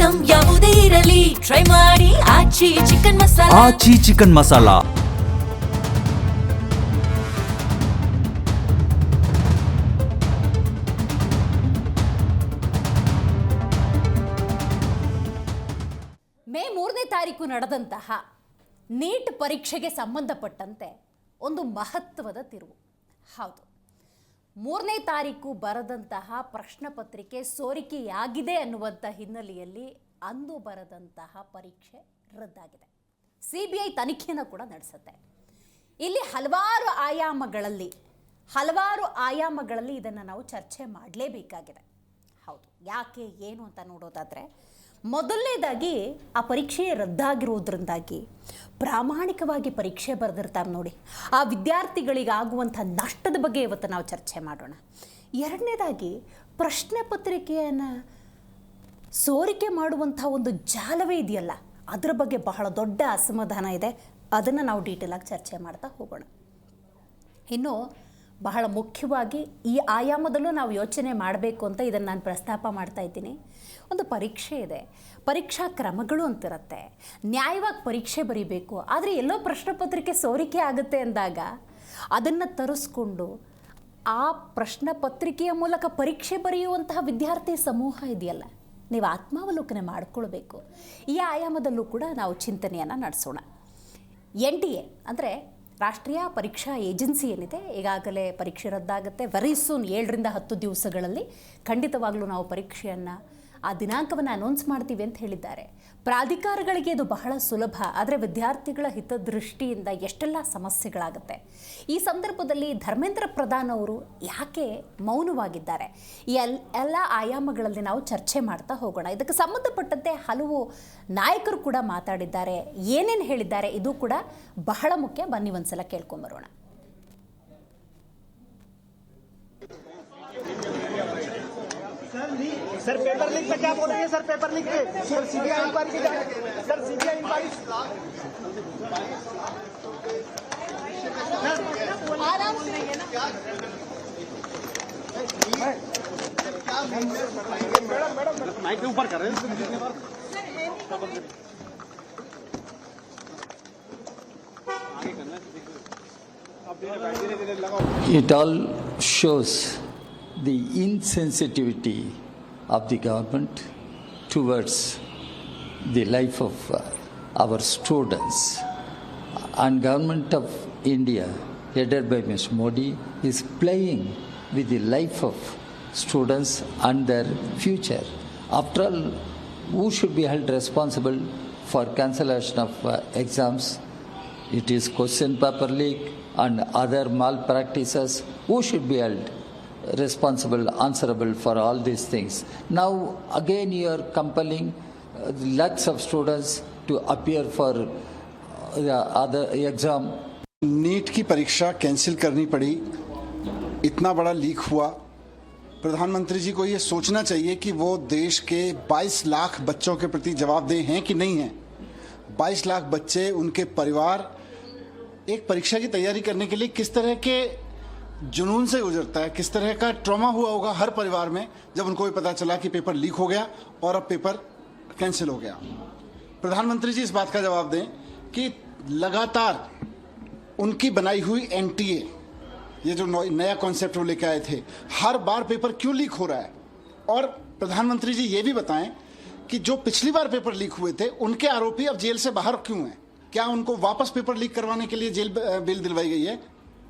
Item ಯಾವುದೇ ಇರಲಿ try ಮಾಡಿ ಆಚಿ ಚಿಕನ್ ಮಸಾಲಾ. ಆಚಿ ಚಿಕನ್ ಮಸಾಲಾ. ಮೇ 3ನೇ ತಾರೀಕು ನಡೆದಂತಹ ನೀಟ್ ಪರೀಕ್ಷೆಗೆ ಸಂಬಂಧಪಟ್ಟಂತೆ ಒಂದು ಮಹತ್ವದ ತಿರುವು. ಹೌದು, 3ನೇ ತಾರೀಕು ಬರೆದಂತಹ ಪ್ರಶ್ನೆ ಪತ್ರಿಕೆ ಸೋರಿಕೆಯಾಗಿದೆ ಅನ್ನುವಂಥ ಹಿನ್ನೆಲೆಯಲ್ಲಿ ಅಂದು ಬರೆದಂತಹ ಪರೀಕ್ಷೆ ರದ್ದಾಗಿದೆ. CBI ತನಿಖೆಯನ್ನು ಕೂಡ ನಡೆಸುತ್ತೆ. ಇಲ್ಲಿ ಹಲವಾರು ಆಯಾಮಗಳಲ್ಲಿ ಇದನ್ನು ನಾವು ಚರ್ಚೆ ಮಾಡಲೇಬೇಕಾಗಿದೆ. ಹೌದು, ಯಾಕೆ ಏನು ಅಂತ ನೋಡೋದಾದರೆ, ಮೊದಲನೇದಾಗಿ ಆ ಪರೀಕ್ಷೆ ರದ್ದಾಗಿರೋದ್ರಿಂದಾಗಿ ಪ್ರಾಮಾಣಿಕವಾಗಿ ಪರೀಕ್ಷೆ ಬರೆದಿರ್ತಾರೆ ನೋಡಿ, ಆ ವಿದ್ಯಾರ್ಥಿಗಳಿಗಾಗುವಂಥ ನಷ್ಟದ ಬಗ್ಗೆ ಇವತ್ತು ನಾವು ಚರ್ಚೆ ಮಾಡೋಣ. ಎರಡನೇದಾಗಿ ಪ್ರಶ್ನೆ ಪತ್ರಿಕೆಯನ್ನು ಸೋರಿಕೆ ಮಾಡುವಂಥ ಒಂದು ಜಾಲವೇ ಇದೆಯಲ್ಲ, ಅದರ ಬಗ್ಗೆ ಬಹಳ ದೊಡ್ಡ ಅಸಮಾಧಾನ ಇದೆ. ಅದನ್ನು ನಾವು ಡೀಟೇಲಾಗಿ ಚರ್ಚೆ ಮಾಡ್ತಾ ಹೋಗೋಣ. ಇನ್ನು ಬಹಳ ಮುಖ್ಯವಾಗಿ ಈ ಆಯಾಮದಲ್ಲೂ ನಾವು ಯೋಚನೆ ಮಾಡಬೇಕು ಅಂತ ಇದನ್ನು ನಾನು ಪ್ರಸ್ತಾಪ ಮಾಡ್ತಾ ಇದ್ದೀನಿ. ಒಂದು ಪರೀಕ್ಷೆ ಇದೆ, ಪರೀಕ್ಷಾ ಕ್ರಮಗಳು ಅಂತಿರುತ್ತೆ, ನ್ಯಾಯವಾಗಿ ಪರೀಕ್ಷೆ ಬರೀಬೇಕು. ಆದರೆ ಎಲ್ಲೋ ಪ್ರಶ್ನೆ ಪತ್ರಿಕೆ ಸೋರಿಕೆ ಆಗುತ್ತೆ ಅಂದಾಗ ಅದನ್ನು ತರಿಸ್ಕೊಂಡು ಆ ಪ್ರಶ್ನೆ ಪತ್ರಿಕೆಯ ಮೂಲಕ ಪರೀಕ್ಷೆ ಬರೆಯುವಂತಹ ವಿದ್ಯಾರ್ಥಿ ಸಮೂಹ ಇದೆಯಲ್ಲ, ನೀವು ಆತ್ಮಾವಲೋಕನೆ ಮಾಡಿಕೊಳ್ಬೇಕು. ಈ ಆಯಾಮದಲ್ಲೂ ಕೂಡ ನಾವು ಚಿಂತನೆಯನ್ನು ನಡೆಸೋಣ. NTA ಅಂದರೆ ರಾಷ್ಟ್ರೀಯ ಪರೀಕ್ಷಾ ಏಜೆನ್ಸಿ ಏನಿದೆ, ಈಗಾಗಲೇ ಪರೀಕ್ಷೆ ರದ್ದಾಗುತ್ತೆ. ವೆರಿ ಸೂನ್ 7ರಿಂದ 10 ದಿವಸಗಳಲ್ಲಿ ಖಂಡಿತವಾಗ್ಲೂ ನಾವು ಪರೀಕ್ಷೆಯನ್ನು ಆ ದಿನಾಂಕವನ್ನು ಅನೌನ್ಸ್ ಮಾಡ್ತೀವಿ ಅಂತ ಹೇಳಿದ್ದಾರೆ. ಪ್ರಾಧಿಕಾರಗಳಿಗೆ ಇದು ಬಹಳ ಸುಲಭ, ಆದರೆ ವಿದ್ಯಾರ್ಥಿಗಳ ಹಿತದೃಷ್ಟಿಯಿಂದ ಎಷ್ಟೆಲ್ಲ ಸಮಸ್ಯೆಗಳಾಗುತ್ತೆ. ಈ ಸಂದರ್ಭದಲ್ಲಿ ಧರ್ಮೇಂದ್ರ ಪ್ರಧಾನ್ ಅವರು ಯಾಕೆ ಮೌನವಾಗಿದ್ದಾರೆ? ಈ ಎಲ್ಲ ಆಯಾಮಗಳಲ್ಲಿ ನಾವು ಚರ್ಚೆ ಮಾಡ್ತಾ ಹೋಗೋಣ. ಇದಕ್ಕೆ ಸಂಬಂಧಪಟ್ಟಂತೆ ಹಲವು ನಾಯಕರು ಕೂಡ ಮಾತಾಡಿದ್ದಾರೆ. ಏನೇನು ಹೇಳಿದ್ದಾರೆ ಇದು ಕೂಡ ಬಹಳ ಮುಖ್ಯ. ಬನ್ನಿ ಒಂದ್ಸಲ ಕೇಳ್ಕೊಂಬರೋಣ. सर पेपर लीक पे क्या बोलेंगे? सर पेपर लीक पे सर सीबीआई इंक्वायरी की जाए। सर सीबीआई इंक्वायरी आराम से मैडम माइक के ऊपर कर रहे हैं। It all shows the insensitivity of the government towards the life of our students. And government of India, headed by Mr. Modi, is playing with the life of students and their future. After all, who should be held responsible for cancellation of exams? It is question paper leak and other malpractices. Who should be held responsible, answerable for all these things? Now again you are compelling lakhs of students to appear for the other exam. NEET की परीक्षा cancel करनी पड़ी, इतना बड़ा leak हुआ। प्रधानमंत्री जी को ये सोचना चाहिए कि वो देश के 22 लाख बच्चों के प्रति जवाबदेह हैं कि नहीं हैं। 22 लाख बच्चे, उनके परिवार एक परीक्षा की तैयारी करने के लिए किस तरह के जुनून से गुजरता है, किस तरह का ट्रॉमा हुआ होगा हर परिवार में जब उनको भी पता चला कि पेपर लीक हो गया और अब पेपर कैंसिल हो गया। प्रधानमंत्री जी इस बात का जवाब दें कि लगातार उनकी बनाई हुई NTA, ये जो नया कॉन्सेप्ट वो लेके आए थे, हर बार पेपर क्यों लीक हो रहा है। और प्रधानमंत्री जी ये भी बताएं कि जो पिछली बार पेपर लीक हुए थे उनके आरोपी अब जेल से बाहर क्यों हैं? क्या उनको वापस पेपर लीक करवाने के लिए जेल बेल दिलवाई गई है?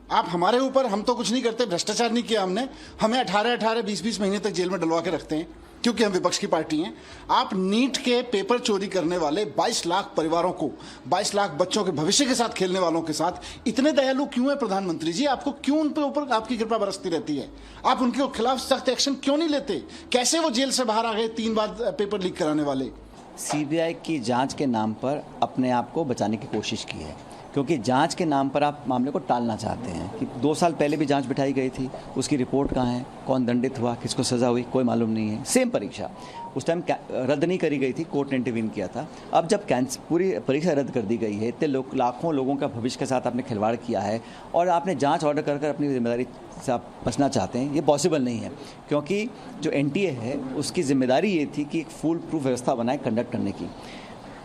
आप हमारे ऊपर, हम तो कुछ नहीं करते, भ्रष्टाचार नहीं किया हमने, हमें 18-18, 20-20 महीने तक जेल में डलवा के रखते हैं क्योंकि हम विपक्ष की पार्टी हैं। आप नीट के पेपर चोरी करने वाले 22 लाख परिवारों को, 22 लाख बच्चों के भविष्य के साथ खेलने वालों के साथ इतने दयालु क्यों है प्रधानमंत्री जी? आपको क्यों उन पे ऊपर आपकी कृपा बरसती रहती है? आप उनके खिलाफ सख्त एक्शन क्यों नहीं लेते? कैसे वो जेल से बाहर आ गए 3 बार पेपर लीक कराने वाले? CBI की जांच के नाम पर अपने आप को बचाने की कोशिश की है, क्योंकि जांच के नाम पर आप मामले को टालना चाहते हैं कि 2 साल पहले भी जांच बिठाई गई थी, उसकी रिपोर्ट कहाँ है, कौन दंडित हुआ, किसको सज़ा हुई, कोई मालूम नहीं है। सेम परीक्षा उस टाइम रद्द नहीं करी गई थी, कोर्ट ने इंटरवीन किया था। अब जब पूरी परीक्षा रद्द कर दी गई है, इतने लाखों लोगों का भविष्य के साथ आपने खिलवाड़ किया है और आपने जांच ऑर्डर कर अपनी जिम्मेदारी से आप बचना चाहते हैं, ये पॉसिबल नहीं है। क्योंकि जो NTA है उसकी जिम्मेदारी ये थी कि एक फुल प्रूफ व्यवस्था बनाए कंडक्ट करने की।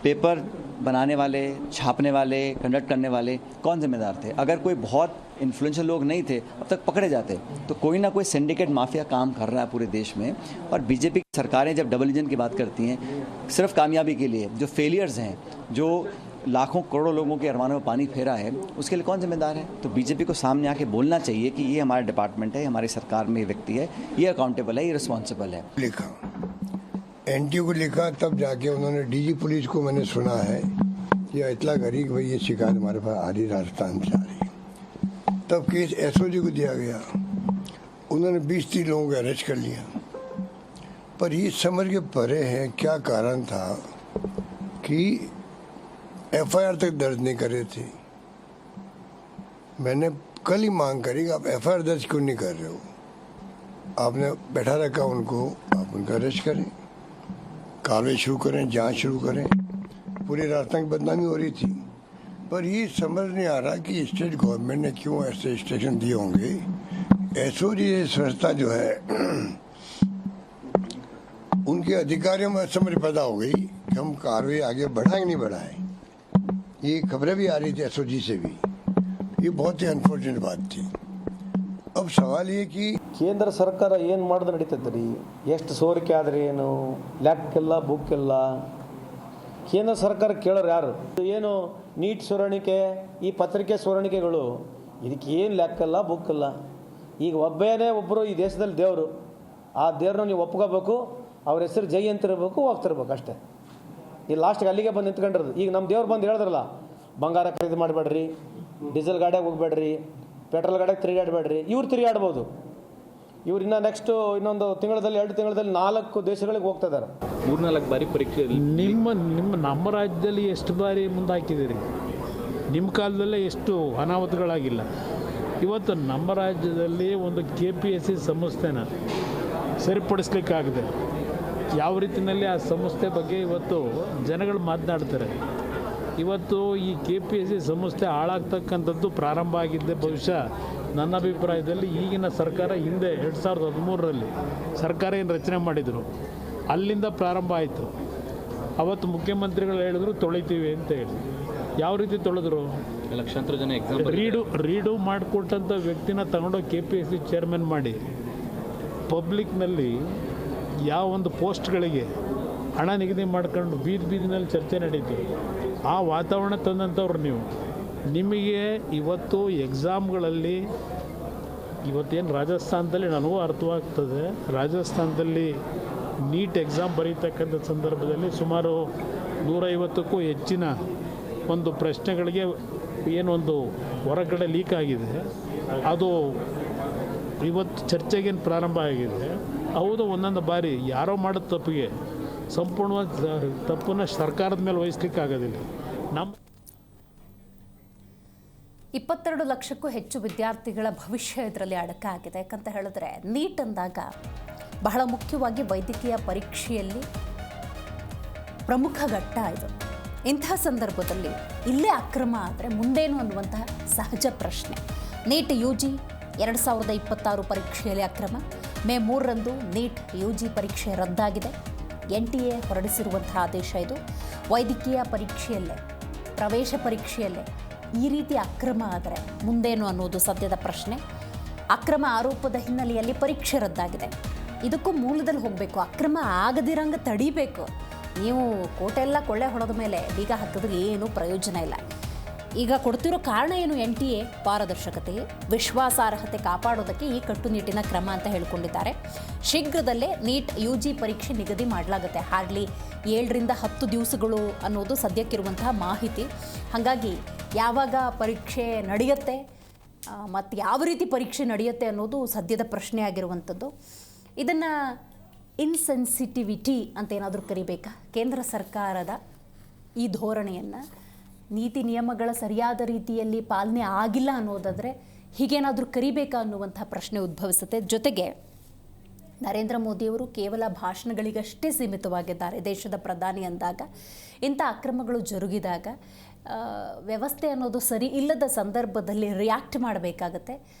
पेपर बनाने वाले, छापने वाले, कंडक्ट करने वाले कौन जिम्मेदार थे? अगर कोई बहुत इन्फ्लुएंशियल लोग नहीं थे अब तक पकड़े जाते। तो कोई ना कोई सिंडिकेट माफिया काम कर रहा है पूरे देश में। और बीजेपी की सरकारें जब डबल इंजन की बात करती हैं सिर्फ कामयाबी के लिए, जो फेलियर्स हैं, जो लाखों करोड़ों लोगों के अरमानों में पानी फेरा है, उसके लिए कौन जिम्मेदार है? तो बीजेपी को सामने आके बोलना चाहिए कि ये हमारा डिपार्टमेंट है, हमारी सरकार में ये व्यक्ति है, ये अकाउंटेबल है, ये रिस्पॉन्सिबल है। लिखा NTO को लिखा, तब जाके उन्होंने DG पुलिस को मैंने सुना है कि इतला करी कि भाई ये शिकायत हमारे पास आ रही, राजस्थान से आ रही। तब केस SOG को दिया गया, उन्होंने 20-30 लोगों को अरेस्ट कर लिया। पर ये समझ के परे है क्या कारण था कि FIR तक दर्ज नहीं करे थे। मैंने कल ही मांग करी कि आप FIR दर्ज क्यों नहीं कर रहे हो? आपने बैठा रखा उनको, आप उनका अरेस्ट करें, कार्रवाई शुरू करें, जांच शुरू करें। पूरी राजस्थान की बदनामी हो रही थी। पर ये समझ नहीं आ रहा कि स्टेट गवर्नमेंट ने क्यों ऐसे इंस्ट्रक्शन दिए होंगे। SOG संस्था जो है उनके अधिकारियों में समझ पैदा हो गई कि हम कार्रवाई आगे बढ़ाएं नहीं बढ़ाएं। ये खबरें भी आ रही थी SOG से भी। ये बहुत ही अनफॉर्चुनेट बात थी। अब सवाल ये कि ಕೇಂದ್ರ ಸರ್ಕಾರ ಏನು ಮಾಡೋದು ನಡೀತೈತೆ ರೀ, ಎಷ್ಟು ಸೋರಿಕೆ ಆದರೆ ಏನು, ಲೆಕ್ಕಿಲ್ಲ ಬುಕ್ಕಿಲ್ಲ, ಕೇಂದ್ರ ಸರ್ಕಾರ ಕೇಳೋರು ಯಾರು? ಏನು ನೀಟ್ ಸುವರ್ಣಿಕೆ, ಈ ಪತ್ರಿಕೆ ಸುವರ್ಣಿಕೆಗಳು, ಇದಕ್ಕೆ ಏನು ಲೆಕ್ಕಿಲ್ಲ ಬುಕ್ಕಿಲ್ಲ. ಈಗ ಒಬ್ಬರು ಈ ದೇಶದಲ್ಲಿ ದೇವರು, ಆ ದೇವ್ರನ್ನ ನೀವು ಒಪ್ಕೋಬೇಕು, ಅವ್ರ ಹೆಸರು ಜೈ ಅಂತಿರ್ಬೇಕು, ಹೋಗ್ತಿರ್ಬೇಕು ಅಷ್ಟೇ. ಈ ಲಾಸ್ಟ್ಗೆ ಅಲ್ಲಿಗೆ ಬಂದು ನಿಂತ್ಕೊಂಡಿರೋದು. ಈಗ ನಮ್ಮ ದೇವ್ರು ಬಂದು ಹೇಳಿದ್ರಲ್ಲ, ಬಂಗಾರ ಖರೀದಿ ಮಾಡಬೇಡ್ರಿ, ಡೀಸೆಲ್ ಗಾಡಿಯಾಗ ಹೋಗ್ಬೇಡ್ರಿ, ಪೆಟ್ರೋಲ್ ಗಾಡಿಯಾಗ ತಿರುಗಾಡಬೇಡ್ರಿ. ಇವ್ರು ತಿರುಗಾಡ್ಬೋದು. ಇವ್ರು ನೆಕ್ಸ್ಟ್ ಇನ್ನೊಂದು ತಿಂಗಳಲ್ಲಿ 2 ತಿಂಗಳಲ್ಲಿ 4 ದೇಶಗಳಿಗೆ ಹೋಗ್ತಾ ಇದ್ದಾರೆ. 3-4 ಬಾರಿ ಪರೀಕ್ಷೆ. ನಮ್ಮ ರಾಜ್ಯದಲ್ಲಿ ಎಷ್ಟು ಬಾರಿ ಮುಂದಾಕಿದ್ದೀರಿ? ನಿಮ್ಮ ಕಾಲದಲ್ಲೇ ಎಷ್ಟು ಅನಾಹುತಗಳಾಗಿಲ್ಲ. ಇವತ್ತು ನಮ್ಮ ರಾಜ್ಯದಲ್ಲಿ ಒಂದು KPSC ಸಂಸ್ಥೆನ ಸರಿಪಡಿಸ್ಲಿಕ್ಕಾಗಿದೆ. ಯಾವ ರೀತಿಯಲ್ಲಿ ಆ ಸಂಸ್ಥೆ ಬಗ್ಗೆ ಇವತ್ತು ಜನಗಳು ಮಾತನಾಡ್ತಾರೆ. ಇವತ್ತು ಈ KPSC ಸಂಸ್ಥೆ ಹಾಳಾಗ್ತಕ್ಕಂಥದ್ದು ಪ್ರಾರಂಭ ಆಗಿದ್ದೆ ಬಹುಶಃ ನನ್ನ ಅಭಿಪ್ರಾಯದಲ್ಲಿ ಈಗಿನ ಸರ್ಕಾರ ಹಿಂದೆ 2013ರಲ್ಲಿ ಸರ್ಕಾರ ಏನು ರಚನೆ ಮಾಡಿದರು ಅಲ್ಲಿಂದ ಪ್ರಾರಂಭ ಆಯಿತು. ಅವತ್ತು ಮುಖ್ಯಮಂತ್ರಿಗಳು ಹೇಳಿದ್ರು ತೊಳಿತೀವಿ ಅಂತ ಹೇಳಿ. ಯಾವ ರೀತಿ ತೊಳೆದ್ರು? ಲಕ್ಷಾಂತರ ಜನ ಎಕ್ಸಾಮ್ ರೀಡು ಮಾಡಿಕೊಟ್ಟಂಥ ವ್ಯಕ್ತಿನ ತಗೊಂಡೋಗಿ KPSC ಚೇರ್ಮನ್ ಮಾಡಿ ಪಬ್ಲಿಕ್ನಲ್ಲಿ ಯಾವ ಒಂದು ಪೋಸ್ಟ್ಗಳಿಗೆ ಹಣ ನಿಗದಿ ಮಾಡ್ಕೊಂಡು ಬೀದಿನಲ್ಲಿ ಚರ್ಚೆ ನಡೀತು. ಆ ವಾತಾವರಣ ತಂದಂಥವ್ರು ನೀವು. ನಿಮಗೆ ಇವತ್ತು ಎಕ್ಸಾಮ್ಗಳಲ್ಲಿ ಇವತ್ತೇನು ರಾಜಸ್ಥಾನದಲ್ಲಿ ನನಗೂ ಅರ್ಥವಾಗ್ತದೆ, ರಾಜಸ್ಥಾನದಲ್ಲಿ ನೀಟ್ ಎಕ್ಸಾಮ್ ಬರೀತಕ್ಕಂಥ ಸಂದರ್ಭದಲ್ಲಿ ಸುಮಾರು 150ಕ್ಕೂ ಹೆಚ್ಚಿನ ಒಂದು ಪ್ರಶ್ನೆಗಳಿಗೆ ಏನೊಂದು ಹೊರಗಡೆ ಲೀಕ್ ಆಗಿದೆ. ಅದು ಇವತ್ತು ಚರ್ಚೆಗೇನು ಪ್ರಾರಂಭ ಆಗಿದೆ. ಹೌದು, ಒಂದೊಂದು ಬಾರಿ ಯಾರೋ ಮಾಡೋ ತಪ್ಪಿಗೆ ಸಂಪೂರ್ಣವಾದ ತಪ್ಪನ್ನು ಸರ್ಕಾರದ ಮೇಲೆ ವಹಿಸ್ಲಿಕ್ಕೆ ಆಗೋದಿಲ್ಲ. ನಮ್ಮ 22 ಲಕ್ಷಕ್ಕೂ ಹೆಚ್ಚು ವಿದ್ಯಾರ್ಥಿಗಳ ಭವಿಷ್ಯ ಇದರಲ್ಲಿ ಅಡಕಾಗಿದೆ. ಯಾಕಂತ ಹೇಳಿದ್ರೆ ನೀಟ್ ಅಂದಾಗ ಬಹಳ ಮುಖ್ಯವಾಗಿ ವೈದ್ಯಕೀಯ ಪರೀಕ್ಷೆಯಲ್ಲಿ ಪ್ರಮುಖ ಘಟ್ಟ ಇದು. ಇಂಥ ಸಂದರ್ಭದಲ್ಲಿ ಇಲ್ಲೇ ಅಕ್ರಮ ಆದರೆ ಮುಂದೇನು ಅನ್ನುವಂತಹ ಸಹಜ ಪ್ರಶ್ನೆ. ನೀಟ್ UG 2026 ಪರೀಕ್ಷೆಯಲ್ಲಿ ಅಕ್ರಮ. ಮೇ 3ರಂದು ನೀಟ್ UG ಪರೀಕ್ಷೆ ರದ್ದಾಗಿದೆ. NTA ಹೊರಡಿಸಿರುವಂತಹ ಆದೇಶ ಇದು. ವೈದ್ಯಕೀಯ ಪರೀಕ್ಷೆಯಲ್ಲೇ, ಪ್ರವೇಶ ಪರೀಕ್ಷೆಯಲ್ಲೇ ಈ ರೀತಿ ಅಕ್ರಮ ಆದರೆ ಮುಂದೇನು ಅನ್ನೋದು ಸದ್ಯದ ಪ್ರಶ್ನೆ. ಅಕ್ರಮ ಆರೋಪದ ಹಿನ್ನೆಲೆಯಲ್ಲಿ ಪರೀಕ್ಷೆ ರದ್ದಾಗಿದೆ. ಇದಕ್ಕೂ ಮೂಲದಲ್ಲಿ ಹೋಗಬೇಕು, ಅಕ್ರಮ ಆಗದಿರಂಗೆ ತಡಿಬೇಕು. ನೀವು ಕೋಟೆಲ್ಲ ಕೊಳ್ಳೆ ಹೊಡೆದ ಮೇಲೆ ಬೀಗ ಹಾಕಿದ್ರೆ ಏನೂ ಪ್ರಯೋಜನ ಇಲ್ಲ. ಈಗ ಕೊಡ್ತಿರೋ ಕಾರಣ ಏನು? NTA ಪಾರದರ್ಶಕತೆ, ವಿಶ್ವಾಸಾರ್ಹತೆ ಕಾಪಾಡೋದಕ್ಕೆ ಈ ಕಟ್ಟುನಿಟ್ಟಿನ ಕ್ರಮ ಅಂತ ಹೇಳ್ಕೊಂಡಿದ್ದಾರೆ. ಶೀಘ್ರದಲ್ಲೇ ನೀಟ್ UG ಪರೀಕ್ಷೆ ನಿಗದಿ ಮಾಡಲಾಗುತ್ತೆ. ಹಾರ್ಡ್ಲಿ 7ರಿಂದ 10 ದಿವಸಗಳು ಅನ್ನೋದು ಸದ್ಯಕ್ಕಿರುವಂತಹ ಮಾಹಿತಿ. ಹಾಗಾಗಿ ಯಾವಾಗ ಪರೀಕ್ಷೆ ನಡೆಯುತ್ತೆ ಮತ್ತು ಯಾವ ರೀತಿ ಪರೀಕ್ಷೆ ನಡೆಯುತ್ತೆ ಅನ್ನೋದು ಸದ್ಯದ ಪ್ರಶ್ನೆ ಆಗಿರುವಂಥದ್ದು. ಇದನ್ನು ಇನ್ಸೆನ್ಸಿಟಿವಿಟಿ ಅಂತ ಏನಾದರೂ ಕರಿಬೇಕಾ? ಕೇಂದ್ರ ಸರ್ಕಾರದ ಈ ಧೋರಣೆಯನ್ನು, ನೀತಿ ನಿಯಮಗಳ ಸರಿಯಾದ ರೀತಿಯಲ್ಲಿ ಪಾಲನೆ ಆಗಿಲ್ಲ ಅನ್ನೋದಾದರೆ ಹೀಗೇನಾದರೂ ಕರಿಬೇಕಾ ಅನ್ನುವಂಥ ಪ್ರಶ್ನೆ ಉದ್ಭವಿಸುತ್ತೆ. ಜೊತೆಗೆ ನರೇಂದ್ರ ಮೋದಿಯವರು ಕೇವಲ ಭಾಷಣಗಳಿಗಷ್ಟೇ ಸೀಮಿತವಾಗಿದ್ದಾರೆ. ದೇಶದ ಪ್ರಧಾನಿ ಅಂದಾಗ ಇಂಥ ಅಕ್ರಮಗಳು ಜರುಗಿದಾಗ ವ್ಯವಸ್ಥೆ ಅನ್ನೋದು ಸರಿ ಇಲ್ಲದ ಸಂದರ್ಭದಲ್ಲಿ ರಿಯಾಕ್ಟ್ ಮಾಡಬೇಕಾಗತ್ತೆ.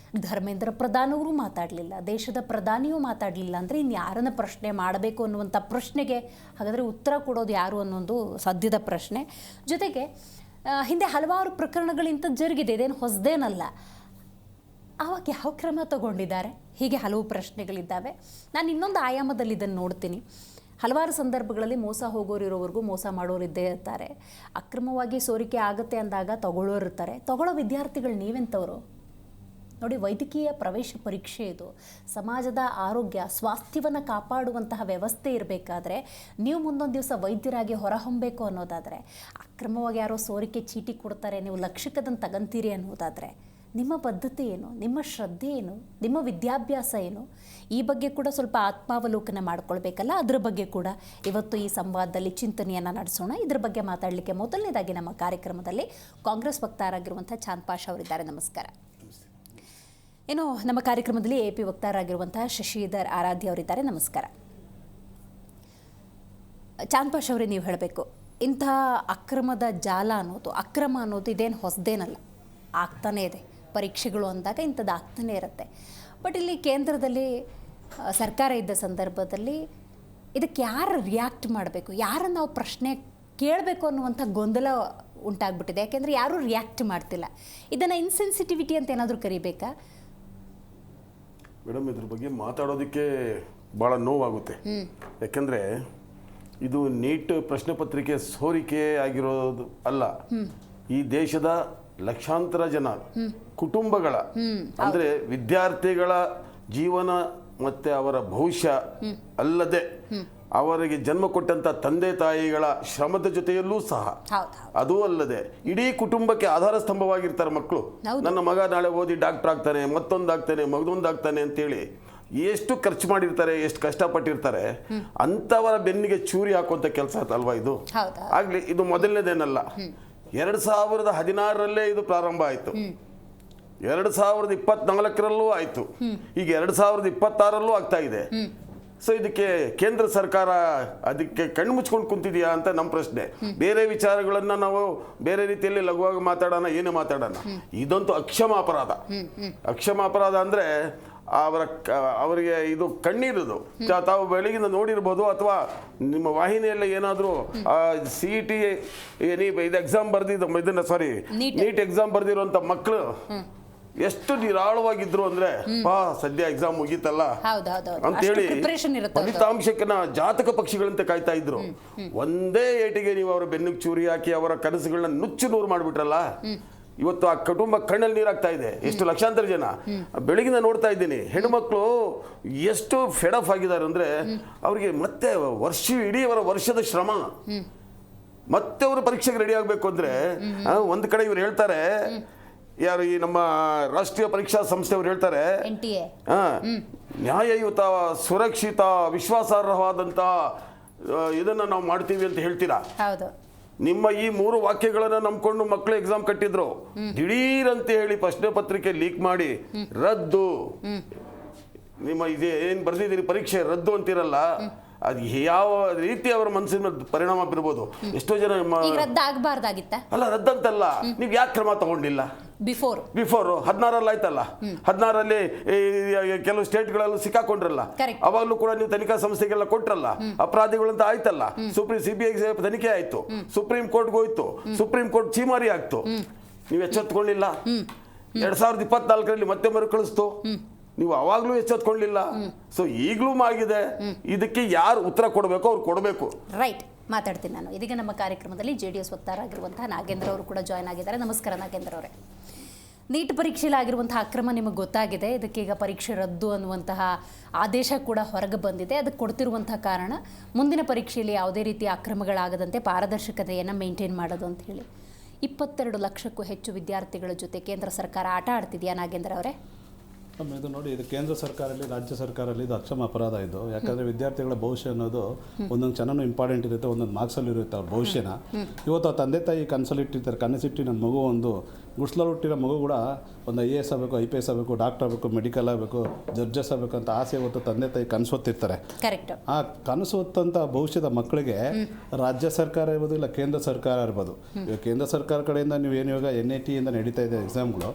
ಧರ್ಮೇಂದ್ರ ಪ್ರಧಾನ್ ಅವರು ಮಾತಾಡಲಿಲ್ಲ, ದೇಶದ ಪ್ರಧಾನಿಯೂ ಮಾತಾಡಲಿಲ್ಲ ಅಂದರೆ ಇನ್ನು ಯಾರನ್ನ ಪ್ರಶ್ನೆ ಮಾಡಬೇಕು ಅನ್ನುವಂಥ ಪ್ರಶ್ನೆಗೆ ಹಾಗಾದರೆ ಉತ್ತರ ಕೊಡೋದು ಯಾರು ಅನ್ನೋದು ಸದ್ಯದ ಪ್ರಶ್ನೆ. ಜೊತೆಗೆ ಹಿಂದೆ ಹಲವಾರು ಪ್ರಕರಣಗಳಿಂತ ಜರುಗಿದೆ, ಇದೇನು ಹೊಸದೇನಲ್ಲ. ಆವಾಗ ಯಾವ ಕ್ರಮ ತಗೊಂಡಿದ್ದಾರೆ? ಹೀಗೆ ಹಲವು ಪ್ರಶ್ನೆಗಳಿದ್ದಾವೆ. ನಾನು ಇನ್ನೊಂದು ಆಯಾಮದಲ್ಲಿ ಇದನ್ನು ನೋಡ್ತೀನಿ. ಹಲವಾರು ಸಂದರ್ಭಗಳಲ್ಲಿ ಮೋಸ ಹೋಗೋರಿರೋವರೆಗೂ ಮೋಸ ಮಾಡೋರಿದ್ದೇ ಇರ್ತಾರೆ. ಅಕ್ರಮವಾಗಿ ಸೋರಿಕೆ ಆಗುತ್ತೆ ಅಂದಾಗ ತಗೊಳ್ಳೋರು ಇರ್ತಾರೆ. ತಗೊಳ್ಳೋ ವಿದ್ಯಾರ್ಥಿಗಳು ನೀವೆಂಥವರು ನೋಡಿ. ವೈದ್ಯಕೀಯ ಪ್ರವೇಶ ಪರೀಕ್ಷೆ ಇದು. ಸಮಾಜದ ಆರೋಗ್ಯ ಸ್ವಾಸ್ಥ್ಯವನ್ನು ಕಾಪಾಡುವಂತಹ ವ್ಯವಸ್ಥೆ ಇರಬೇಕಾದ್ರೆ ನೀವು ಮುಂದೊಂದು ದಿವಸ ವೈದ್ಯರಾಗಿ ಹೊರಹೊಮ್ಮಬೇಕು ಅನ್ನೋದಾದರೆ, ಅಕ್ರಮವಾಗಿ ಯಾರೋ ಸೋರಿಕೆ ಚೀಟಿ ಕೊಡ್ತಾರೆ ನೀವು ಲಕ್ಷಕ್ಕದನ್ನು ತಗಂತೀರಿ ಅನ್ನೋದಾದರೆ ನಿಮ್ಮ ಬದ್ಧತೆ ಏನು, ನಿಮ್ಮ ಶ್ರದ್ಧೆ ಏನು, ನಿಮ್ಮ ವಿದ್ಯಾಭ್ಯಾಸ ಏನು? ಈ ಬಗ್ಗೆ ಕೂಡ ಸ್ವಲ್ಪ ಆತ್ಮಾವಲೋಕನ ಮಾಡ್ಕೊಳ್ಬೇಕಲ್ಲ. ಅದರ ಬಗ್ಗೆ ಕೂಡ ಇವತ್ತು ಈ ಸಂವಾದದಲ್ಲಿ ಚಿಂತನೆಯನ್ನು ನಡೆಸೋಣ. ಇದರ ಬಗ್ಗೆ ಮಾತಾಡಲಿಕ್ಕೆ ಮೊದಲನೇದಾಗಿ ನಮ್ಮ ಕಾರ್ಯಕ್ರಮದಲ್ಲಿ ಕಾಂಗ್ರೆಸ್ ವಕ್ತಾರರಾಗಿರುವಂಥ ಚಾಂದ್ ಪಾಷಾ ಅವರಿದ್ದಾರೆ. ನಮಸ್ಕಾರ. ಏನು ನಮ್ಮ ಕಾರ್ಯಕ್ರಮದಲ್ಲಿ AP ವಕ್ತಾರರಾಗಿರುವಂತಹ ಶಶಿಧರ್ ಆರಾಧ್ಯ ಅವರಿದ್ದಾರೆ. ನಮಸ್ಕಾರ. ಚಾಂದ್ ಪಾಷಾ ಅವರೇ, ನೀವು ಹೇಳಬೇಕು, ಇಂಥ ಅಕ್ರಮದ ಜಾಲ ಅನ್ನೋದು, ಅಕ್ರಮ ಅನ್ನೋದು ಇದೇನು ಹೊಸದೇನಲ್ಲ, ಆಗ್ತಾನೇ ಇದೆ. ಪರೀಕ್ಷೆಗಳು ಅಂದಾಗ ಇಂಥದ್ದು ಆಗ್ತಾನೇ ಇರುತ್ತೆ. ಬಟ್ ಇಲ್ಲಿ ಕೇಂದ್ರದಲ್ಲಿ ಸರ್ಕಾರ ಇದ್ದ ಸಂದರ್ಭದಲ್ಲಿ ಇದಕ್ಕೆ ಯಾರು ರಿಯಾಕ್ಟ್ ಮಾಡಬೇಕು, ಯಾರನ್ನು ನಾವು ಪ್ರಶ್ನೆ ಕೇಳಬೇಕು ಅನ್ನುವಂಥ ಗೊಂದಲ ಉಂಟಾಗ್ಬಿಟ್ಟಿದೆ. ಯಾಕೆಂದರೆ ಯಾರೂ ರಿಯಾಕ್ಟ್ ಮಾಡ್ತಿಲ್ಲ. ಇದನ್ನು ಇನ್ಸೆನ್ಸಿಟಿವಿಟಿ ಅಂತ ಏನಾದರೂ ಕರಿಬೇಕಾ? ಮೇಡಮ್, ಇದ್ರ ಬಗ್ಗೆ ಮಾತಾಡೋದಕ್ಕೆ ಭಾಳ ನೋವಾಗುತ್ತೆ. ಯಾಕೆಂದರೆ ಇದು ನೀಟ್ ಪ್ರಶ್ನೆ ಪತ್ರಿಕೆ ಸೋರಿಕೆ ಆಗಿರೋದು ಅಲ್ಲ. ಈ ದೇಶದ ಲಕ್ಷಾಂತರ ಜನ ಕುಟುಂಬಗಳ ಅಂದರೆ ವಿದ್ಯಾರ್ಥಿಗಳ ಜೀವನ ಮತ್ತು ಅವರ ಭವಿಷ್ಯ ಅಲ್ಲದೆ ಅವರಿಗೆ ಜನ್ಮ ಕೊಟ್ಟಂಥ ತಂದೆ ತಾಯಿಗಳ ಶ್ರಮದ ಜೊತೆಯಲ್ಲೂ ಸಹ, ಅದೂ ಅಲ್ಲದೆ ಇಡೀ ಕುಟುಂಬಕ್ಕೆ ಆಧಾರ ಸ್ತಂಭವಾಗಿರ್ತಾರೆ ಮಕ್ಕಳು. ನನ್ನ ಮಗ ನಾಳೆ ಓದಿ ಡಾಕ್ಟರ್ ಆಗ್ತಾನೆ, ಮತ್ತೊಂದಾಗ್ತಾನೆ, ಮಗದೊಂದಾಗ್ತಾನೆ ಅಂತೇಳಿ ಎಷ್ಟು ಖರ್ಚು ಮಾಡಿರ್ತಾರೆ, ಎಷ್ಟು ಕಷ್ಟಪಟ್ಟಿರ್ತಾರೆ. ಅಂಥವರ ಬೆನ್ನಿಗೆ ಚೂರಿ ಹಾಕುವಂಥ ಕೆಲಸ ಅಲ್ವಾ ಇದು? ಆಗಲಿ, ಇದು ಮೊದಲನೇದೇನಲ್ಲ. 2016ರಲ್ಲೇ ಇದು ಪ್ರಾರಂಭ ಆಯಿತು, 2024ರಲ್ಲೂ ಆಯಿತು, ಈಗ 2026ರಲ್ಲೂ ಆಗ್ತಾ ಇದೆ. ಸೊ ಇದಕ್ಕೆ ಕೇಂದ್ರ ಸರ್ಕಾರ ಅದಕ್ಕೆ ಕಣ್ಣು ಮುಚ್ಕೊಂಡು ಕುಂತಿದೆಯಾ ಅಂತ ನಮ್ಮ ಪ್ರಶ್ನೆ. ಬೇರೆ ವಿಚಾರಗಳನ್ನು ನಾವು ಬೇರೆ ರೀತಿಯಲ್ಲಿ ಲಘುವಾಗಿ ಮಾತಾಡೋಣ, ಏನೇ ಮಾತಾಡೋಣ. ಇದಂತೂ ಅಕ್ಷಮ ಅಪರಾಧ. ಅಕ್ಷಮ ಅಪರಾಧ ಅಂದರೆ ಅವರಿಗೆ ಇದು ಕಣ್ಣೀರದು. ತಾವು ಬೆಳಗಿನ ನೋಡಿರ್ಬೋದು, ಅಥವಾ ನಿಮ್ಮ ವಾಹಿನಿಯಲ್ಲಿ ಏನಾದರೂ CET ಇದು ಎಕ್ಸಾಮ್ ಬರ್ದಿದ್ದು ನೀಟ್ ಎಕ್ಸಾಮ್ ಬರ್ದಿರುವಂಥ ಮಕ್ಕಳು ಎಷ್ಟು ನಿರಾಳವಾಗಿದ್ರು ಅಂದ್ರೆ, ಸದ್ಯ ಎಕ್ಸಾಮ್ ಮುಗೀತಲ್ಲ ಅಂತೇಳಿ ಫಲಿತಾಂಶಕ್ಕೆ ಜಾತಕ ಪಕ್ಷಿಗಳಂತೆ ಕಾಯ್ತಾ ಇದ್ರು. ಒಂದೇ ಏಟಿಗೆ ನೀವು ಅವರ ಬೆನ್ನಿಗೆ ಚೂರಿ ಹಾಕಿ ಅವರ ಕನಸುಗಳನ್ನ ನುಚ್ಚು ನೂರು ಮಾಡಿಬಿಟ್ರಲ್ಲ. ಇವತ್ತು ಆ ಕುಟುಂಬ ಕಣ್ಣಲ್ಲಿ ನೀರಾಗ್ತಾ ಇದೆ. ಎಷ್ಟು ಲಕ್ಷಾಂತರ ಜನ ಬೆಳಗಿನ ನೋಡ್ತಾ ಇದ್ದೀನಿ, ಹೆಣ್ಮಕ್ಳು ಎಷ್ಟು ಫೆಡ್ ಆಫ್ ಆಗಿದ್ದಾರೆ ಅಂದ್ರೆ, ಅವರಿಗೆ ಮತ್ತೆ ಇಡೀ ಅವರ ವರ್ಷದ ಶ್ರಮ ಮತ್ತೆ ಅವರು ಪರೀಕ್ಷೆಗೆ ರೆಡಿ ಆಗಬೇಕು ಅಂದ್ರೆ, ಒಂದು ಕಡೆ ಇವ್ರು ಹೇಳ್ತಾರೆ, ಯಾರು ಈ ನಮ್ಮ ರಾಷ್ಟ್ರೀಯ ಪರೀಕ್ಷಾ ಸಂಸ್ಥೆ ಅವರು ಹೇಳ್ತಾರೆ, ನ್ಯಾಯಯುತ, ಸುರಕ್ಷಿತ, ವಿಶ್ವಾಸಾರ್ಹವಾದಂತ ಇದನ್ನ ನಾವು ಮಾಡ್ತೀವಿ ಅಂತ ಹೇಳ್ತೀರಾ. ನಿಮ್ಮ ಈ 3 ವಾಕ್ಯಗಳನ್ನು ನಂಬ್ಕೊಂಡು ಮಕ್ಕಳು ಎಕ್ಸಾಮ್ ಕಟ್ಟಿದ್ರು. ದಿಢೀರಂತ ಹೇಳಿ ಪ್ರಶ್ನೆ ಪತ್ರಿಕೆ ಲೀಕ್ ಮಾಡಿ ರದ್ದು, ನಿಮ್ಮ ಇದೇ ಏನ್ ಬರ್ದಿದ್ದೀರಿ ಪರೀಕ್ಷೆ ರದ್ದು ಅಂತಿರಲ್ಲ, ಅದು ಯಾವ ರೀತಿ ಅವರ ಮನಸ್ಸಿನ ಪರಿಣಾಮ ಬೀರ್ಬೋದು. ಎಷ್ಟೋ ಜನ ಅಲ್ಲ, ರದ್ದಂತಲ್ಲ, ನೀವು ಯಾಕೆ ಕ್ರಮ ತಗೊಂಡಿಲ್ಲ? ಬಿಫೋರ್ 16ರಲ್ಲಿ ಆಯ್ತಲ್ಲ, 16ರಲ್ಲಿ ಕೆಲವು ಸ್ಟೇಟ್ಗಳಲ್ಲೂ ಸಿಕ್ಕಾಕೊಂಡ್ರಲ್ಲ, ಅವಾಗಲೂ ಕೂಡ ನೀವು ತನಿಖಾ ಸಂಸ್ಥೆಗೆಲ್ಲ ಕೊಟ್ರಲ್ಲ, ಅಪರಾಧಿಗಳಂತ ಆಯ್ತಲ್ಲ. CBI ತನಿಖೆ ಆಯ್ತು, ಸುಪ್ರೀಂ ಕೋರ್ಟ್ಗೆ ಹೋಯ್ತು, ಸುಪ್ರೀಂ ಕೋರ್ಟ್ ಚೀಮಾರಿ ಆಗ್ತು. ನೀವು ಎಚ್ಚೆತ್ಕೊಳ್ಳಿಲ್ಲ. 2024ರಲ್ಲಿ ಮತ್ತೆ ಮರುಕಳಿಸ್ತು, ನೀವು ಅವಾಗ್ಲೂ ಎಚ್ಚೆತ್ಕೊಳ್ಳಿಲ್ಲ. ಸೊ ಈಗಲೂ ಆಗಿದೆ. ಇದಕ್ಕೆ ಯಾರು ಉತ್ತರ ಕೊಡಬೇಕು ಅವ್ರು ಕೊಡಬೇಕು. ರೈಟ್, ಮಾತಾಡ್ತೀನಿ ನಾನು. ಇದೀಗ ನಮ್ಮ ಕಾರ್ಯಕ್ರಮದಲ್ಲಿ JDS ವಕ್ತಾರರಾಗಿರುವಂತಹ ನಾಗೇಂದ್ರ ಅವರು ಕೂಡ ಜಾಯ್ನ್ ಆಗಿದ್ದಾರೆ. ನಮಸ್ಕಾರ ನಾಗೇಂದ್ರ ಅವರೇ. ನೀಟ್ ಪರೀಕ್ಷೆಯಲ್ಲಿ ಆಗಿರುವಂತಹ ಅಕ್ರಮ ನಿಮಗೆ ಗೊತ್ತಾಗಿದೆ. ಇದಕ್ಕೀಗ ಪರೀಕ್ಷೆ ರದ್ದು ಅನ್ನುವಂತಹ ಆದೇಶ ಕೂಡ ಹೊರಗೆ ಬಂದಿದೆ. ಅದಕ್ಕೆ ಕೊಡ್ತಿರುವಂತಹ ಕಾರಣ ಮುಂದಿನ ಪರೀಕ್ಷೆಯಲ್ಲಿ ಯಾವುದೇ ರೀತಿಯ ಅಕ್ರಮಗಳಾಗದಂತೆ ಪಾರದರ್ಶಕತೆಯನ್ನು ಮೇಂಟೈನ್ ಮಾಡೋದು ಅಂತ ಹೇಳಿ. 22 ಲಕ್ಷಕ್ಕೂ ಹೆಚ್ಚು ವಿದ್ಯಾರ್ಥಿಗಳ ಜೊತೆ ಕೇಂದ್ರ ಸರ್ಕಾರ ಆಟ ಆಡ್ತಿದೆಯಾ ನಾಗೇಂದ್ರ ಅವರೇ? ಇದು ನೋಡಿ, ಇದು ಕೇಂದ್ರ ಸರ್ಕಾರದಲ್ಲಿ ರಾಜ್ಯ ಸರ್ಕಾರದಲ್ಲಿ ಇದು ಅಕ್ಷಮ ಅಪರಾಧ ಇದು. ಯಾಕಂದರೆ ವಿದ್ಯಾರ್ಥಿಗಳ ಭವಿಷ್ಯ ಅನ್ನೋದು ಒಂದೊಂದು ಚೆನ್ನಾಗಿ ಇಂಪಾರ್ಟೆಂಟ್ ಇರುತ್ತೆ, ಒಂದೊಂದು ಮಾರ್ಕ್ಸಲ್ಲಿ ಇರುತ್ತೆ ಅವ್ರ ಭವಿಷ್ಯನ. ಇವತ್ತು ತಂದೆ ತಾಯಿ ಕನಸಲ್ಲಿಟ್ಟಿರ್ತಾರೆ, ಕನಸಿಟ್ಟು ನನ್ನ ಮಗು ಒಂದು ಗುಡ್ಸ್ಲಲ್ಲಿ ಹುಟ್ಟಿರೋ ಮಗು ಕೂಡ ಒಂದು IAS ಆಗಬೇಕು, IPS ಆಗಬೇಕು, ಡಾಕ್ಟರ್ ಆಗಬೇಕು, ಮೆಡಿಕಲ್ ಆಗಬೇಕು, ಜಡ್ಜಸ್ ಆಗಬೇಕು ಅಂತ ಆಸೆ ಇವತ್ತು ತಂದೆ ತಾಯಿ ಕನಸು ಹೊತ್ತಿರ್ತಾರೆ. ಆ ಕನಸು ಹೊತ್ತಂಥ ಭವಿಷ್ಯದ ಮಕ್ಕಳಿಗೆ ರಾಜ್ಯ ಸರ್ಕಾರ ಇರ್ಬೋದು ಇಲ್ಲ ಕೇಂದ್ರ ಸರ್ಕಾರ ಇರ್ಬೋದು. ಇವಾಗ ಕೇಂದ್ರ ಸರ್ಕಾರ ಕಡೆಯಿಂದ ನೀವು ಏನು ಇವಾಗ NIT ಇಂದ ನಡೀತಾ ಇದೆ ಎಕ್ಸಾಮ್ಗಳು,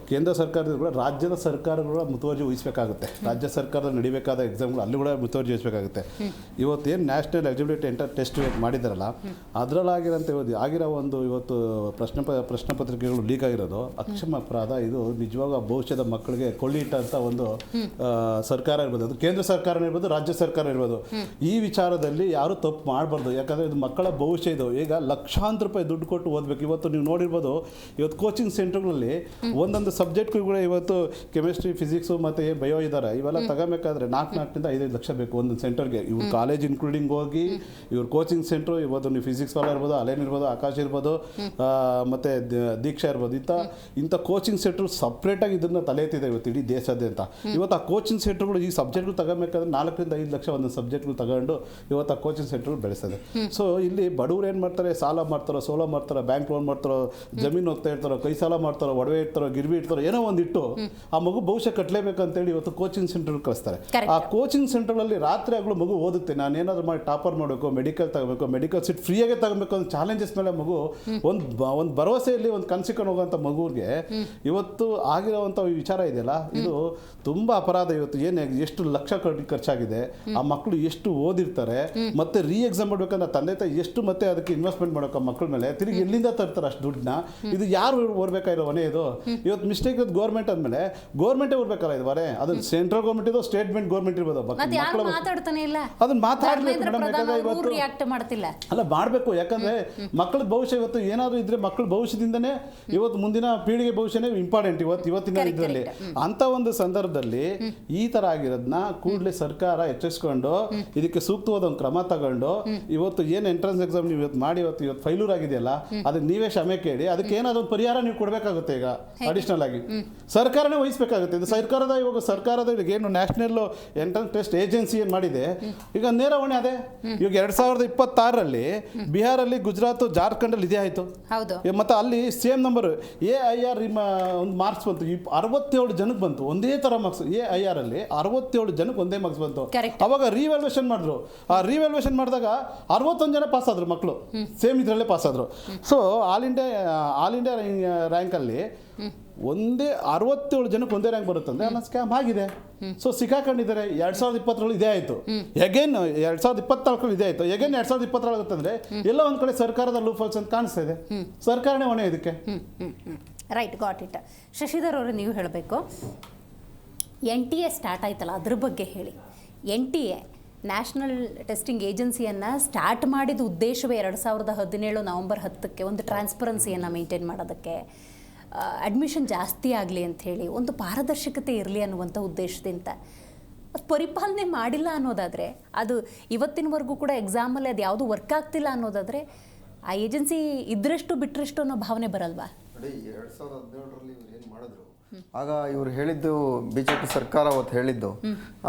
ಕೇಂದ್ರ ಸರ್ಕಾರದಲ್ಲಿ ಕೂಡ ರಾಜ್ಯದ ಸರ್ಕಾರಗಳು ಮುತುವರ್ಜಿ ವಹಿಸಬೇಕಾಗುತ್ತೆ. ರಾಜ್ಯ ಸರ್ಕಾರದಲ್ಲಿ ನಡಿಬೇಕಾದ ಎಕ್ಸಾಮ್ಗಳು ಅಲ್ಲಿ ಕೂಡ ಮುತುವರ್ಜಿ ವಹಿಸಬೇಕಾಗುತ್ತೆ. ಇವತ್ತೇನು ನ್ಯಾಷನಲ್ ಎಲಿಜಿಬಿಲಿಟಿ ಟೆಸ್ಟ್ ಮಾಡಿದಾರಲ್ಲ, ಅದರಲ್ಲಾಗಿರೋಂಥ ಆಗಿರೋ ಒಂದು ಇವತ್ತು ಪ್ರಶ್ನೆ ಪತ್ರಿಕೆಗಳು ಲೀಕ್ ಆಗಿರೋದು ಅಕ್ಷಮ ಅಪರಾಧ. ಇದು ನಿಜವಾಗ ಭವಿಷ್ಯದ ಮಕ್ಕಳಿಗೆ ಕೊಳ್ಳಿ ಇಟ್ಟಂಥ ಒಂದು ಸರ್ಕಾರ ಇರ್ಬೋದು, ಅದು ಕೇಂದ್ರ ಸರ್ಕಾರ ಇರ್ಬೋದು, ರಾಜ್ಯ ಸರ್ಕಾರ ಇರ್ಬೋದು. ಈ ವಿಚಾರದಲ್ಲಿ ಯಾರೂ ತಪ್ಪು ಮಾಡಬಾರ್ದು. ಯಾಕಂದರೆ ಇದು ಮಕ್ಕಳ ಭವಿಷ್ಯ. ಇದು ಈಗ ಲಕ್ಷಾಂತರ ರೂಪಾಯಿ ದುಡ್ಡು ಕೊಟ್ಟು ಓದಬೇಕು. ಇವತ್ತು ನೀವು ನೋಡಿರ್ಬೋದು, ಇವತ್ತು ಕೋಚಿಂಗ್ ಸೆಂಟರ್ಗಳಲ್ಲಿ ಒಂದೊಂದು ಸಬ್ಜೆಕ್ಟ್ಗಳು ಇವತ್ತು ಕೆಮಿಸ್ಟ್ರಿ, ಫಿಸಿಕ್ಸು ಮತ್ತು ಬಯೋ ಇದ್ದಾರೆ, ಇವೆಲ್ಲ ತಗೋಬೇಕಾದ್ರೆ 4ರಿಂದ 5 ಲಕ್ಷ ಬೇಕು ಒಂದೊಂದು ಸೆಂಟರ್ಗೆ. ಇವ್ರು ಕಾಲೇಜ್ ಇನ್ಕ್ಲೂಡಿಂಗ್ ಹೋಗಿ ಇವ್ರು ಕೋಚಿಂಗ್ ಸೆಂಟ್ರು ಇವತ್ತು ನೀವು ಫಿಸಿಕ್ಸ್ ವಾಲ ಇರ್ಬೋದು, ಅಲೇನ್ ಇರ್ಬೋದು, ಆಕಾಶ್ ಇರ್ಬೋದು, ಮತ್ತು ದೀಕ್ಷಾ ಇರ್ಬೋದು, ಇಂಥ ಕೋಚಿಂಗ್ ಸೆಂಟ್ರು ಸಪ್ರೇಟಾಗಿ ಇದನ್ನು ತಲೆ ಎತ್ತಿದೆ ಇವತ್ತು ಇಡೀ ದೇಶಾದ್ಯಂತ. ಇವತ್ತು ಆ ಕೋಚಿಂಗ್ ಸೆಂಟ್ರುಗಳು ಈ ಸಬ್ಜೆಕ್ಟ್ಗಳು ತಗೋಬೇಕಾದ್ರೆ 4ರಿಂದ 5 ಲಕ್ಷ ಒಂದೊಂದು ಸಬ್ಜೆಕ್ಟ್ಗಳು ತಗೊಂಡು ಇವತ್ತು ಆ ಕೋಚಿಂಗ್ ಸೆಂಟ್ರುಗಳು ಬೆಳೆಸ್ತದೆ. ಸೊ ಇಲ್ಲಿ ಬಡವ್ರು ಏನು ಮಾಡ್ತಾರೆ, ಸಾಲ ಮಾಡ್ತಾರೋ, ಸೋಲೋ ಮಾಡ್ತಾರೋ, ಬ್ಯಾಂಕ್ ಲೋನ್ ಮಾಡ್ತಾರೋ, ಜಮೀನು ಹೋಗ್ತಾ ಇರ್ತಾರೋ, ಕೈ ಸಾಲ ಮಾಡ್ತಾರೋ, ಒಡವೆ ಇರ್ತಾರೋ, ಗಿರ್ವಿ ಇಡ್ತಾರೋ, ಏನೋ ಒಂದಿಟ್ಟು ಆ ಮಗು ಭವಿಷ್ಯ ಕಟ್ಟಲೇಬೇಕಂತೇಳಿ ಇವತ್ತು ಕೋಚಿಂಗ್ ಸೆಂಟರ್ ಕಳಿಸ್ತಾರೆ. ಆ ಕೋಚಿಂಗ್ ಸೆಂಟರ್ಗಳಲ್ಲಿ ರಾತ್ರಿ ಆಗಲೂ ಮಗು ಓದುತ್ತೆ, ನಾನು ಏನಾದರೂ ಮಾಡಿ ಟಾಪರ್ ಮಾಡಬೇಕು, ಮೆಡಿಕಲ್ ತಗೋಬೇಕು, ಮೆಡಿಕಲ್ ಸೀಟ್ ಫ್ರೀಯಾಗೆ ತಗೋಬೇಕು ಅಂತ ಚಾಲೆಂಜಸ್ ಮೇಲೆ ಮಗು ಒಂದು ಭರವಸೆಯಲ್ಲಿ ಒಂದು ಕನಸಿಕೊಂಡು ಹೋಗೋಂಥ ಮಗುವಿಗೆ ಇವತ್ತು ಆಗಿರೋವಂಥ ವಿಚಾರ ಇದೆಯಲ್ಲ, ಇದು ತುಂಬ ಅಪರಾಧ. ಇವತ್ತು ಎಷ್ಟು ಲಕ್ಷ ಖರ್ಚಾಗಿದೆ, ಆ ಮಕ್ಕಳು ಎಷ್ಟು ಓದಿರ್ತಾರೆ, ಮತ್ತೆ ಎಕ್ಸಾಮ್ ಮಾಡ್ಬೇಕಂದ್ರೆ ತಂದೆ ತಾಯಿ ಎಷ್ಟು ಮತ್ತೆ ಅದಕ್ಕೆ ಇನ್ವೆಸ್ಟ್ಮೆಂಟ್ ಮಾಡೋಕೆ ಮಕ್ಕಳ ಮೇಲೆ ತಿರುಗಿ ಎಲ್ಲಿಂದ ತರ್ತಾರೆ ಅಷ್ಟು ದುಡ್ಡನ್ನ. ಇದು ಯಾರು ಓರ್ಬೇಕಾಗಿರೋ ಹೊಣೆ ಇದು? ಇವತ್ತು ಮಿಸ್ಟೇಕ್ ಇರೋದು ಗೌರ್ಮೆಂಟ್ ಅಂದಮೇಲೆ ಗೌರ್ಮೆಂಟೇ ಓಡ್ಬೇಕಲ್ಲ ಇದು ಬರೇ. ಅದು ಸೆಂಟ್ರಲ್ ಗೌರ್ಮೆಂಟ್ ಇರೋ ಸ್ಟೇಟ್ ಗೌರ್ಮೆಂಟ್ ಇರ್ಬೋದು, ಅದನ್ನ ಮಾತಾಡ್ಬೇಕು ಮೇಡಮ್. ಯಾಕಂದ್ರೆ ಇವತ್ತು ಅಲ್ಲ ಮಾಡಬೇಕು, ಯಾಕಂದ್ರೆ ಮಕ್ಕಳ ಭವಿಷ್ಯ ಇವತ್ತು ಏನಾದ್ರು ಇದ್ರೆ ಮಕ್ಕಳ ಭವಿಷ್ಯದಿಂದನೇ ಇವತ್ತು ಮುಂದಿನ ಪೀಳಿಗೆ ಭವಿಷ್ಯನೇ ಇಂಪಾರ್ಟೆಂಟ್ ಇವತ್ತಿನ ಇದರಲ್ಲಿ. ಅಂತ ಒಂದು ಸಂದರ್ಭದಲ್ಲಿ ಈ ತರ ಆಗಿರೋದನ್ನ ಕೂಡಲೇ ಸರ್ಕಾರ ಎಚ್ಚರಿಸ್ಕೊಂಡು ಇದಕ್ಕೆ ಸೂಕ್ತವಾದ ಒಂದು ಕ್ರಮ ತಗೊಂಡು ಇವತ್ತು ಏನು ಎಂಟ್ರೆನ್ಸ್ ಎಕ್ಸಾಮ್ ನೀವು ಇವತ್ತು ಮಾಡಿ ಇವತ್ತು ಫೈಲೂರ್ ಆಗಿದೆಯಲ್ಲ, ಅದಕ್ಕೆ ನೀವೇ ಕ್ಷಮೆ ಕೇಳಿ ಅದಕ್ಕೆ ಏನಾದ್ರು ಒಂದು ಪರಿಹಾರ ನೀವು ಕೊಡಬೇಕಾಗುತ್ತೆ. ಈಗ ಅಡಿಷನಲ್ ಆಗಿ ಸರ್ಕಾರನೇ ವಹಿಸಬೇಕಾಗುತ್ತೆ. ಇದು ಸರ್ಕಾರದ ಏನು ನ್ಯಾಷನಲ್ ಎಂಟ್ರೆನ್ಸ್ ಟೆಸ್ಟ್ ಏಜೆನ್ಸಿ ಏನು ಮಾಡಿದೆ, ಈಗ ನೇರ ಹೊಣೆ ಅದೇ. ಇವಾಗ 2026ರಲ್ಲಿ ಬಿಹಾರಲ್ಲಿ, ಗುಜರಾತ್, ಜಾರ್ಖಂಡಲ್ಲಿ ಇದೇ ಆಯಿತು. ಮತ್ತೆ ಅಲ್ಲಿ ಸೇಮ್ ನಂಬರ್ AIR ಒಂದು ಮಾರ್ಕ್ಸ್ ಬಂತು, 67 ಜನಕ್ಕೆ ಬಂತು, ಒಂದೇ ಥರ ಮಾರ್ಕ್ಸ್. AIR ಅಲ್ಲಿ 67 ಜನಕ್ಕೆ ಒಂದೇ ಮಾರ್ಕ್ಸ್ ಬಂತು. ಅವಾಗ ರಿವ್ಯಾಲ್ಯೂಯೇಷನ್ ಮಾಡಿದ್ರು. ಆ ರಿವ್ಯಾಲ್ಯೂಯೇಷನ್ ಮಾಡಿದಾಗ 61 ಜನ ಪಾಸ್ ಆದ್ರು ಮಕ್ಕಳು, ಸೇಮ್ ಇದರಲ್ಲೇ ಪಾಸ್ ಆದ್ರು. ಸೊ ಆಲ್ ಇಂಡಿಯಾ ರ್ಯಾಂಕಲ್ಲಿ ಒಂದೇ 67 ಜನಕ್ಕೆ ಒಂದೇ ರ್ಯಾಂಕ್ ಬರುತ್ತಂದ್ರೆ ಅಲ್ಲ ಸ್ಕ್ಯಾಮ್ ಆಗಿದೆ. ಸೊ ಸಿಕ್ಕಾಕೊಂಡಿದ್ದಾರೆ. 2020ರಲ್ಲಿ ಇದೇ ಆಯಿತು, ಎಗೇನ್ 2024ರಲ್ಲಿ ಇದೇ ಆಯಿತು, ಎಗೇನ್ 2024 ಆಗುತ್ತಂದ್ರೆ ಎಲ್ಲ ಒಂದು ಕಡೆ ಸರ್ಕಾರದ ಲೂಫಾಲ್ಸ್ ಅಂತ ಕಾಣಿಸ್ತಾ ಇದೆ. ಸರ್ಕಾರನೇ ಹೊಣೆ ಇದಕ್ಕೆ. Right, got it. ಶಶಿಧರ್ ಅವರು ನೀವು ಹೇಳಬೇಕು, NTA ಸ್ಟಾರ್ಟ್ ಆಯ್ತಲ್ಲ ಅದ್ರ ಬಗ್ಗೆ ಹೇಳಿ. NTA ನ್ಯಾಷನಲ್ ಟೆಸ್ಟಿಂಗ್ ಏಜೆನ್ಸಿಯನ್ನು ಸ್ಟಾರ್ಟ್ ಮಾಡಿದ ಉದ್ದೇಶವೇ 2017 ನವೆಂಬರ್ 10ಕ್ಕೆ ಒಂದು ಟ್ರಾನ್ಸ್ಪರೆನ್ಸಿಯನ್ನು ಮೇಂಟೈನ್ ಮಾಡೋದಕ್ಕೆ, ಅಡ್ಮಿಷನ್ ಜಾಸ್ತಿ ಆಗಲಿ ಅಂಥೇಳಿ, ಒಂದು ಪಾರದರ್ಶಕತೆ ಇರಲಿ ಅನ್ನುವಂಥ ಉದ್ದೇಶದಿಂದ. ಅದು ಪರಿಪಾಲನೆ ಮಾಡಿಲ್ಲ ಅನ್ನೋದಾದರೆ, ಅದು ಇವತ್ತಿನವರೆಗೂ ಕೂಡ ಎಕ್ಸಾಮಲ್ಲಿ ಅದು ಯಾವುದು ವರ್ಕ್ ಆಗ್ತಿಲ್ಲ ಅನ್ನೋದಾದರೆ, ಆ ಏಜೆನ್ಸಿ ಇದ್ರಷ್ಟು ಬಿಟ್ಟರಷ್ಟು ಅನ್ನೋ ಭಾವನೆ ಬರಲ್ವಾ? 2017ರಲ್ಲಿ ಇವ್ರು ಏನು ಮಾಡಿದ್ರು, ಆಗ ಇವರು ಹೇಳಿದ್ದು, BJP ಸರ್ಕಾರ ಅವತ್ತು ಹೇಳಿದ್ದು,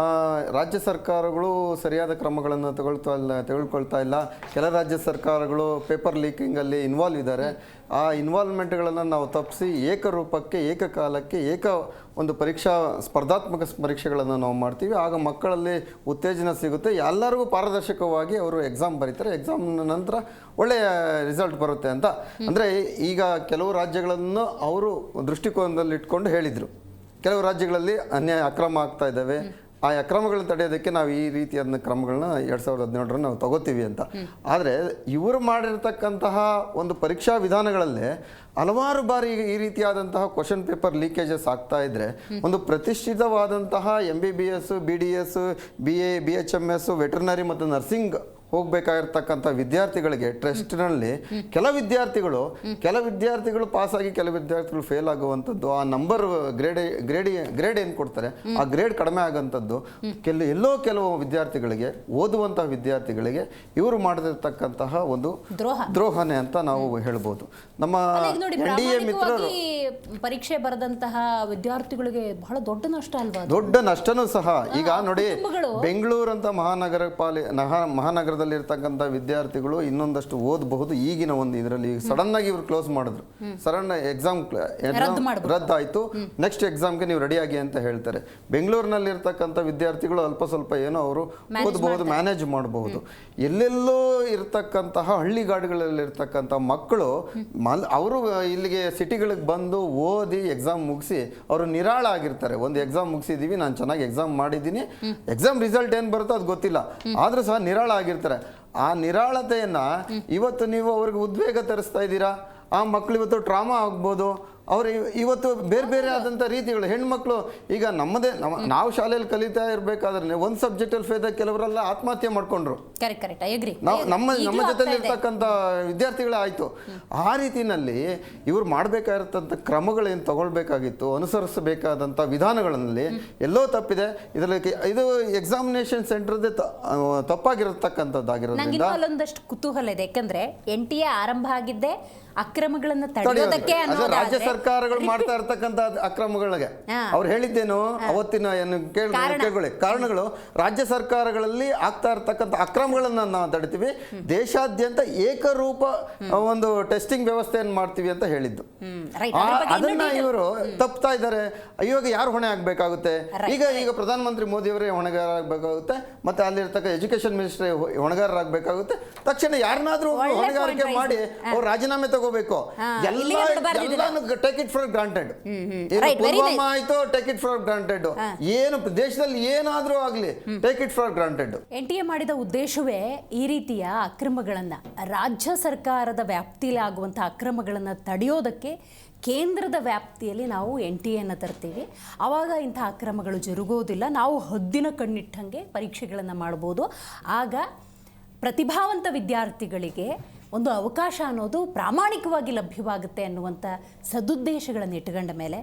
ರಾಜ್ಯ ಸರ್ಕಾರಗಳು ಸರಿಯಾದ ಕ್ರಮಗಳನ್ನು ತೆಗೆದುಕೊಳ್ತಾ ಇಲ್ಲ, ಕೆಲ ರಾಜ್ಯ ಸರ್ಕಾರಗಳು ಪೇಪರ್ ಲೀಕಿಂಗಲ್ಲಿ ಇನ್ವಾಲ್ವ್ ಇದ್ದಾರೆ, ಆ ಇನ್ವಾಲ್ವ್ಮೆಂಟ್ಗಳನ್ನು ನಾವು ತಪ್ಪಿಸಿ ಏಕರೂಪಕ್ಕೆ, ಏಕಕಾಲಕ್ಕೆ, ಒಂದು ಸ್ಪರ್ಧಾತ್ಮಕ ಪರೀಕ್ಷೆಗಳನ್ನು ನಾವು ಮಾಡ್ತೀವಿ. ಆಗ ಮಕ್ಕಳಲ್ಲಿ ಉತ್ತೇಜನ ಸಿಗುತ್ತೆ, ಎಲ್ಲರಿಗೂ ಪಾರದರ್ಶಕವಾಗಿ ಅವರು ಎಕ್ಸಾಮ್ ಬರೀತಾರೆ, ಎಕ್ಸಾಮ್ ನಂತರ ಒಳ್ಳೆಯ ರಿಸಲ್ಟ್ ಬರುತ್ತೆ ಅಂತ. ಅಂದರೆ ಈಗ ಕೆಲವು ರಾಜ್ಯಗಳನ್ನು ಅವರು ದೃಷ್ಟಿಕೋನದಲ್ಲಿ ಇಟ್ಕೊಂಡು ಹೇಳಿದರು, ಕೆಲವು ರಾಜ್ಯಗಳಲ್ಲಿ ಅಕ್ರಮ ಆಗ್ತಾ ಇದ್ದಾವೆ, ಆ ಅಕ್ರಮಗಳನ್ನ ತಡೆಯೋದಕ್ಕೆ ನಾವು ಈ ರೀತಿಯಾದ ಕ್ರಮಗಳನ್ನ 2017ರಲ್ಲಿ ನಾವು ತಗೋತೀವಿ ಅಂತ. ಆದರೆ ಇವರು ಮಾಡಿರ್ತಕ್ಕಂತಹ ಒಂದು ಪರೀಕ್ಷಾ ವಿಧಾನಗಳಲ್ಲೇ ಹಲವಾರು ಬಾರಿ ಈ ರೀತಿಯಾದಂತಹ ಕ್ವಶನ್ ಪೇಪರ್ ಲೀಕೇಜಸ್ ಆಗ್ತಾ ಇದ್ರೆ, ಒಂದು ಪ್ರತಿಷ್ಠಿತವಾದಂತಹ MBBS, BDS, BA, BHMS, veterinary ಮತ್ತು ನರ್ಸಿಂಗ್ ಹೋಗಬೇಕಾಗಿರ್ತಕ್ಕಂಥ ವಿದ್ಯಾರ್ಥಿಗಳಿಗೆ ಟೆಸ್ಟ್ನಲ್ಲಿ ಕೆಲ ವಿದ್ಯಾರ್ಥಿಗಳು ಪಾಸ್ ಆಗಿ ಕೆಲ ವಿದ್ಯಾರ್ಥಿಗಳು ಫೇಲ್ ಆಗುವಂಥದ್ದು, ಆ ನಂಬರ್ ಗ್ರೇಡ್ ಏನು ಕೊಡ್ತಾರೆ ಆ ಗ್ರೇಡ್ ಕಡಿಮೆ ಆಗುವಂಥದ್ದು, ಕೆಲವು ವಿದ್ಯಾರ್ಥಿಗಳಿಗೆ, ಓದುವಂತಹ ವಿದ್ಯಾರ್ಥಿಗಳಿಗೆ ಇವರು ಮಾಡದಿರ್ತಕ್ಕಂತಹ ಒಂದು ದ್ರೋಹನೆ ಅಂತ ನಾವು ಹೇಳ್ಬೋದು. ನಮ್ಮ NDA ಮಿತ್ರರು ಪರೀಕ್ಷೆ ಬರೆದಂತಹ ವಿದ್ಯಾರ್ಥಿಗಳಿಗೆ ಬಹಳ ದೊಡ್ಡ ನಷ್ಟ ಅಲ್ವಾ ಅದು? ದೊಡ್ಡ ನಷ್ಟನೂ ಸಹ. ಈಗ ನೋಡಿ, ಕುಟುಂಬಗಳು. ಬೆಂಗಳೂರು ಅಂತ ಮಹಾನಗರದಲ್ಲಿ ಇರ್ತಕ್ಕಂಥ ವಿದ್ಯಾರ್ಥಿಗಳು ಇನ್ನೊಂದಷ್ಟು ಓದಬಹುದು. ಈಗಿನ ಒಂದು ಇದರಲ್ಲಿ ಸಡನ್ ಆಗಿ ಇವ್ರು ಕ್ಲೋಸ್ ಮಾಡಿದ್ರು. ಸಡನ್ ಎಕ್ಸಾಮ್ ರದ್ದಾಯ್ತು, ನೆಕ್ಸ್ಟ್ ಎಕ್ಸಾಮ್ಗೆ ನೀವು ರೆಡಿ ಆಗಿ ಅಂತ ಹೇಳ್ತಾರೆ. ಬೆಂಗಳೂರಿನಲ್ಲಿ ಇರ್ತಕ್ಕಂಥ ವಿದ್ಯಾರ್ಥಿಗಳು ಅಲ್ಪ ಸ್ವಲ್ಪ ಏನೋ ಅವರು ಓದಬಹುದು, ಮ್ಯಾನೇಜ್ ಮಾಡಬಹುದು. ಎಲ್ಲೆಲ್ಲೋ ಇರ್ತಕ್ಕಂತಹ ಹಳ್ಳಿಗಾಡುಗಳಲ್ಲಿ ಇರ್ತಕ್ಕಂಥ ಮಕ್ಕಳು ಅವರು ಇಲ್ಲಿಗೆ ಸಿಟಿಗಳಿಗೆ ಬಂದು ಓದಿ ಎಕ್ಸಾಮ್ ಮುಗಿಸಿ ಅವರು ನಿರಾಳ ಆಗಿರ್ತಾರೆ. ಒಂದು ಎಕ್ಸಾಮ್ ಮುಗಿಸಿದೀವಿ, ನಾನು ಚೆನ್ನಾಗಿ ಎಕ್ಸಾಮ್ ಮಾಡಿದ್ದೀನಿ, ಎಕ್ಸಾಮ್ ರಿಸಲ್ಟ್ ಏನು ಬರುತ್ತೋ ಅದು ಗೊತ್ತಿಲ್ಲ, ಆದರೂ ಸಹ ನಿರಾಳ ಆಗಿರ್ತಾರೆ. ಆ ನಿರಾಳತೆಯನ್ನ ಇವತ್ತು ನೀವು ಅವ್ರಿಗೆ ಉದ್ವೇಗ ತರಿಸ್ತಾ ಇದ್ದೀರಾ. ಆ ಮಕ್ಕಳು ಇವತ್ತು ಟ್ರಾಮಾ ಆಗ್ಬೋದು. ಅವರು ಇವತ್ತು ಬೇರೆ ಬೇರೆ ಆದಂಥ ರೀತಿಗಳು. ಹೆಣ್ಮಕ್ಳು ಈಗ ನಾವು ಶಾಲೆಯಲ್ಲಿ ಕಲಿತಾ ಇರಬೇಕಾದ್ರೆ ಒಂದು ಸಬ್ಜೆಕ್ಟಲ್ಲಿ ಫೇಲ್ ಕೆಲವರೆಲ್ಲ ಆತ್ಮಹತ್ಯೆ ಮಾಡ್ಕೊಂಡ್ರು. ನಮ್ಮ ಜೊತೆಲಿ ಇರ್ತಕ್ಕಂಥ ವಿದ್ಯಾರ್ಥಿಗಳೇ ಆಯಿತು. ಆ ರೀತಿಯಲ್ಲಿ ಇವ್ರು ಮಾಡಬೇಕಾಗಿರ್ತಂಥ ಕ್ರಮಗಳೇನು ತಗೊಳ್ಬೇಕಾಗಿತ್ತು, ಅನುಸರಿಸಬೇಕಾದಂಥ ವಿಧಾನಗಳಲ್ಲಿ ಎಲ್ಲೋ ತಪ್ಪಿದೆ. ಇದರಲ್ಲಿ ಇದು ಎಕ್ಸಾಮಿನೇಷನ್ ಸೆಂಟರ್ದೇ ತಪ್ಪಾಗಿರತಕ್ಕಂಥದ್ದಾಗಿರೋದ್ರಿಂದ ಅಲ್ಲೊಂದಷ್ಟು ಕುತೂಹಲ ಇದೆ. ಯಾಕಂದ್ರೆ NTA ಆರಂಭ ಆಗಿದ್ದೆ ಅಕ್ರಮಗಳನ್ನು ತಡೆಯೋದಕ್ಕೆ. ರಾಜ್ಯ ಸರ್ಕಾರಗಳು ಮಾಡ್ತಾ ಇರ್ತಕ್ಕಂಥ ಅಕ್ರಮಗಳಿಗೆ ಅವ್ರು ಹೇಳಿದ್ದೇನು ಅವತ್ತಿನ ಕೇಳ್ಕೊಳ್ಳಿ. ಕಾರಣಗಳು ರಾಜ್ಯ ಸರ್ಕಾರಗಳಲ್ಲಿ ಆಗ್ತಾ ಇರ್ತಕ್ಕಂಥ ಅಕ್ರಮಗಳನ್ನ ನಾವು ತಡಿತೀವಿ, ದೇಶಾದ್ಯಂತ ಏಕರೂಪ ಒಂದು ಟೆಸ್ಟಿಂಗ್ ವ್ಯವಸ್ಥೆಯನ್ನು ಮಾಡ್ತೀವಿ ಅಂತ ಹೇಳಿದ್ದು. ಅದನ್ನ ಇವರು ತಪ್ತಾ ಇದ್ದಾರೆ. ಇವಾಗ ಯಾರು ಹೊಣೆ ಆಗ್ಬೇಕಾಗುತ್ತೆ? ಈಗ ಪ್ರಧಾನಮಂತ್ರಿ ಮೋದಿ ಅವರೇ ಹೊಣೆಗಾರರಾಗಬೇಕಾಗುತ್ತೆ, ಮತ್ತೆ ಅಲ್ಲಿರ್ತಕ್ಕ ಎಜುಕೇಶನ್ ಮಿನಿಸ್ಟರ್ ಹೊಣೆಗಾರರಾಗಬೇಕಾಗುತ್ತೆ. ತಕ್ಷಣ ಯಾರನ್ನಾದ್ರೂ ಹೊಣೆಗಾರಿಕೆ ಮಾಡಿ ಅವ್ರು ರಾಜೀನಾಮೆ ತಗೋಬೇಕು. Take it for granted. Pulwama ಆಯ್ತು, ಟೇಕ್ ಇಟ್ ಫಾರ್ ಗ್ರಾಂಟೆಡ್. ಏನು ದೇಶದಲ್ಲಿ ಏನಾದ್ರೂ ಆಗ್ಲಿ take it for granted. NTA ಮಾಡಿದ ಉದ್ದೇಶವೇ ಈ ರೀತಿಯ ಅಕ್ರಮಗಳನ್ನ, ರಾಜ್ಯ ಸರ್ಕಾರದ ವ್ಯಾಪ್ತಿಯಲ್ಲಿ ಆಗುವಂತಹ ಅಕ್ರಮಗಳನ್ನ ತಡೆಯೋದಕ್ಕೆ ಕೇಂದ್ರದ ವ್ಯಾಪ್ತಿಯಲ್ಲಿ ನಾವು NTA ತರ್ತೀವಿ. ಆವಾಗ ಇಂಥ ಅಕ್ರಮಗಳು ಜರುಗೋದಿಲ್ಲ. ನಾವು ಹದ್ದಿನ ಕಣ್ಣಿಟ್ಟಂಗೆ ಪರೀಕ್ಷೆಗಳನ್ನು ಮಾಡ್ಬೋದು. ಆಗ ಪ್ರತಿಭಾವಂತ ವಿದ್ಯಾರ್ಥಿಗಳಿಗೆ ಒಂದು ಅವಕಾಶ ಅನ್ನೋದು ಪ್ರಾಮಾಣಿಕವಾಗಿ ಲಭ್ಯವಾಗುತ್ತೆ ಅನ್ನುವಂಥ ಸದುದ್ದೇಶಗಳನ್ನು ಇಟ್ಟುಕೊಂಡ ಮೇಲೆ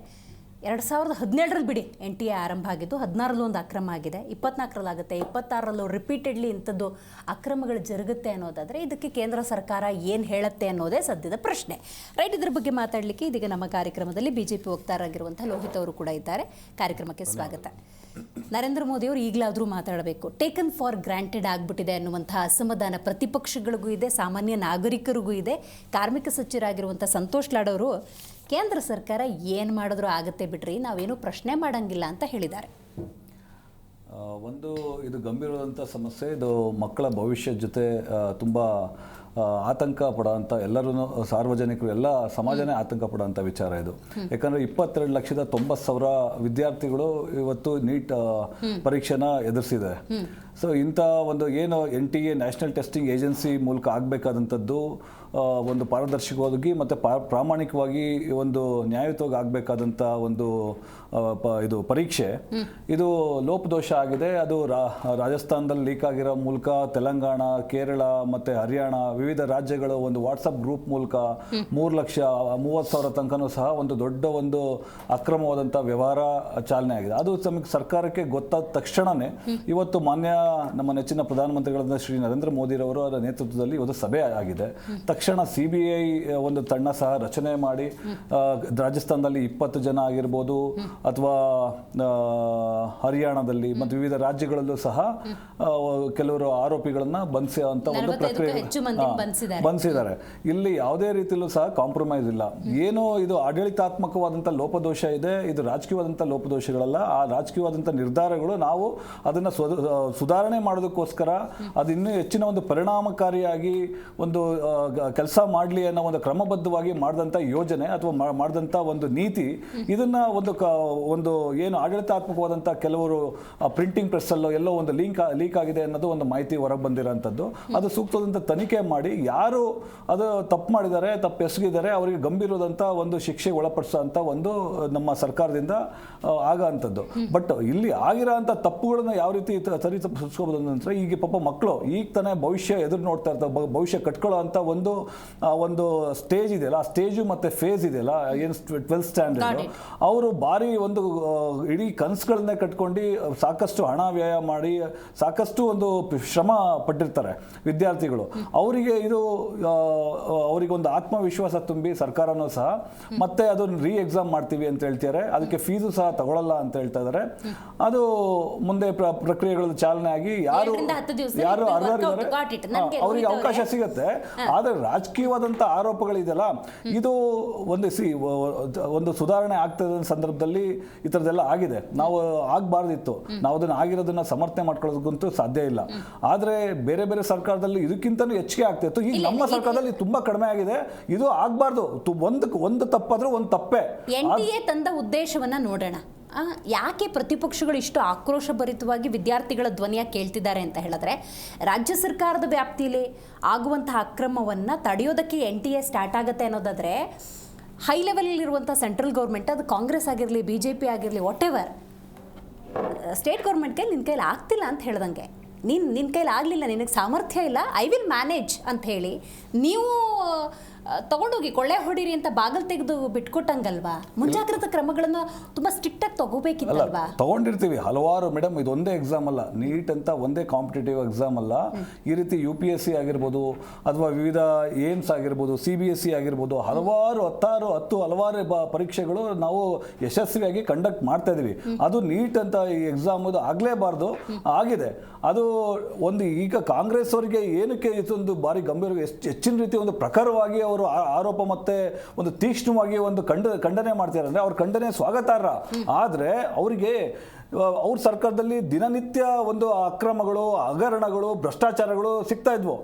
2017ರಲ್ಲಿ ಬಿಡಿ NTA ಆರಂಭ ಆಗಿದ್ದು, 16ರಲ್ಲೂ ಒಂದು ಅಕ್ರಮ ಆಗಿದೆ, 24ರಲ್ಲಾಗುತ್ತೆ, 26ರಲ್ಲೂ ರಿಪೀಟೆಡ್ಲಿ ಇಂಥದ್ದು ಅಕ್ರಮಗಳು ಜರುಗುತ್ತೆ ಅನ್ನೋದಾದರೆ ಇದಕ್ಕೆ ಕೇಂದ್ರ ಸರ್ಕಾರ ಏನು ಹೇಳುತ್ತೆ ಅನ್ನೋದೇ ಸದ್ಯದ ಪ್ರಶ್ನೆ. ರೈಟ್, ಇದ್ರ ಬಗ್ಗೆ ಮಾತಾಡಲಿಕ್ಕೆ ಇದೀಗ ನಮ್ಮ ಕಾರ್ಯಕ್ರಮದಲ್ಲಿ BJP ವಕ್ತಾರರಾಗಿರುವಂಥ ಲೋಹಿತ್ ಅವರು ಕೂಡ ಇದ್ದಾರೆ. ಕಾರ್ಯಕ್ರಮಕ್ಕೆ ಸ್ವಾಗತ. ನರೇಂದ್ರ ಮೋದಿ ಅವರು ಈಗಲಾದರೂ ಮಾತಾಡಬೇಕು. ಟೇಕನ್ ಫಾರ್ ಗ್ರಾಂಟೆಡ್ ಆಗಿಬಿಟ್ಟಿದೆ ಅನ್ನುವಂಥ ಅಸಮಾಧಾನ ಪ್ರತಿಪಕ್ಷಗಳಿಗೂ ಇದೆ, ಸಾಮಾನ್ಯ ನಾಗರಿಕರಿಗೂ ಇದೆ. ಕಾರ್ಮಿಕ ಸಚಿವರಾಗಿರುವಂಥ ಸಂತೋಷ್ ಲಾಡ್ ಅವರು ಕೇಂದ್ರ ಸರ್ಕಾರ ಏನು ಮಾಡಿದ್ರೂ ಆಗುತ್ತೆ ಬಿಡ್ರಿ, ನಾವೇನು ಪ್ರಶ್ನೆ ಮಾಡಂಗಿಲ್ಲ ಅಂತ ಹೇಳಿದ್ದಾರೆ. ಒಂದು ಇದು ಗಂಭೀರವಾದಂಥ ಸಮಸ್ಯೆ. ಇದು ಮಕ್ಕಳ ಭವಿಷ್ಯದ ಜೊತೆ ತುಂಬ ಆತಂಕ ಪಡೋಂಥ, ಎಲ್ಲರೂ ಸಾರ್ವಜನಿಕರು ಎಲ್ಲ ಸಮಾಜನೇ ಆತಂಕ ಪಡೋಂಥ ವಿಚಾರ ಇದು. ಯಾಕಂದರೆ 22,90,000 ವಿದ್ಯಾರ್ಥಿಗಳು ಇವತ್ತು ನೀಟ್ ಪರೀಕ್ಷೆನ ಎದುರಿಸಿದೆ. ಸೊ ಇಂಥ ಒಂದು ಏನು NTA ನ್ಯಾಷನಲ್ ಟೆಸ್ಟಿಂಗ್ ಏಜೆನ್ಸಿ ಮೂಲಕ ಆಗಬೇಕಾದಂಥದ್ದು ಒಂದು ಪಾರದರ್ಶಕವಾಗಿ ಮತ್ತು ಪ್ರಾಮಾಣಿಕವಾಗಿ ಒಂದು ನ್ಯಾಯಯುತವಾಗಿ ಆಗಬೇಕಾದಂಥ ಒಂದು ಇದು ಪರೀಕ್ಷೆ ಇದು ಲೋಪದೋಷ ಆಗಿದೆ. ಅದು ರಾಜಸ್ಥಾನದಲ್ಲಿ ಲೀಕ್ ಆಗಿರೋ ಮೂಲಕ ತೆಲಂಗಾಣ, ಕೇರಳ ಮತ್ತು ಹರಿಯಾಣ ವಿವಿಧ ರಾಜ್ಯಗಳು ಒಂದು ವಾಟ್ಸಪ್ ಗ್ರೂಪ್ ಮೂಲಕ 3,30,000 ತನಕನೂ ಸಹ ಒಂದು ದೊಡ್ಡ ಒಂದು ಅಕ್ರಮವಾದಂಥ ವ್ಯವಹಾರ ಚಾಲನೆ ಆಗಿದೆ. ಅದು ನಮಗೆ ಸರ್ಕಾರಕ್ಕೆ ಗೊತ್ತಾದ ತಕ್ಷಣವೇ ಇವತ್ತು ಮಾನ್ಯ ನಮ್ಮ ನೆಚ್ಚಿನ ಪ್ರಧಾನಮಂತ್ರಿಗಳಾದ ಶ್ರೀ ನರೇಂದ್ರ ಮೋದಿರವರ ನೇತೃತ್ವದಲ್ಲಿ ಇವತ್ತು ಸಭೆ ಆಗಿದೆ. ತಕ್ಷಣ CBI ಒಂದು ತಂಡ ಸಹ ರಚನೆ ಮಾಡಿ ರಾಜಸ್ಥಾನದಲ್ಲಿ 20 ಜನ ಆಗಿರ್ಬೋದು, ಅಥವಾ ಹರಿಯಾಣದಲ್ಲಿ ಮತ್ತು ವಿವಿಧ ರಾಜ್ಯಗಳಲ್ಲೂ ಸಹ ಕೆಲವರು ಆರೋಪಿಗಳನ್ನ ಬಂಧಿಸುವಂತ ಒಂದು ಪ್ರಕ್ರಿಯೆ ಬಂಧಿಸಿದ್ದಾರೆ. ಇಲ್ಲಿ ಯಾವುದೇ ರೀತಿಯಲ್ಲೂ ಸಹ ಕಾಂಪ್ರಮೈಸ್ ಇಲ್ಲ. ಏನು ಇದು ಆಡಳಿತಾತ್ಮಕವಾದಂಥ ಲೋಪದೋಷ ಇದೆ, ಇದು ರಾಜಕೀಯವಾದಂಥ ಲೋಪದೋಷಗಳಲ್ಲ. ಆ ರಾಜಕೀಯವಾದಂಥ ನಿರ್ಧಾರಗಳು ನಾವು ಅದನ್ನು ಸುಧಾರಣೆ ಮಾಡೋದಕ್ಕೋಸ್ಕರ ಅದು ಇನ್ನೂ ಹೆಚ್ಚಿನ ಒಂದು ಪರಿಣಾಮಕಾರಿಯಾಗಿ ಒಂದು ಕೆಲಸ ಮಾಡಲಿ ಅನ್ನೋ ಒಂದು ಕ್ರಮಬದ್ಧವಾಗಿ ಮಾಡಿದಂಥ ಯೋಜನೆ ಅಥವಾ ಮಾಡಿದಂಥ ಒಂದು ನೀತಿ, ಇದನ್ನ ಒಂದು ಏನು ಆಡಳಿತಾತ್ಮಕವಾದಂಥ ಕೆಲವರು ಪ್ರಿಂಟಿಂಗ್ ಪ್ರೆಸ್ಸಲ್ಲೋ ಎಲ್ಲೋ ಒಂದು ಲೀಕ್ ಆಗಿದೆ ಅನ್ನೋದು ಒಂದು ಮಾಹಿತಿ ಹೊರಗೆ ಬಂದಿರೋಂಥದ್ದು. ಅದು ಸೂಕ್ತವಾದಂಥ ತನಿಖೆ ಮಾಡಿ ಯಾರು ಅದು ತಪ್ಪು ಮಾಡಿದ್ದಾರೆ, ತಪ್ಪು ಎಸಗಿದ್ದಾರೆ, ಅವರಿಗೆ ಗಂಭೀರವಾದಂಥ ಒಂದು ಶಿಕ್ಷೆಗೆ ಒಳಪಡಿಸೋಂಥ ಒಂದು ನಮ್ಮ ಸರ್ಕಾರದಿಂದ ಆಗೋಂಥದ್ದು. ಬಟ್ ಇಲ್ಲಿ ಆಗಿರೋ ಅಂಥ ತಪ್ಪುಗಳನ್ನ ಯಾವ ರೀತಿ ಸುಸ್ಕೋಬೋದು ನಂತರ ಈಗ ಪಾಪ ಮಕ್ಕಳು ಈಗ ತಾನೇ ಭವಿಷ್ಯ ಎದುರು ನೋಡ್ತಾ ಇರ್ತಾರೆ, ಭವಿಷ್ಯ ಕಟ್ಕೊಳ್ಳೋ ಅಂತ ಒಂದು ಸ್ಟೇಜ್ ಇದೆಯಲ್ಲ, ಆ ಸ್ಟೇಜು ಮತ್ತು ಫೇಸ್ ಇದೆಯಲ್ಲ, ಏನು 12th ಸ್ಟ್ಯಾಂಡರ್ಡ್, ಅವರು ಭಾರಿ ಒಂದು ಇಡೀ ಕನಸುಗಳನ್ನೇ ಕಟ್ಕೊಂಡು ಸಾಕಷ್ಟು ಹಣ ವ್ಯಯ ಮಾಡಿ ಸಾಕಷ್ಟು ಒಂದು ಶ್ರಮ ಪಟ್ಟಿರ್ತಾರೆ ವಿದ್ಯಾರ್ಥಿಗಳು. ಅವರಿಗೆ ಅವರಿಗೊಂದು ಆತ್ಮವಿಶ್ವಾಸ ತುಂಬಿ ಸರ್ಕಾರನೂ ಸಹ ಮತ್ತೆ ಅದನ್ನು ಎಕ್ಸಾಮ್ ಮಾಡ್ತೀವಿ ಅಂತ ಹೇಳ್ತಾರೆ, ಅದಕ್ಕೆ ಫೀಸು ಸಹ ತಗೊಳ್ಳಲ್ಲ ಅಂತ ಹೇಳ್ತಾ ಇದ್ದಾರೆ. ಅದು ಮುಂದೆ ಪ್ರಕ್ರಿಯೆಗಳು ಚಾಲನೆ ಆಗಿ ಯಾರು ಅರ್ಹರಿದ್ದಾರೆ ಅವರಿಗೆ ಅವಕಾಶ ಸಿಗುತ್ತೆ. ಆದರೆ ರಾಜಕೀಯವಾದಂಥ ಆರೋಪಗಳಿದೆಯಲ್ಲ, ಇದು ಒಂದು ಸುಧಾರಣೆ ಆಗ್ತದ ಸಂದರ್ಭದಲ್ಲಿ ಈ ಥರದ್ದೆಲ್ಲ ಆಗಿದೆ. ನಾವು ಆಗಬಾರ್ದಿತ್ತು, ನಾವು ಅದನ್ನು ಆಗಿರೋದನ್ನ ಸಮರ್ಥನೆ ಮಾಡ್ಕೊಳ್ಳೋದಕ್ಕಂತೂ ಸಾಧ್ಯ ಇಲ್ಲ. ಆದರೆ ಬೇರೆ ಬೇರೆ ಸರ್ಕಾರದಲ್ಲಿ ಇದಕ್ಕಿಂತಲೂ ಹೆಚ್ಚಿಗೆ ಆಗ್ತಿತ್ತು. ಈಗ ನಮ್ಮ ಸರ್ಕಾರದಲ್ಲಿ ತುಂಬಾ ಕಡಿಮೆ ಆಗಿದೆ. ಇದು ಆಗಬಾರ್ದು. ಒಂದು ತಪ್ಪಾದ್ರೂ ಒಂದು ತಪ್ಪೇ. NDA ತಂದ ಉದ್ದೇಶವನ್ನ ನೋಡೋಣ. ಯಾಕೆ ಪ್ರತಿಪಕ್ಷಗಳು ಇಷ್ಟು ಆಕ್ರೋಶಭರಿತವಾಗಿ ವಿದ್ಯಾರ್ಥಿಗಳ ಧ್ವನಿಯಾಗಿ ಕೇಳ್ತಿದ್ದಾರೆ ಅಂತ ಹೇಳಿದ್ರೆ, ರಾಜ್ಯ ಸರ್ಕಾರದ ವ್ಯಾಪ್ತಿಯಲ್ಲಿ ಆಗುವಂತಹ ಅಕ್ರಮವನ್ನು ತಡೆಯೋದಕ್ಕೆ NTA ಸ್ಟಾರ್ಟ್ ಆಗುತ್ತೆ ಅನ್ನೋದಾದರೆ, ಹೈ ಲೆವೆಲಲ್ಲಿರುವಂಥ ಸೆಂಟ್ರಲ್ ಗೌರ್ಮೆಂಟ್, ಅದು ಕಾಂಗ್ರೆಸ್ ಆಗಿರಲಿ, BJP ಆಗಿರಲಿ, ವಾಟ್ ಎವರ್, ಸ್ಟೇಟ್ ಗೌರ್ಮೆಂಟ್ ಕೈಲಿ ನಿನ್ನ ಕೈಲಿ ಆಗ್ತಿಲ್ಲ ಅಂತ ಹೇಳ್ದಂಗೆ, ನಿನ್ನ ಕೈಲಿ ಆಗಲಿಲ್ಲ, ನಿನಗೆ ಸಾಮರ್ಥ್ಯ ಇಲ್ಲ, ಐ ವಿಲ್ ಮ್ಯಾನೇಜ್ ಅಂತ ಹೇಳಿ ನೀವು ತಗೊಂಡೋಗಿ ಕೊಳ್ಳೆ ಹೊಡೀರಿ ಅಂತ ಬಾಗಿಲು ತೆಗೆದು ಬಿಟ್ಕೊಟ್ಟಂಗಲ್ವಾ? ಮುಂಜಾಗ್ರತಾ ಕ್ರಮಗಳನ್ನು ತುಂಬ ಸ್ಟ್ರಿಕ್ಟಾಗಿ ತಗೋಬೇಕಿತ್ತಲ್ವಾ? ತಗೊಂಡಿರ್ತೀವಿ ಹಲವಾರು. ಮೇಡಮ್, ಇದು ಒಂದೇ ಎಕ್ಸಾಮ್ ಅಲ್ಲ, ನೀಟ್ ಅಂತ ಒಂದೇ ಕಾಂಪಿಟೇಟಿವ್ ಎಕ್ಸಾಮ್ ಅಲ್ಲ. ಈ ರೀತಿ UPSC ಆಗಿರ್ಬೋದು ಅಥವಾ ವಿವಿಧ ಏಮ್ಸ್ ಆಗಿರ್ಬೋದು, CBSE ಆಗಿರ್ಬೋದು, ಹಲವಾರು ಹಲವಾರು ಪರೀಕ್ಷೆಗಳು ನಾವು ಯಶಸ್ವಿಯಾಗಿ ಕಂಡಕ್ಟ್ ಮಾಡ್ತಾ ಇದೀವಿ. ಅದು ನೀಟ್ ಅಂತ ಈ ಎಕ್ಸಾಮ್ ಆಗಲೇಬಾರ್ದು, ಆಗಿದೆ. ಅದು ಒಂದು ಈಗ ಕಾಂಗ್ರೆಸ್ ಅವರಿಗೆ ಏನಕ್ಕೆ ಇದೊಂದು ಬಾರಿ ಗಂಭೀರ ಹೆಚ್ಚಿನ ರೀತಿ ಒಂದು ಪ್ರಖರವಾಗಿ ಅವರು ಆರೋಪ ಮತ್ತೆ ಒಂದು ತೀಕ್ಷ್ಣವಾಗಿ ಒಂದು ಖಂಡನೆ ಮಾಡ್ತಾರೆ. ಅಂದ್ರೆ ಅವ್ರ ಖಂಡನೆ ಸ್ವಾಗತಾರ್ಹ. ಆದ್ರೆ ಅವರಿಗೆ ಅವ್ರ ಸರ್ಕಾರದಲ್ಲಿ ದಿನನಿತ್ಯ ಒಂದು ಅಕ್ರಮಗಳು, ಹಗರಣಗಳು, ಭ್ರಷ್ಟಾಚಾರಗಳು ಸಿಗ್ತಾ ಇದ್ವು.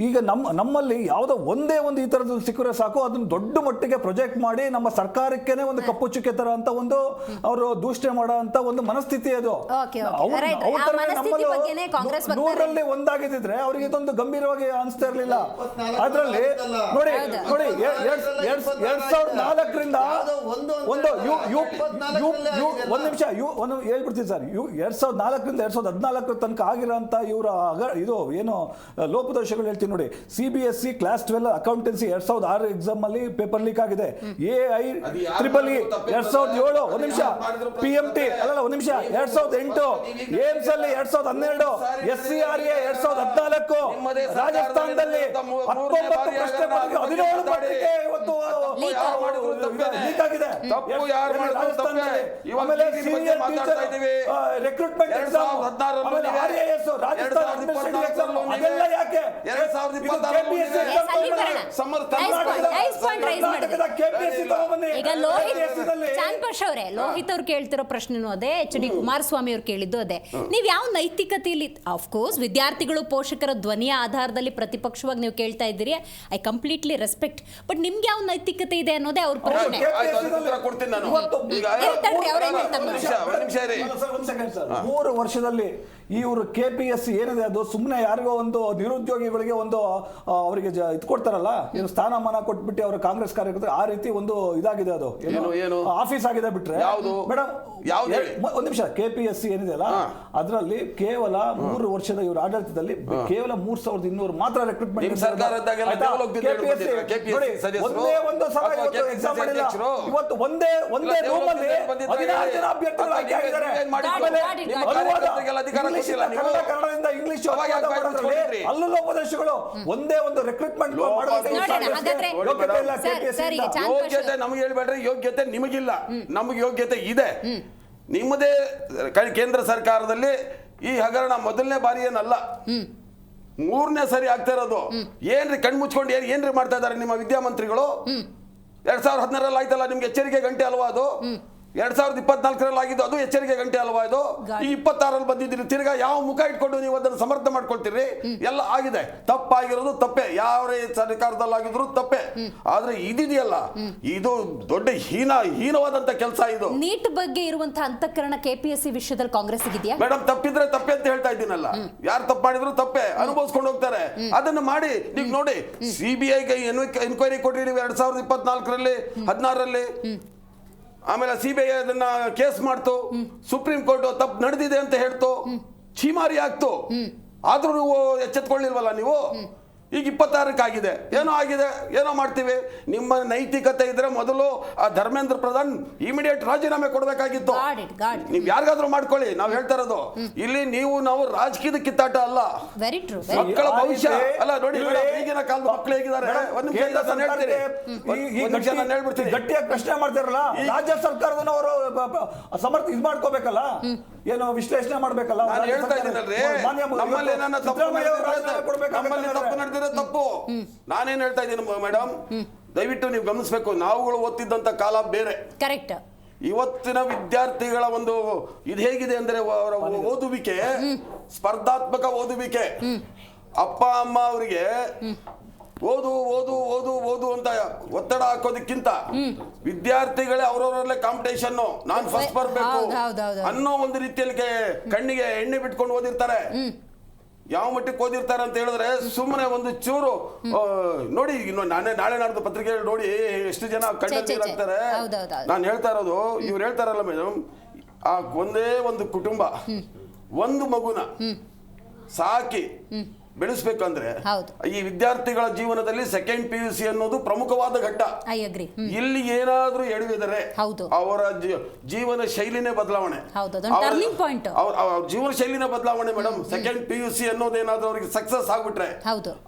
ಈಗ ನಮ್ಮಲ್ಲಿ ಯಾವುದೋ ಒಂದೇ ಒಂದು ಈ ಥರದ್ದು ಸಿಕ್ಕರೆ ಸಾಕು, ಅದನ್ನು ದೊಡ್ಡ ಮಟ್ಟಿಗೆ ಪ್ರೊಜೆಕ್ಟ್ ಮಾಡಿ ನಮ್ಮ ಸರ್ಕಾರಕ್ಕೇನೆ ಒಂದು ಕಪ್ಪು ಚುಕ್ಕೆ ತರ ಅಂತ ಒಂದು ಅವರು ದೂಷಣೆ ಮಾಡೋ ಅಂತ ಒಂದು ಮನಸ್ಥಿತಿ ಅದು. ನೂರಲ್ಲಿ ಒಂದಾಗಿದ್ರೆ ಅವ್ರಿಗೆ ಇದೊಂದು ಗಂಭೀರವಾಗಿ ಅನಿಸ್ತಾ ಇರಲಿಲ್ಲ. ಅದರಲ್ಲಿ ನೋಡಿ 2004ರಿಂದ ಒಂದು ನಿಮಿಷ ಹೇಳ್ಬಿಡ್ತೀನಿ ಸರ್, 2004ರಿಂದ 2014 ತನಕ ಆಗಿರೋಂಥ ಇವರ ಇದು ಏನು ಲೋಪದೋಷಗಳು ಹೇಳ್ತೀನಿ ನೋಡಿ. CBSE ಕ್ಲಾಸ್ 12 ಅಕೌಂಟೆನ್ಸಿ 2006 ಎಕ್ಸಾಮ್ ಅಲ್ಲಿ ಪೇಪರ್ ಲೀಕ್ ಆಗಿದೆ. AI EEE 2007, ಒಂದು ನಿಮಿಷ, PMT ಅಲ್ಲ ಒಂದು ನಿಮಿಷ 2008, ಏಮ್ಸ್ ಅಲ್ಲಿ 2012, SCRA 2014, ರಾಜಸ್ಥಾನದಲ್ಲಿ 19 ಪ್ರಶ್ನೆ 17 ಪತ್ರಿಕೆ ಇವತ್ತು ಲೀಕ್ ಆಗಿದೆ. ಆಮೇಲೆ ಸೀನಿಯರ್ ಟೀಚರ್ ರಿಕ್ರೂಟ್ಮೆಂಟ್ ಎಕ್ಸಾಮ್, ಆಮೇಲೆ RAS ರಾಜಸ್ಥಾನ ಅಡ್ಮಿನಿಸ್ಟ್ರೇಟಿವ್ ಎಕ್ಸಾಮ್, ಅದೆಲ್ಲ ಯಾಕೆ ಈಗ ಲೋಹಿತ್ ಅವ್ರು ಕೇಳ್ತಿರೋ ಪ್ರಶ್ನೆನೂ ಅದೇ, HD ಕುಮಾರಸ್ವಾಮಿ ಅವ್ರು ಕೇಳಿದ್ದು ಅದೇ. ನೀವ್ ಯಾವ ನೈತಿಕತೆಯಲ್ಲಿ, ಅಫ್ಕೋರ್ಸ್ ವಿದ್ಯಾರ್ಥಿಗಳು ಪೋಷಕರ ಧ್ವನಿಯ ಆಧಾರದಲ್ಲಿ ಪ್ರತಿಪಕ್ಷವಾಗಿ ನೀವು ಕೇಳ್ತಾ ಇದ್ದೀರಿ, ಐ ಕಂಪ್ಲೀಟ್ಲಿ ರೆಸ್ಪೆಕ್ಟ್. ಬಟ್ ನಿಮ್ಗೆ ಯಾವ ನೈತಿಕತೆ ಇದೆ ಅನ್ನೋದೇ ಅವ್ರ ಪ್ರಶ್ನೆ. 3 ವರ್ಷದಲ್ಲಿ ಇವರು KPSC ಏನಿದೆ ಅದು ಸುಮ್ಮನೆ ಯಾರಿಗೋ ಒಂದು ನಿರುದ್ಯೋಗಿಗಳಿಗೆ ಒಂದು ಅವರಿಗೆ ಇದು ಕೊಡ್ತಾರಲ್ಲ, ಏನು ಸ್ಥಾನಮಾನ ಕೊಟ್ಬಿಟ್ಟು ಅವರ ಕಾಂಗ್ರೆಸ್ ಕಾರ್ಯಕರ್ತರು ಆ ರೀತಿ ಒಂದು ಇದಾಗಿದೆ. ಅದು ಏನು ಆಫೀಸ್ ಆಗಿದೆ ಬಿಟ್ರೆ ಮೇಡಮ್, ಒಂದು ನಿಮಿಷ, KPSC ಏನಿದೆ ಅಲ್ಲ ಅದರಲ್ಲಿ ಕೇವಲ 3 ವರ್ಷದ ಇವರು ಆಡಳಿತದಲ್ಲಿ ಕೇವಲ 3200 ಮಾತ್ರ ರೆಕ್ರೂಟ್ಮೆಂಟ್. ಒಂದು ಸಲ ಎಕ್ಸಾಮ್ ಮಾಡಿಲ್ಲ. ಇವತ್ತು ಒಂದೇ ರೂಮ್ ಅಲ್ಲಿ 16 ಜನ ಅಭ್ಯರ್ಥಿಗಳು ಆಯ್ಕೆ ಆಗಿದ್ದಾರೆ. ಕನ್ನಡದಿಂದ ಇಂಗ್ಲಿಷ್ ಅಲ್ಲೂ ಲೋಪದೋಷಗಳು. ಒಂದೇ ಒಂದು ರೆಕ್ರೂಟ್ಮೆಂಟ್ ಯೋಗ್ಯತೆ ನಮಗೆ ಹೇಳ್ಬೇಡ್ರಿ, ಯೋಗ್ಯತೆ ನಿಮಗಿಲ್ಲ, ನಮಗೆ ಯೋಗ್ಯತೆ ಇದೆ. ನಿಮ್ಮದೇ ಕೇಂದ್ರ ಸರ್ಕಾರದಲ್ಲಿ ಈ ಹಗರಣ ಮೊದಲನೇ ಬಾರಿ ಏನಲ್ಲ, 3ನೇ ಸರಿ ಆಗ್ತಾ ಇರೋದು. ಏನ್ರಿ ಕಣ್ಮುಚ್ಕೊಂಡು ಏನ್ರಿ ಮಾಡ್ತಾ ಇದಾರೆ ನಿಮ್ಮ ವಿದ್ಯಾಮಂತ್ರಿಗಳು? 2016 ಆಯ್ತಲ್ಲ, ನಿಮ್ಗೆ ಎಚ್ಚರಿಕೆ ಗಂಟೆ ಅಲ್ವಾ ಅದು? 2024 ಆಗಿದ್ದು ಅದು ಎಚ್ಚರಿಕೆ ಗಂಟೆ ಅಲ್ವಾ ಇದು? ಈ 26 ಬಂದಿದ್ದೀರಿ, ತಿರ್ಗಾ ಯಾವ ಮುಖ ಇಟ್ಕೊಂಡು ನೀವು ಅದನ್ನು ಸಮರ್ಥನೆ ಮಾಡ್ಕೊಳ್ತೀರಿ? ಎಲ್ಲ ಆಗಿದೆ, ತಪ್ಪಾಗಿರೋದು ತಪ್ಪೆ, ಯಾವ ಸರ್ಕಾರದಲ್ಲಾಗಿದ್ರು ತಪ್ಪೆ. ಆದ್ರೆ ಇದಿದೆಯಲ್ಲ, ಇದು ದೊಡ್ಡ ಹೀನವಾದಂತ ಕೆಲಸ. ಇದು ನೀಟ್ ಬಗ್ಗೆ ಇರುವಂತಹ ಅಂತಃಕರಣ KPSC ವಿಷಯದಲ್ಲಿ ಕಾಂಗ್ರೆಸ್ ಇದೆಯಾ ಮೇಡಮ್? ತಪ್ಪಿದ್ರೆ ತಪ್ಪೆ ಅಂತ ಹೇಳ್ತಾ ಇದ್ದೀನಲ್ಲ, ಯಾರು ತಪ್ಪು ಮಾಡಿದ್ರು ತಪ್ಪೆ, ಅನುಭವಿಸ್ಕೊಂಡು ಹೋಗ್ತಾರೆ. ಅದನ್ನ ಮಾಡಿ ನೀವು ನೋಡಿ, CBIಗೆ ಎನ್ಕ್ವೈರಿ ಕೊಟ್ಟಿರಿ 2024ರಲ್ಲಿ 16ರಲ್ಲಿ. ಆಮೇಲೆ CBI ಅದನ್ನ ಕೇಸ್ ಮಾಡ್ತು, ಸುಪ್ರೀಂ ಕೋರ್ಟ್ ತಪ್ಪು ನಡೆದಿದೆ ಅಂತ ಹೇಳ್ತು. ಛೀಮಾರಿ ಆಗ್ತು. ಆದ್ರೂ ನೀವು ಎಚ್ಚೆತ್ಕೊಳ್ಳಿಲ್ವಲ್ಲ ನೀವು. ಈಗ 26 ಏನೋ ಆಗಿದೆ, ಏನೋ ಮಾಡ್ತೀವಿ. ನಿಮ್ಮ ನೈತಿಕತೆ ಇದ್ರೆ ಮೊದಲು ಆ ಧರ್ಮೇಂದ್ರ ಪ್ರಧಾನ್ ಇಮಿಡಿಯೇಟ್ ರಾಜೀನಾಮೆ ಕೊಡಬೇಕಾಗಿತ್ತು. ನೀವು ಯಾರಿಗಾದ್ರೂ ಮಾಡ್ಕೊಳ್ಳಿ. ನಾವು ಹೇಳ್ತಾ ಇರೋದು ಇಲ್ಲಿ ನಾವು ರಾಜಕೀಯದ ಕಿತ್ತಾಟ ಅಲ್ಲ, ಮಕ್ಕಳ ಭವಿಷ್ಯ ಅಲ್ಲ. ನೋಡಿ ಈಗಿನ ಕಾಲದ ಮಕ್ಕಳು ಹೇಗಿದ್ದಾರೆ. ಒಂದು ನಿಮಿಷ ನಾನು ಹೇಳ್ಬಿಡ್ತೀನಿ. ಗಟ್ಟಿಯಾಗಿ ಪ್ರಶ್ನೆ ಮಾಡ್ತಾರಲ್ಲ, ರಾಜ್ಯ ಸರ್ಕಾರದವರು ಸಮರ್ಥ ಇದು ಮಾಡ್ಕೋಬೇಕಲ್ಲ, ಏನೋ ವಿಶ್ಲೇಷಣೆ ಮಾಡ್ಬೇಕಲ್ಲ. ನಾನು ಹೇಳ್ತಾ ಇದ್ದೀನಲ್ರಿ, ನಮ್ಮಲ್ಲಿ ಏನಾನ ತಪ್ಪು ನಡೆದಿರೋ ತಪ್ಪು. ನಾನೇನ್ ಹೇಳ್ತಾ ಇದ್ದೀನಿ ಮೇಡಮ್, ದಯವಿಟ್ಟು ನೀವು ಗಮನಿಸಬೇಕು. ನಾವುಗಳು ಓದ್ತಿದ್ದಂತ ಕಾಲ ಬೇರೆ. ಕರೆಕ್ಟ್. ಇವತ್ತಿನ ವಿದ್ಯಾರ್ಥಿಗಳ ಒಂದು ಇದು ಹೇಗಿದೆ ಅಂದ್ರೆ ಅವರ ಓದುವಿಕೆ, ಸ್ಪರ್ಧಾತ್ಮಕ ಓದುವಿಕೆ. ಅಪ್ಪ ಅಮ್ಮ ಅವರಿಗೆ ಓದು ಓದು ಓದು ಓದು ಅಂತ ಒತ್ತಡ ಹಾಕೋದಕ್ಕಿಂತ ವಿದ್ಯಾರ್ಥಿಗಳೇ ಅವರವರಲ್ಲೇ ಕಾಂಪಿಟೇಷನ್, ನಾನು ಫಸ್ಟ್ ಬರ್ಬೇಕು ಅನ್ನೋ ಒಂದು ರೀತಿಯಲ್ಲಿ ಕಣ್ಣಿಗೆ ಎಣ್ಣೆ ಬಿಟ್ಕೊಂಡು ಓದಿರ್ತಾರೆ. ಯಾವ ಮಟ್ಟಕ್ಕೆ ಓದಿರ್ತಾರೆ ಅಂತ ಹೇಳಿದ್ರೆ ಸುಮ್ಮನೆ ಒಂದು ಚೂರು ನೋಡಿ. ನಾಳೆ ನಾಡ್ದು ಪತ್ರಿಕೆ ನೋಡಿ ಎಷ್ಟು ಜನ ಕಣ್ಣೀರಾಗ್ತಾರೆ. ನಾನು ಹೇಳ್ತಾ ಇರೋದು, ಇವ್ರು ಹೇಳ್ತಾರಲ್ಲ ಮೇಡಮ್, ಆ ಒಂದೇ ಒಂದು ಕುಟುಂಬ ಒಂದು ಮಗುನ ಸಾಕಿ ಬೆಳೆಸ್ಬೇಕಂದ್ರೆ ಈ ವಿದ್ಯಾರ್ಥಿಗಳ ಜೀವನದಲ್ಲಿ ಸೆಕೆಂಡ್ PUC ಅನ್ನೋದು ಪ್ರಮುಖವಾದ ಘಟ್ಟ. ಇಲ್ಲಿ ಏನಾದ್ರೂ ಎಡವಿದರೆ ಅವರ ಜೀವನ ಶೈಲಿನೇ ಬದಲಾವಣೆ, ಜೀವನ ಶೈಲಿನ ಬದಲಾವಣೆ ಮೇಡಮ್. ಸೆಕೆಂಡ್ PUC ಅನ್ನೋದೇನಾದ್ರೂ ಅವ್ರಿಗೆ ಸಕ್ಸಸ್ ಆಗ್ಬಿಟ್ರೆ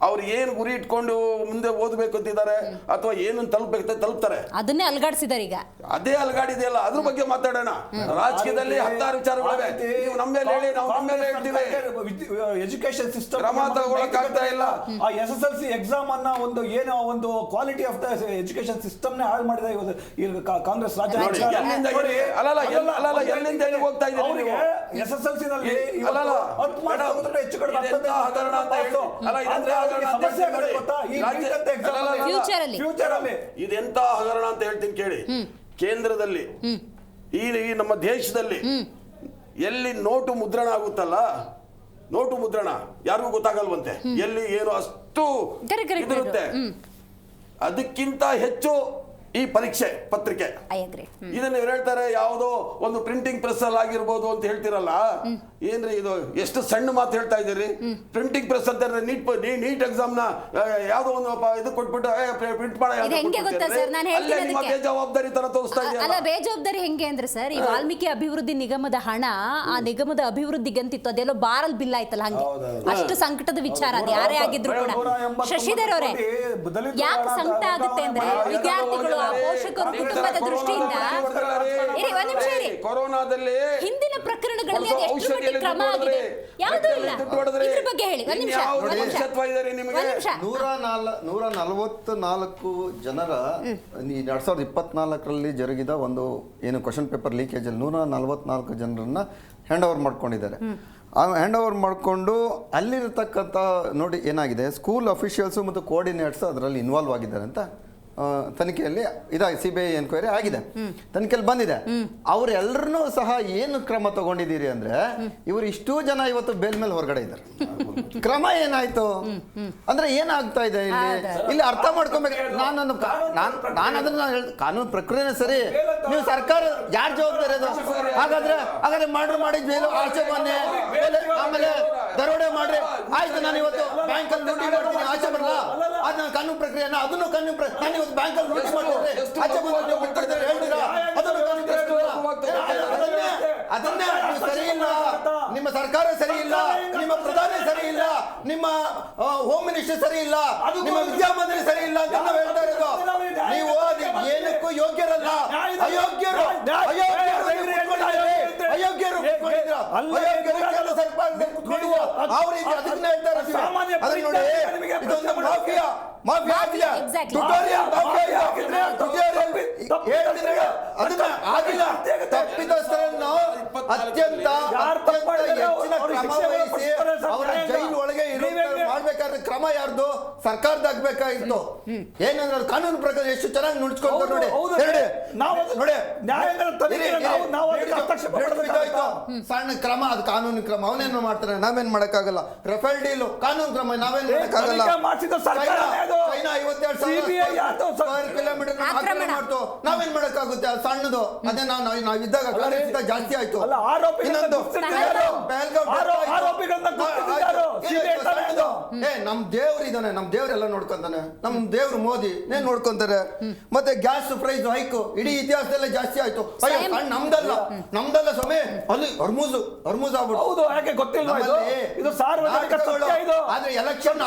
ಅವ್ರು ಏನ್ ಗುರಿ ಇಟ್ಕೊಂಡು ಮುಂದೆ ಓದ್ಬೇಕು ಅಂತಿದ್ದಾರೆ ಅಥವಾ ಏನು ತಲುಪಬೇಕು ತಲುಪ್ತಾರೆ. ಅದನ್ನೇ ಅಲ್ಗಾಡಿಸಿದಾರೆ. ಈಗ ಅದೇ ಅಲ್ಗಾಡಿದೆಯಲ್ಲ, ಅದ್ರ ಬಗ್ಗೆ ಮಾತಾಡೋಣ. ರಾಜಕೀಯದಲ್ಲಿ 16 ವಿಚಾರಗಳಿವೆ. ನೀವು ನಮ್ಮ ಮೇಲೆ ಹೇಳಿ, ನಾವು ನಮ್ಮ ಮೇಲೆ ಹೇಳ್ತೀವಿ. ಎಜುಕೇಶನ್ ಸಿಸ್ಟಮ್ ತಗೊಳ್ಳಕ್ಕಾಗ್ತಾ ಇಲ್ಲ. ಆ SSLC ಎಕ್ಸಾಮ್ ಅನ್ನ ಒಂದು ಏನೋ ಒಂದು quality of the education system ನೇ ಹಾಳು ಮಾಡಿದೆ ಈಗ ಕಾಂಗ್ರೆಸ್ ರಾಜ್ಯ. ಹೋಗ್ತಾ ಇದೆ SSLC ನಲ್ಲಿ ಇದೆಂತ ಹಗರಣ ಅಂತ ಹೇಳ್ತೀನಿ ಕೇಳಿ. ಕೇಂದ್ರದಲ್ಲಿ ಈ ನಮ್ಮ ದೇಶದಲ್ಲಿ ಎಲ್ಲಿ ನೋಟು ಮುದ್ರಣ ಆಗುತ್ತಲ್ಲ, ನೋಟು ಮುದ್ರಣ ಯಾರಿಗೂ ಗೊತ್ತಾಗಲ್ವಂತೆ ಎಲ್ಲಿ ಏನು ಅಷ್ಟು ಇದಿರುತ್ತೆ. ಅದಕ್ಕಿಂತ ಹೆಚ್ಚು ಈ ಪರೀಕ್ಷೆ ಪತ್ರಿಕೆ. ಇದನ್ನ ಇವ್ರು ಹೇಳ್ತಾರೆ ಯಾವುದೋ ಒಂದು ಪ್ರಿಂಟಿಂಗ್ ಪ್ರೆಸ್ ಅಲ್ಲಿ ಆಗಿರ್ಬೋದು ಅಂತ ಹೇಳ್ತಿರಲ್ಲ. ಏನ್ರಿ ಇದು ಎಷ್ಟು ಸಣ್ಣ ಮಾತು ಹೇಳ್ತಾ ಇದ್ದೀರಿ. ಪ್ರಿಂಟಿಂಗ್ ಪ್ರೆಸ್ ಅಂತ ನೀಟ್ ಎಕ್ಸಾಮ್ ನ ಯಾವ್ದೋ ಒಂದು ಇದು ಕೊಟ್ಬಿಟ್ಟು ಪ್ರಿಂಟ್ ಜವಾಬ್ದಾರಿ ತರ ತೋರಿಸ್ತಾ ಅಲ್ಲ. ಬೇಜವಾಬ್ದಾರಿ ಹೆಂಗೆ ಅಂದ್ರೆ ಸರ್, ಈ ವಾಲ್ಮೀಕಿ ಅಭಿವೃದ್ಧಿ ನಿಗಮದ ಹಣ ಆ ನಿಗಮದ ಅಭಿವೃದ್ಧಿಗೆ ಅಂತಿತ್ತು, ಅದೆಲ್ಲೋ ಬಾರಲ್ ಬಿಲ್ ಆಯ್ತಲ್ಲ, ಹಂಗೆ ಅಷ್ಟು ಸಂಕಟದ ವಿಚಾರ. ಅದು ಯಾರೇ ಆಗಿದ್ರು ಕೂಡ. ಶಶಿಧರ್ ಅವರೇ, ಯಾಕೆ ಸಂಕಟ ಆಗುತ್ತೆ ಅಂದ್ರೆ ವಿದ್ಯಾರ್ಥಿಗಳು, ಪೋಷಕರು, ಕುಟುಂಬದ ದೃಷ್ಟಿಯಿಂದ ಕೊರೋನಾದಲ್ಲಿ ಹಿಂದಿನ ಪ್ರಕರಣಗಳಲ್ಲಿ ಎಷ್ಟು ಮಟ್ಟಿಗೆ ಕ್ರಮ ಆಗಿದೆ ಯಾವುದೂ ಇಲ್ಲ. ಇದ್ರ ಬಗ್ಗೆ ಹೇಳಿ ಒಂದು ನಿಮಿಷ. 144 ಜನರ 2024ರಲ್ಲಿ ಜರುಗಿದ ಒಂದು ಏನು ಕ್ವಶನ್ ಪೇಪರ್ ಲೀಕೇಜ್ ಅಲ್ಲಿ 144 ಜನರನ್ನ ಹ್ಯಾಂಡ್ ಓವರ್ ಮಾಡ್ಕೊಂಡಿದ್ದಾರೆ. ಹ್ಯಾಂಡ್ ಓವರ್ ಮಾಡಿಕೊಂಡು ಅಲ್ಲಿರತಕ್ಕಂಥ ನೋಡಿ ಏನಾಗಿದೆ, ಸ್ಕೂಲ್ ಅಫಿಷಿಯಲ್ಸು ಮತ್ತು ಕೋಆರ್ಡಿನೇಟರ್ಸ್ ಅದರಲ್ಲಿ ಇನ್ವಾಲ್ವ್ ಆಗಿದ್ದಾರೆ ಅಂತ ತನಿಖೆಯಲ್ಲಿ ಇದಾಗಿ CBI ಎನ್ಕ್ವೈರಿ ಆಗಿದೆ, ತನಿಖೆಯಲ್ಲಿ ಬಂದಿದೆ. ಅವರೆಲ್ಲರನ್ನೂ ಸಹ ಏನು ಕ್ರಮ ತಗೊಂಡಿದ್ದೀರಿ ಅಂದ್ರೆ, ಇವರು ಇಷ್ಟೂ ಜನ ಇವತ್ತು ಬೇಲ್ ಮೇಲೆ ಹೊರಗಡೆ ಇದ್ದಾರೆ. ಕ್ರಮ ಏನಾಯ್ತು ಅಂದ್ರೆ ಏನಾಗ್ತಾ ಇದೆ ಇಲ್ಲಿ ಅರ್ಥ ಮಾಡ್ಕೊಬೇಕು. ನಾನು ಅದನ್ನ ಕಾನೂನು ಪ್ರಕ್ರಿಯೆ ಸರಿ, ನೀವು ಸರ್ಕಾರ ಯಾರು ಜವಾಬ್ದಾರಿ ಅದು? ಹಾಗಾದ್ರೆ ಮಾಡ್ರು ಮಾಡಿದ್ ಬೇಲು ಆಚೆ ಬನ್ನಿ, ಆಮೇಲೆ ದರೋಡೆ ಮಾಡ್ರಿ, ಆಯ್ತು ನಾನು ಇವತ್ತು ಬ್ಯಾಂಕ್ ಅಲ್ಲಿ ಲೂಟಿ ಮಾಡ್ತೀನಿ, ಆಚೆ ಬರಲ್ಲ, ಅದನ್ನ ಕಾನೂನು ಪ್ರಕ್ರಿಯೆ, ಅದನ್ನು ಕಾನೂನು ಪ್ರಕ್ರಿಯೆ ಬ್ಯಾಂಕ್ ಅಲ್ಲಿ ಲೂಟಿ ಮಾಡ್ತಾರೆ, ಆಚೆ ಬಂದು ಹೇಳ್ತೀರಾ ಅದನ್ನೇ ಸರಿ ಇಲ್ಲ. ನಿಮ್ಮ ಸರ್ಕಾರ ಸರಿ ಇಲ್ಲ, ನಿಮ್ಮ ಪ್ರಧಾನಿ ಸರಿ ಇಲ್ಲ, ನಿಮ್ಮ ಹೋಮ್ ಮಿನಿಸ್ಟರ್ ಸರಿ ಇಲ್ಲ, ನಿಮ್ಮ ವಿದ್ಯಾಮಂತ್ರಿ ಸರಿ ಇಲ್ಲ ಅಂತ ನಾವು ಹೇಳ್ತಾ ಇರೋದು. ನೀವು ಏನಕ್ಕೂ ಯೋಗ್ಯರಲ್ಲ, ಅಯೋಗ್ಯರು ಅದನ್ನ ಹೇಳ್ತಾ ಇರ್ತೀವಿ. ಅದನ್ನ ನೋಡಿ, ಇದೊಂದು ಮಾಫಿಯಾ ಆಗಿದೆ, ಅದನ್ನ ಆಗಿಲ್ಲ. ತಪ್ಪಿತಸ್ಥರನ್ನು ಅತ್ಯಂತ ಹೆಚ್ಚಿನ ಕ್ರಮ ವಹಿಸಿ ಅವರ ಜೈಲು ಒಳಗೆ ಮಾಡ್ಬೇಕಾದ್ರೆ ಕ್ರಮ ಯಾರ್ದು? ಸರ್ಕಾರದಾಗಬೇಕಾಗಿತ್ತು. ಏನಂದ್ರೆ ಕಾನೂನು ಪ್ರಕಾರ ಎಷ್ಟು ಚೆನ್ನಾಗಿ ನುಡ್ಸ್ಕೊಂಡು ನೋಡಿ. ಸಣ್ಣ ಕ್ರಮ, ಅದು ಕಾನೂನು ಕ್ರಮ, ಅವನೇನು ಮಾಡ್ತಾರೆ, ನಾವೇನ್ ಮಾಡಕ್ಕಾಗಲ್ಲ. ರಫೇಲ್ ಡೀಲು ಕಾನೂನು ಕ್ರಮ, ನಾವೇನ್ ಮಾಡಕ್ಕಾಗಲ್ಲ. ಚೈನಾ 57 CBI ಯಾತೋ ಸ್ಕ್ವೇರ್ ಕಿಲೋಮೀಟರ್ ಆಕ್ರಮಣ ಮಾಡ್ತು, ನಾವೇನ್ ಮಾಡಕ್ಕಾಗುತ್ತೆ? ಸಣ್ಣದು ಅದೇ ನಾವಿದ್ದಾಗ ಜಾಸ್ತಿ ಆಯ್ತು. ಇನ್ನೊಂದು ನಮ್ ದೇವ್ರು ಇದಾನೆ, ನಮ್ ದೇವ್ರೆಲ್ಲ ನೋಡ್ಕೊಂತಾನೆ, ನಮ್ ದೇವ್ರು ಮೋದಿ ನೋಡ್ಕೊಂತಾರೆ. ಮತ್ತೆ ಗ್ಯಾಸ್ ಪ್ರೈಸ್ ಹೈಕ್ ಇಡೀ ಇತಿಹಾಸದಲ್ಲೇ ಜಾಸ್ತಿ ಆಯ್ತು. ಅಯ್ಯೋ ನಮ್ದಲ್ಲ ಸ್ವಾಮಿ, ಅಲ್ಲಿ ಹರ್ಮೂಜ್ ಆಗ್ಬಿಟ್ಟು. ಹೌದು, ಯಾಕೆ ಗೊತ್ತಿಲ್ಲ ಇದು ಸಾರ್ವಜನಿಕ ಸತ್ಯ ಇದು. ಆದ್ರೆ ಎಲೆಕ್ಷನ್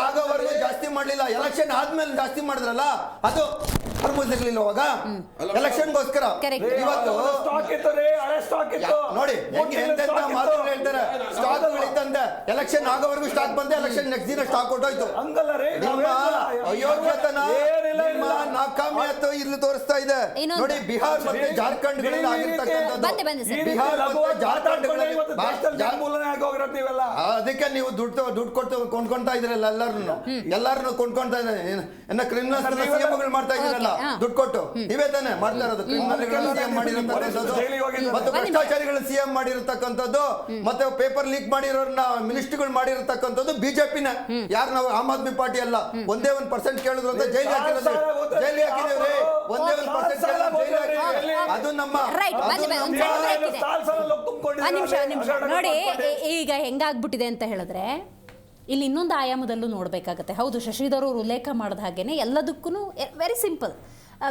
ಆಗೋವರೆಗೂ ಜಾಸ್ತಿ ಮಾಡ್ಲಿಲ್ಲ, ಎಲೆಕ್ಷನ್ ಆದ್ಮೇಲೆ ಜಾಸ್ತಿ ಮಾಡಿದ್ರಲ್ಲ, ಅದು ಹರ್ಮೂಜ್ ಇರ್ಲಿಲ್ಲ ಅವಾಗ ಎಲೆಕ್ಷನ್ಗೋಸ್ಕರ. ಇವತ್ತು ನೋಡಿ ಮಾತು ಹೇಳ್ತಾರೆ, ಸ್ಟಾಕ್ ಬೆಳೀತಂದೆ, ಎಲೆಕ್ಷನ್ ಆಗೋವರೆಗೂ ಸ್ಟಾಕ್ ಬಂದೆ, ಎಲೆಕ್ಷನ್ ನೆಕ್ಸ್ಟ್ ದಿನ ಸ್ಟಾಕ್ ಹೊಟ್ಟೋಯ್ತು. ನಿಮ್ಮ ಅಯೋಗ್ಯತನ, ನಿಮ್ಮ ನಾಕಾಮಿಯತ್ತು ಇಲ್ಲಿ ತೋರಿಸ್ತಾ ಇದೆ ನೋಡಿ. ಬಿಹಾರ್ ಮತ್ತೆ ಜಾರ್ಖಂಡ್ಗಳಲ್ಲಿ ಆಗಿರ್ತಕ್ಕಂಥದ್ದು, ಬಿಹಾರ್ ಮತ್ತೆ ಜಾರ್ಖಂಡ್ಗಳಲ್ಲಿ ಅದಕ್ಕೆ ನೀವು ದುಡ್ಡು ಕೊಟ್ಟು ಕೊಂಡ್ಕೊಂತಾ ಇದ್ರಲ್ಲ, ಎಲ್ಲಾರನ್ನು ಕೊಂಡ್ಕೊಂತಾ ಇದ್ದಾರೆ. ಕ್ರಿಮಿನಲ್ಸ್ ಸಿಎಂಗಳು ಮಾಡ್ತಾ ಇದ್ರಲ್ಲ ದುಡ್ಡು ಕೊಟ್ಟು, ನೀವೇ ತಾನೆ ಮಾಡ್ತಾ ಇರೋದು. ಕ್ರಿಮಿನಲ್ಗಳು ಸಿಎಂ ಮಾಡಿರತಕ್ಕಂಥದ್ದು, ಮತ್ತು ಭ್ರಷ್ಟಾಚಾರಿಗಳು ಸಿಎಂ ಮಾಡಿರತಕ್ಕಂಥದ್ದು, ಮತ್ತೆ ಪೇಪರ್ ಲೀಕ್ ಮಾಡಿರೋರ್ನ ಮಿನಿಸ್ಟ್ರಿಗಳು ಮಾಡಿರತಕ್ಕಂಥದ್ದು ಬಿಜೆಪಿನ. ಯಾರು ನಾವು ಆಮ್ ಆದ್ಮಿ ಪಾರ್ಟಿ ಅಲ್ಲ. ಒಂದೇ 1% ಕೇಳಿದ್ರು ಅಂತ ಜೈಲಿಗೆ ಹಾಕಿದ್ದೀವ್ರಿ. ಒಂದೇ 1% ಅದು ನಮ್ಮ ನೋಡಿ. ಈಗ ಹೆಂಗಾಗ್ಬಿಟ್ಟಿದೆ ಅಂತ ಹೇಳಿದ್ರೆ, ಇಲ್ಲಿ ಇನ್ನೊಂದು ಆಯಾಮದಲ್ಲೂ ನೋಡಬೇಕಾಗತ್ತೆ. ಹೌದು, ಶಶಿಧರ್ ಅವರು ಉಲ್ಲೇಖ ಮಾಡಿದ ಹಾಗೇನೆ ಎಲ್ಲದಕ್ಕೂ very simple,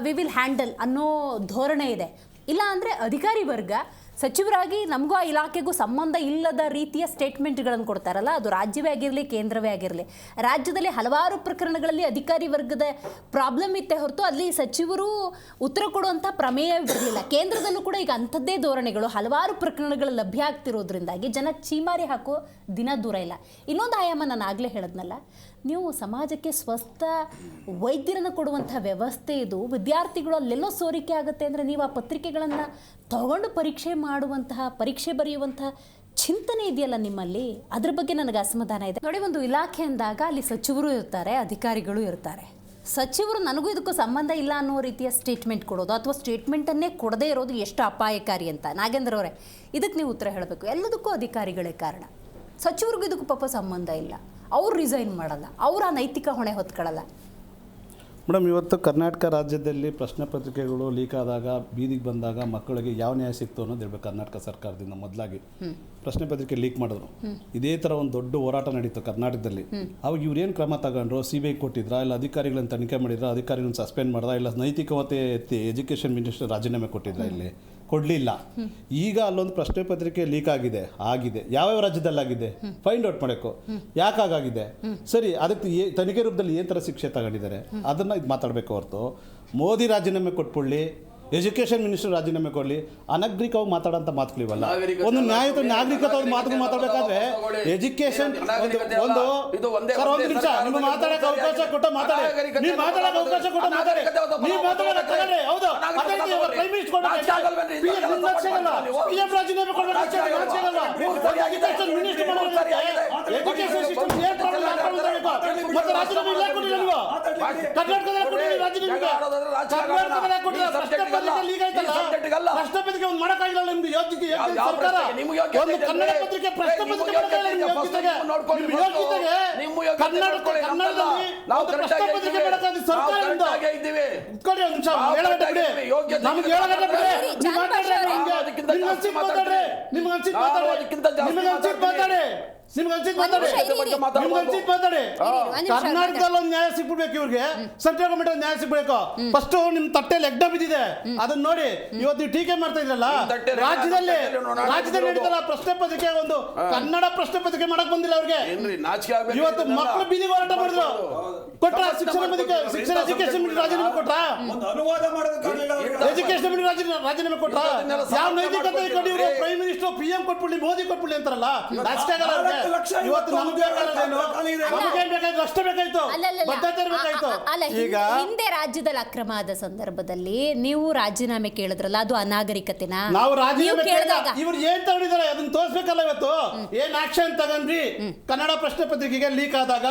we will handle ಅನ್ನೋ ಧೋರಣೆ ಇದೆ. ಇಲ್ಲ ಅಂದರೆ ಅಧಿಕಾರಿ ವರ್ಗ ಸಚಿವರಾಗಿ ನಮಗೂ ಆ ಇಲಾಖೆಗೂ ಸಂಬಂಧ ಇಲ್ಲದ ರೀತಿಯ ಸ್ಟೇಟ್ಮೆಂಟ್ಗಳನ್ನು ಕೊಡ್ತಾರಲ್ಲ, ಅದು ರಾಜ್ಯವೇ ಆಗಿರಲಿ ಕೇಂದ್ರವೇ ಆಗಿರಲಿ. ರಾಜ್ಯದಲ್ಲಿ ಹಲವಾರು ಪ್ರಕರಣಗಳಲ್ಲಿ ಅಧಿಕಾರಿ ವರ್ಗದ ಪ್ರಾಬ್ಲಮ್ ಇತ್ತೇ ಹೊರತು ಅಲ್ಲಿ ಸಚಿವರು ಉತ್ತರ ಕೊಡುವಂಥ ಪ್ರಮೇಯ ಬರಲಿಲ್ಲ. ಕೇಂದ್ರದಲ್ಲೂ ಕೂಡ ಈಗ ಅಂಥದ್ದೇ ಧೋರಣೆಗಳು ಹಲವಾರು ಪ್ರಕರಣಗಳು ಲಭ್ಯ ಆಗ್ತಿರೋದ್ರಿಂದಾಗಿ ಜನ ಚೀಮಾರಿ ಹಾಕೋ ದಿನ ದೂರ ಇಲ್ಲ. ಇನ್ನೊಂದು ಆಯಾಮ ನಾನು ಆಗಲೇ ಹೇಳಿದ್ನಲ್ಲ, ನೀವು ಸಮಾಜಕ್ಕೆ ಸ್ವಸ್ಥ ವೈದ್ಯರನ್ನು ಕೊಡುವಂಥ ವ್ಯವಸ್ಥೆ ಇದು. ವಿದ್ಯಾರ್ಥಿಗಳು ಅಲ್ಲೆಲ್ಲೋ ಸೋರಿಕೆ ಆಗುತ್ತೆ ಅಂದರೆ ನೀವು ಆ ಪತ್ರಿಕೆಗಳನ್ನು ತಗೊಂಡು ಪರೀಕ್ಷೆ ಬರೆಯುವಂತಹ ಚಿಂತನೆ ಇದೆಯಲ್ಲ ನಿಮ್ಮಲ್ಲಿ, ಅದ್ರ ಬಗ್ಗೆ ನನಗೆ ಅಸಮಾಧಾನ ಇದೆ. ನೋಡಿ, ಒಂದು ಇಲಾಖೆ ಅಂದಾಗ ಅಲ್ಲಿ ಸಚಿವರು ಇರ್ತಾರೆ, ಅಧಿಕಾರಿಗಳು ಇರ್ತಾರೆ. ಸಚಿವರು ನನಗೂ ಇದಕ್ಕೂ ಸಂಬಂಧ ಇಲ್ಲ ಅನ್ನೋ ರೀತಿಯ ಸ್ಟೇಟ್ಮೆಂಟ್ ಕೊಡೋದು ಅಥವಾ ಸ್ಟೇಟ್ಮೆಂಟನ್ನೇ ಕೊಡದೇ ಇರೋದು ಎಷ್ಟು ಅಪಾಯಕಾರಿ ಅಂತ. ನಾಗೇಂದ್ರ ಅವರೇ, ಇದಕ್ಕೆ ನೀವು ಉತ್ತರ ಹೇಳಬೇಕು. ಎಲ್ಲದಕ್ಕೂ ಅಧಿಕಾರಿಗಳೇ ಕಾರಣ, ಸಚಿವರಿಗೂ ಇದಕ್ಕೂ ಪಾಪ ಸಂಬಂಧ ಇಲ್ಲ. ಅವ್ರು ರಿಸೈನ್ ಮಾಡಲ್ಲ, ಅವ್ರ ನೈತಿಕ ಹೊಣೆ ಹೊತ್ಕೊಳ್ಳಲ್ಲ. ಮೇಡಮ್, ಇವತ್ತು ಕರ್ನಾಟಕ ರಾಜ್ಯದಲ್ಲಿ ಪ್ರಶ್ನೆ ಪತ್ರಿಕೆಗಳು ಲೀಕ್ ಆದಾಗ, ಬೀದಿಗೆ ಬಂದಾಗ ಮಕ್ಕಳಿಗೆ ಯಾವ ನ್ಯಾಯ ಸಿಕ್ತು ಅನ್ನೋದು ಇರಬೇಕು. ಕರ್ನಾಟಕ ಸರ್ಕಾರದಿಂದ ಮೊದಲಾಗಿ ಪ್ರಶ್ನೆ ಪತ್ರಿಕೆ ಲೀಕ್ ಮಾಡಿದ್ರು. ಇದೇ ಥರ ಒಂದು ದೊಡ್ಡ ಹೋರಾಟ ನಡೀತು ಕರ್ನಾಟಕದಲ್ಲಿ. ಅವಾಗ ಇವ್ರೇನು ಕ್ರಮ ತಗೊಂಡ್ರು? CBI ಕೊಟ್ಟಿದ್ರಾ, ಇಲ್ಲ ಅಧಿಕಾರಿಗಳನ್ನು ತನಿಖೆ ಮಾಡಿದ್ರಾ, ಅಧಿಕಾರಿಗಳನ್ನು ಸಸ್ಪೆಂಡ್ ಮಾಡ್ದ, ಇಲ್ಲ ನೈತಿಕತೆ ಎಜುಕೇಷನ್ ಮಿನಿಸ್ಟರ್ ರಾಜೀನಾಮೆ ಕೊಟ್ಟಿದ್ರಾ? ಇಲ್ಲಿ ಕೊಡಲಿಲ್ಲ. ಈಗ ಅಲ್ಲೊಂದು ಪ್ರಶ್ನೆ ಪತ್ರಿಕೆ ಲೀಕ್ ಆಗಿದೆ. ಯಾವ್ಯಾವ ರಾಜ್ಯದಲ್ಲಾಗಿದೆ ಫೈಂಡ್ ಔಟ್ ಮಾಡಬೇಕು, ಯಾಕಾಗಿದೆ. ಸರಿ, ಅದಕ್ಕೆ ತನಿಖೆ ರೂಪದಲ್ಲಿ ಏನು ಥರ ಶಿಕ್ಷೆ ತಗೊಂಡಿದ್ದಾರೆ ಅದನ್ನು ಇದು ಮಾತಾಡಬೇಕು ಹೊರತು ಮೋದಿ ರಾಜೀನಾಮೆ ಕೊಟ್ಕೊಳ್ಳಿ, ಎಜುಕೇಷನ್ ಮಿನಿಸ್ಟರ್ ರಾಜೀನಾಮೆ ಕೊಡಲಿ, ಅನಾಗರಿಕವಾಗಿ ಮಾತಾಡೋಂಥ ಮಾತುಗಳಿವಲ್ಲ. ಒಂದು ನಾಗರಿಕತೆ ಮಾತು ಮಾತಾಡಬೇಕಾದ್ರೆ ಎಜುಕೇಷನ್ ಒಂದು ನಿಮಿಷ ನಿಮ್ಮ ಮಾತಾಡೋಕೆ ಅವಕಾಶ ಕೊಟ್ಟ ಮಾತಾಡಿ. ನೀವು ಮಾತಾಡೋಕೆ ಅವಕಾಶ ಕೊಟ್ಟ ಮಾತಾಡಿ. ನೀವು ಮಾತಾಡೋಕೆ ಹೌದು, ಪ್ರೈಮ್ ಮಿನಿಸ್ಟರ್ ರಾಜೀನಾಮೆ ಕೊಡಬೇಕು. ಎಜುಕೇಷನ್ ಮಿನಿಸ್ಟರ್ ಎಜುಕೇಷನ್ ಸಿಸ್ಟಮ್ ಏನ್ ಪ್ರಾಬ್ಲಮ್ ಮತ್ತೆ ರಾಜೀನಾಮೆ ಇಲ್ಲ ಕೊಟ್ಟಿಲ್ಲ ನೀವು. ಕರ್ನಾಟಕದಲ್ಲಿ ಕೊಟ್ಟಿಲ್ಲ ರಾಜೀನಾಮೆ, ಕರ್ನಾಟಕದಲ್ಲಿ ಕೊಟ್ಟಿಲ್ಲ. ಪ್ರಶ್ನೆ ಪತ್ರಿಕೆ ಒಂದು ಮಾಡಕ್ಕಾಗಿಲ್ಲ ನಿಮ್ದು ಯೋಗ್ಯತೆ. ಸರ್ಕಾರ ಒಂದು ಕನ್ನಡ ಪತ್ರಿಕೆ ಪ್ರಶ್ನೆ ಪತ್ರಿಕೆ ಕನ್ನಡದಲ್ಲಿ ಪ್ರಶ್ನೆ ಪತ್ರಿಕೆ ಮಾಡಕ್ಕಾಗಿ ಸರ್ಕಾರದಿಂದ ಒಂದು ನಿಮಿಷ ನಮ್ಗೆ ಕರ್ನಾಟಕದಲ್ಲಿ ಒಂದು ನ್ಯಾಯ ಸಿಗ್ಬಿಡ್ಬೇಕು, ಇವ್ರಿಗೆ ಸೆಂಟ್ರಲ್ ಗವರ್ಮೆಂಟ್ ನ್ಯಾಯ ಸಿಗ್ಬೇಕು. ಫಸ್ಟ್ ನಿಮ್ ತಟ್ಟೆಯಲ್ಲಿ ಎಗ್ಡ ಬಿದ್ದಿದೆ, ಅದನ್ನ ನೋಡಿ ಇವತ್ತು ನೀವು ಟೀಕೆ ಮಾಡ್ತಾ ಇದ್ರಲ್ಲ. ರಾಜ್ಯದಲ್ಲಿ ನಡೀತಲ್ಲ ಪ್ರಶ್ನೆ ಪತ್ರಿಕೆ, ಒಂದು ಕನ್ನಡ ಪ್ರಶ್ನೆ ಪತ್ರಿಕೆ ಮಾಡಕ್ ಬಂದಿಲ್ಲ ಅವ್ರಿಗೆ. ಇವತ್ತು ಮಕ್ಕಳು ಬೀದಿಗೆ ಹೋರಾಟ ಮಾಡಿದ್ರು, ಕೊಟ್ರ ಶಿಕ್ಷಣ ಎಜುಕೇಶನ್ ರಾಜೀನಾಮೆ ಕೊಟ್ರ, ಎಜುಕೇಶನ್ ರಾಜೀನಾಮೆ ಕೊಟ್ರ. ಯಾವ ನೈತಿಕತೆ ಇಟ್ಕೊಂಡು ಇವರು ಪ್ರೈಮ್ ಮಿನಿಸ್ಟರ್ PM ಕೊಟ್ಬಿಡ್ಲಿ, ಮೋದಿ ಕೊಟ್ಬಿಡ್ಲಿ ಅಂತಾರಲ್ಲ, ರಾಜಕೀಯ ಇವತ್ತು ನಮ್ಗೆ ಅಷ್ಟೇ ಬೇಕಾಯ್ತು, ಬದ್ಧತೆ ಇರಬೇಕಾಯ್ತು. ಈಗ ಹಿಂದೆ ರಾಜ್ಯದಲ್ಲಿ ಅಕ್ರಮ ಆದ ಸಂದರ್ಭದಲ್ಲಿ ನೀವು ರಾಜೀನಾಮೆ ಕೇಳಿದ್ರಲ್ಲ, ಅದು ಅನಾಗರಿಕತೆನಾ? ನಾವು ರಾಜೀನಾಮೆ ಕೇಳಿದಾಗ ಇವ್ರು ಏನ್ ತಗೊಂಡಿದ್ದಾರೆ ಅದನ್ನ ತೋರಿಸ್ಬೇಕಲ್ಲ. ಇವತ್ತು ಏನ್ ಆಕ್ಷನ್ ತಗೊಂಡ್ರಿ ಕನ್ನಡ ಪ್ರಶ್ನೆ ಪತ್ರಿಕೆಗೆ ಲೀಕ್ ಆದಾಗ,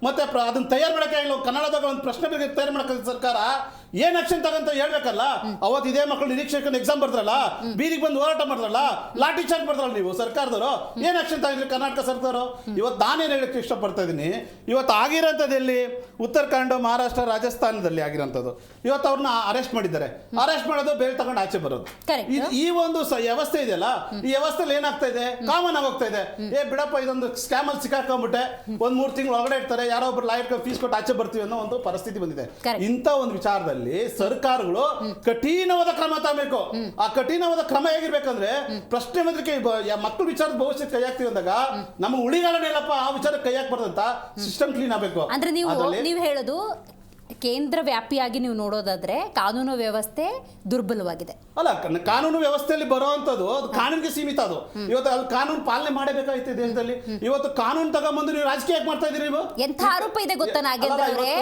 ಮತ್ತೆ ಅದನ್ನ ತಯಾರು ಮಾಡಕ್ಕೆ ಕನ್ನಡದಾಗ ಒಂದು ಪ್ರಶ್ನೆ ಪತ್ರಿಕೆ ತಯಾರು ಮಾಡಕ್ಕೆ ಸರ್ಕಾರ ಏನ್ ಆಕ್ಷನ್ ತಗಂತ ಹೇಳ್ಬೇಕಲ್ಲ. ಅವತ್ತು ಇದೇ ಮಕ್ಕಳು ನಿರೀಕ್ಷಕ ಎಕ್ಸಾಮ್ ಬರ್ತಾರಲ್ಲ, ಬೀದಿಗೆ ಬಂದು ಹೋರಾಟ ಮಾಡಿದ್ರಲ್ಲ, ಲಾಠಿ ಚಾರ್ಜ್ ಮಾಡ್ತಾರಲ್ಲ, ನೀವು ಸರ್ಕಾರದವರು ಏನ್ ಆಕ್ಷನ್ ತಗೊಂಡ್ರಿ ಕರ್ನಾಟಕ ಸರ್ಕಾರ? ಮಾತಾಡ್ತಾರೋ? ಇವತ್ತು ನಾನೇನು ಹೇಳಕ್ಕೆ ಇಷ್ಟಪಡ್ತಾ ಇದ್ದೀನಿ, ಇವತ್ತು ಆಗಿರೋಂಥದ್ದು ಎಲ್ಲಿ? ಉತ್ತರಾಖಂಡ, ಮಹಾರಾಷ್ಟ್ರ, ರಾಜಸ್ಥಾನದಲ್ಲಿ ಆಗಿರೋಂಥದ್ದು. ಇವತ್ತು ಅವ್ರನ್ನ ಅರೆಸ್ಟ್ ಮಾಡಿದ್ದಾರೆ. ಅರೆಸ್ಟ್ ಮಾಡೋದು, ಬೇಲ್ ತಗೊಂಡು ಆಚೆ ಬರೋದು. ಈ ಒಂದು ವ್ಯವಸ್ಥೆ ಇದೆಯಲ್ಲ, ಈ ವ್ಯವಸ್ಥೆಯಲ್ಲಿ ಏನಾಗ್ತಾ ಇದೆ? ಕಾಮನ್ ಆಗಿ ಹೋಗ್ತಾ ಇದೆ. ಬಿಡಪ್ಪ, ಇದೊಂದು ಸ್ಕ್ಯಾಮ್ ಅಲ್ಲಿ ಸಿಕ್ಕಾಕೊಂಡ್ಬಿಟ್ಟೆ, 1-3 ತಿಂಗಳು ಒಳಗಡೆ ಇರ್ತಾರೆ, ಯಾರೋ ಒಬ್ರು ಲಾಯರ್ ಫೀಸ್ ಕೊಟ್ಟು ಆಚೆ ಬರ್ತೀವಿ ಅನ್ನೋ ಒಂದು ಪರಿಸ್ಥಿತಿ ಬಂದಿದೆ. ಇಂಥ ಒಂದು ವಿಚಾರದಲ್ಲಿ ಸರ್ಕಾರಗಳು ಕಠಿಣವಾದ ಕ್ರಮ ತಗೋಬೇಕು. ಆ ಕಠಿಣವಾದ ಕ್ರಮ ಹೇಗಿರ್ಬೇಕಂದ್ರೆ, ಪ್ರಶ್ನೆ ಮಂತ್ರಿಕೆ ಮಕ್ಕಳು ವಿಚಾರದ ಭವಿಷ್ಯಕ್ಕೆ ಕೈ ಹಾಕ್ತೀವಿ ಅಂದಾಗ ನಮ್ಮ ಉಳಿಗಾಲನೇಲಪ್ಪ ಆ ವಿಚಾರಕ್ಕೆ ಕೈ ಹಾಕ್ಬಾರ್ದಂತ ಸಿಸ್ಟಮ್ ಕ್ಲೀನ್ ಆಗಬೇಕು. ಅಂದ್ರೆ ನೀವು ಹೇಳೋದು ಕೇಂದ್ರ ವ್ಯಾಪಿಯಾಗಿ ನೀವು ನೋಡೋದಾದ್ರೆ ಕಾನೂನು ವ್ಯವಸ್ಥೆ ದುರ್ಬಲವಾಗಿದೆ. ಅಲ್ಲ, ಕಾನೂನು ವ್ಯವಸ್ಥೆಯಲ್ಲಿ ಬರುವಂತದ್ದು ಅದು ಕಾನೂನಿಗೆ ಸೀಮಿತ. ಅದು ಇವತ್ತು ಅಲ್ಲಿ ಕಾನೂನು ಪಾಲನೆ ಮಾಡಬೇಕಾಯ್ತು ದೇಶದಲ್ಲಿ. ಇವತ್ತು ಕಾನೂನು ತಗೊಂಡ್ಬಂದು ನೀವು ರಾಜಕೀಯ ಮಾಡ್ತಾ ಇದೀರಿ. ನೀವು ಎಂಥ ಆರೋಪ ಇದೆ ಗೊತ್ತಾ ನಾಗೇಂದ್ರ ಅವರೇ?